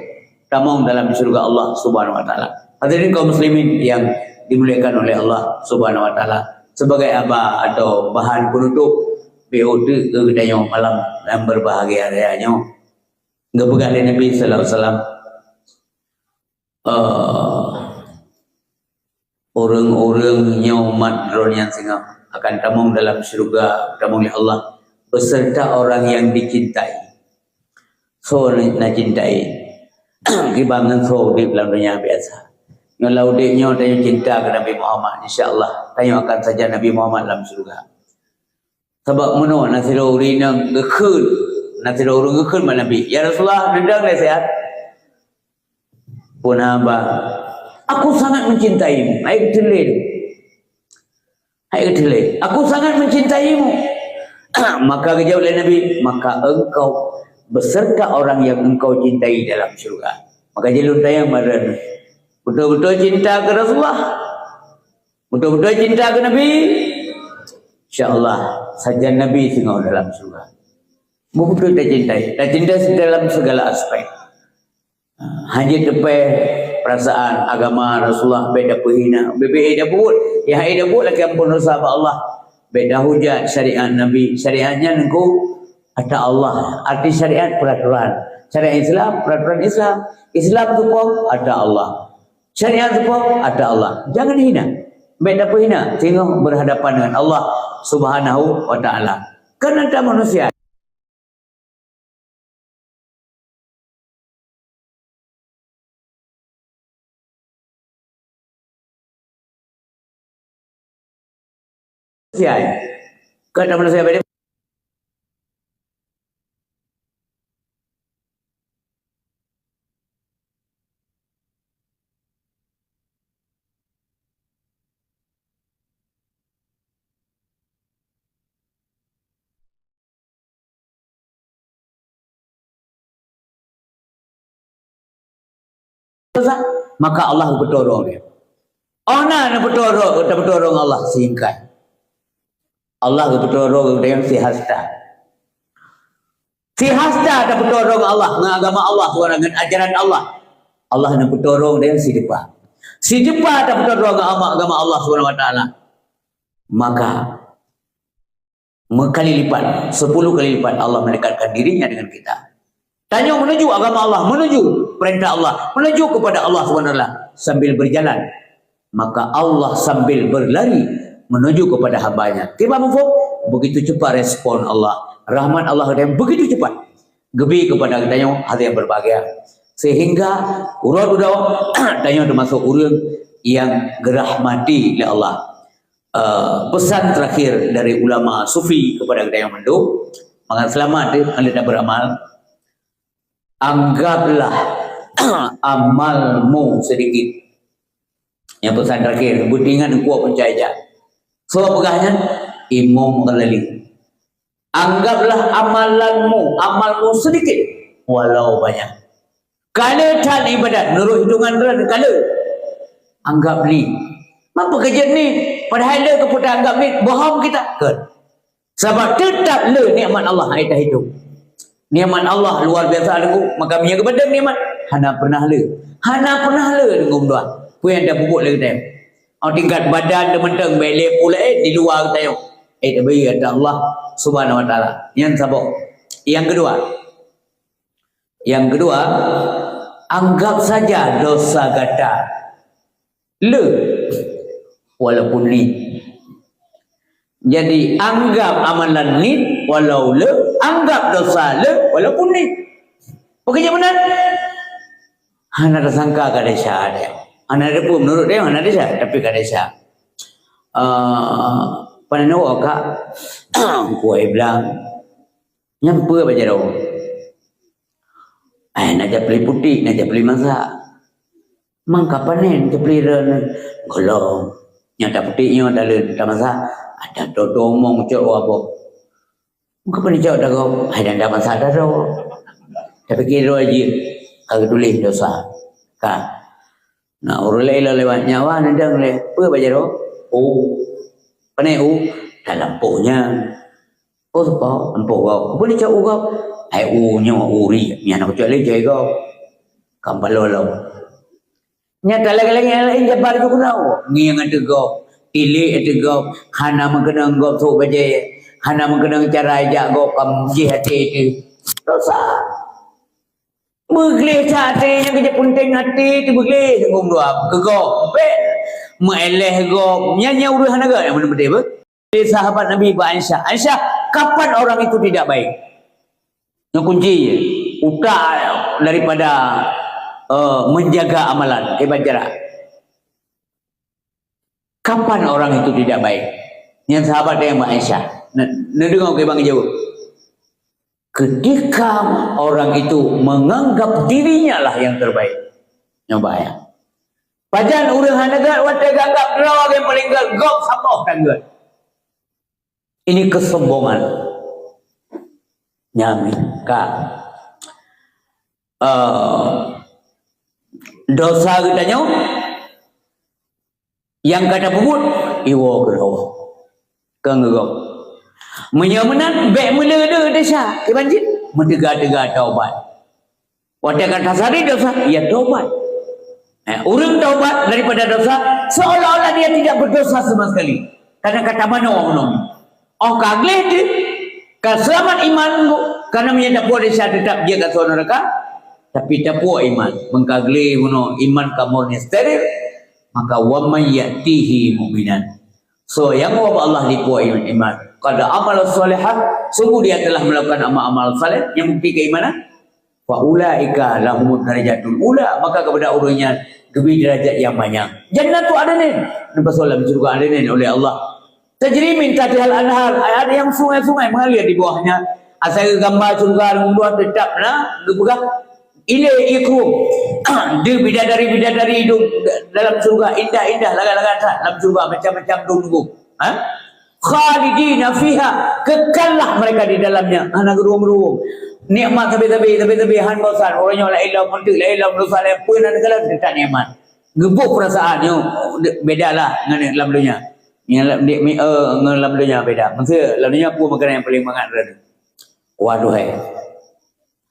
tamong dalam surga Allah Subhanahu wa taala. Hadirin kaum muslimin yang dimuliakan oleh Allah Subhanahu wa taala, sebagai aba atau bahan penutup POD ke katanya malam yang berbahagia rayanya gepegang Nabi sallallahu alaihi wasallam orang-orang umat yang singa akan tamong dalam surga tamong oleh Allah beserta orang yang dicintai. So nak cintai. Kibangan so di dalam dunia biasa. Kalau dia tanya cinta ke Nabi Muhammad, insya-Allah tanya akan saja Nabi Muhammad dalam surga. Sebab meno nasiro urinang gekul, nasiro urung gekul mana Nabi. Ya Rasulullah, nendang nasihat. Pun hamba, aku sangat mencintaimu. Hai ketelin. Aku sangat mencintaimu. Maka kejauh oleh Nabi, maka engkau beserta orang yang engkau cintai dalam surga. Maka jalur tayang badan betul-betul cinta ke Rasulullah, betul-betul cinta ke Nabi, insya-Allah saja Nabi tinggal dalam surga. Betul tak cintai, tak cinta dalam segala aspek. Hanya tepai perasaan agama Rasulullah beda pehina, beda buat, ya ada buat lagi ampun sahabat Allah. Beda hujat syariat Nabi. Syariatnya nengku ada Allah. Arti syariat peraturan. Syariat Islam peraturan Islam. Islam itu ada Allah. Syariat itu ada Allah. Jangan hina. Beda hina. Tengok berhadapan dengan Allah Subhanahu wa taala. Karena ada manusia siai. Kata manusia pada dosa, maka Allah bertolong dia. Ona nak bertolong Allah singkat. Allah bertolong dengan si hasta. Si hasta ada bertolong Allah dengan agama Allah, dengan ajaran Allah. Allah nak bertolong dengan si depa. Si depa ada bertolong dengan agama Allah Subhanahu Wa Taala. Maka kali lipat, 10 kali lipat Allah mendekatkan dirinya dengan kita. Tanya menuju agama Allah, menuju perintah Allah, menuju kepada Allah SWT sambil berjalan. Maka Allah sambil berlari menuju kepada hambanya. Tiba mufuk, begitu cepat respon Allah. Rahmat Allah yang begitu cepat. Gebi kepada tanya hal yang berbahagia. Sehingga urut udah tanya termasuk urut yang gerahmati oleh Allah. Pesan terakhir dari ulama sufi kepada kita yang menduk, maka selamat anda tak beramal. Anggaplah amalmu sedikit. Yang pesan terakhir, budingan kuat percaya. So pegahnya imam kelali. Anggaplah amalmu sedikit walau banyak. Kalau tak ibadat menurut hitungan ren kalau anggap ni. Apa kerja ni? Padahal le kepada anggap ni bohong kita kan. Sebab tetap le nikmat Allah kita hitung. Nikmat Allah luar biasa aku, maka minyak kepada nikmat hana pernah le dengan doa. Pu yang dah bubuk le kita. Au tingkat badan tementeng belek pula di luar kita yo. Tapi ada Allah Subhanahu Wa Taala. Yang sabok. Yang kedua, anggap saja dosa gata le walaupun ni. Jadi anggap amalan ni walau le, anggap dosa le walaupun ni. Pokoknya benar. Hana sangka kada sya dia. Hana ada pun menurut dia hana ada sya, tapi kada sya. Panano ka kuai bilang nyampe baca dah. Nak beli putih, nak beli masak. Mang kapan nak beli ren golong. Yang tak putihnya dah masak. Ada dodomong cok apa. Muka pun cok dah kau. Hai dah masak dah dah. Tapi kira aja kalau tulis dosa. Kan. Nah, orang lain lewat nyawa nendang le. Apa baca dah? Oh. Panai dalam pohnya. Oh apa? Empoh kau. Apa ni cok kau? Hai nya uri. Ni anak cok le jai kau. Kampalo lo. Nya lagi lain jabar tu kau. Ni yang ada kau. Ilik itu gop, hana mengenang gop tu baca, hana mengenang cara ajak gop kam hati itu dosa. Bergelih hati yang kerja penting hati itu bergelih tengok dua ke gop, meleh gop, nyanyi uruh hana gak yang mana betul? Sahabat Nabi Aisyah, kapan orang itu tidak baik? Yang kunci utak daripada menjaga amalan ibadah. Kapan orang itu tidak baik? Yang sahabat dia yang Aisyah. Dengar ke bang jawab. Ketika orang itu menganggap dirinya lah yang terbaik. Yang bahaya. Pajan urang hanagat wat anggap draw yang paling gop sapoh tangga. Ini kesombongan. Nyami ka. Dosa katanya yang kata puput iwo geroh kengegok menyamanan bek mula desa ke banjir mendega-dega taubat wadah kata sari dosa ia taubat orang taubat daripada dosa seolah-olah dia tidak berdosa sama sekali karena kata mana orang kagleh dia selamat iman karena menyadap buat desa tetap dia kat suara neraka tapi tak puas iman mengkagleh iman kamu steril maka wa may yatihi mu'minan. So yang Allah dipuai iman. Qad amal salihah, sungguh dia telah melakukan amal-amal saleh yang bukti keimanan. Fa ulaika lahumud darajatul ula, maka kepada orangnya lebih derajat yang banyak. Jannatu adnin, tempat solat surga adnin oleh Allah. Tajri min tahtihal anhar, ada yang sungai-sungai mengalir di bawahnya. Asal gambar surga dua tetap nah bukan ile ikrum dia bidadari hidup dalam surga indah-indah laga-laga dalam surga macam-macam tunggu khalidina fiha, kekallah mereka di dalamnya. Anak gerung-gerung nikmat tapi han bosan orangnya la ilah mentik la ilah dosa la pun ada kala tak nikmat gebuk perasaannya bedalah dengan dalam dunia yang dalam dunia beda maksud dalam dunia pun makanan yang paling mangat waduh hai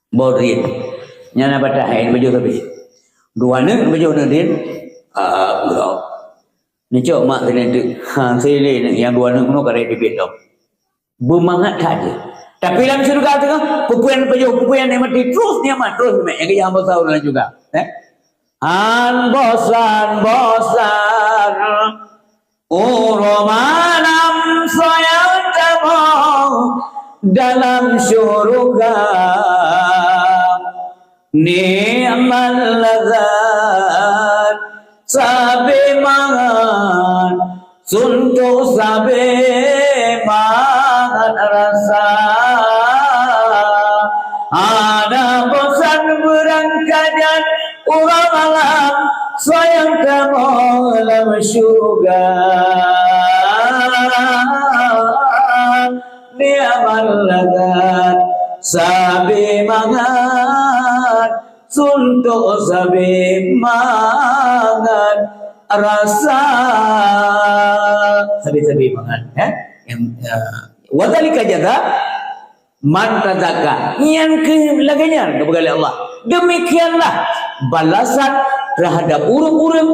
bodrin nyana batah hai baju tapi dua ne baju ne din ni cok mak kena sele yang dua ne kuno kare dibit dok bermangat saja tapi dalam surga tu pupuan yang mati terus nyaman terus yang ke hamba tahu juga bosan uromanam sayang temu dalam syurga ni'mal ladzat sabe mangan suntuk sabe mangan rasa ada bosan berangkat orang alam sayang kamu dalam syurga ni'mal ladzat sabe mangan suntuk sabe mangan rasa sabe mangan yang wadhalika jaza man tazakka yang kelaganya kepada Allah. Demikianlah balasan terhadap orang-orang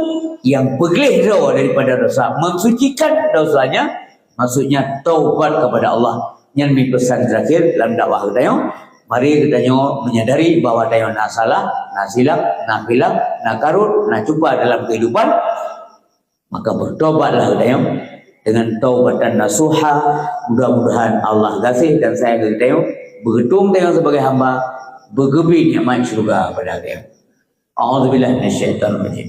yang begleh daripada dosa, mensucikan dosanya, maksudnya taubat kepada Allah. Yang dipesan terakhir dalam dakwah kita mari kita menyadari bahawa kita nak salah, nak silap, nak hilap, nak karut, nak cuba dalam kehidupan, maka bertobatlah kita dengan taubatan nasuha. Mudah-mudahan Allah kasih dan saya kita berhitung sebagai hamba bergebi nikmat syurga pada kita. A'udzubillahi minasyaitonir rajim.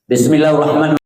Bismillahirrahmanirrahim.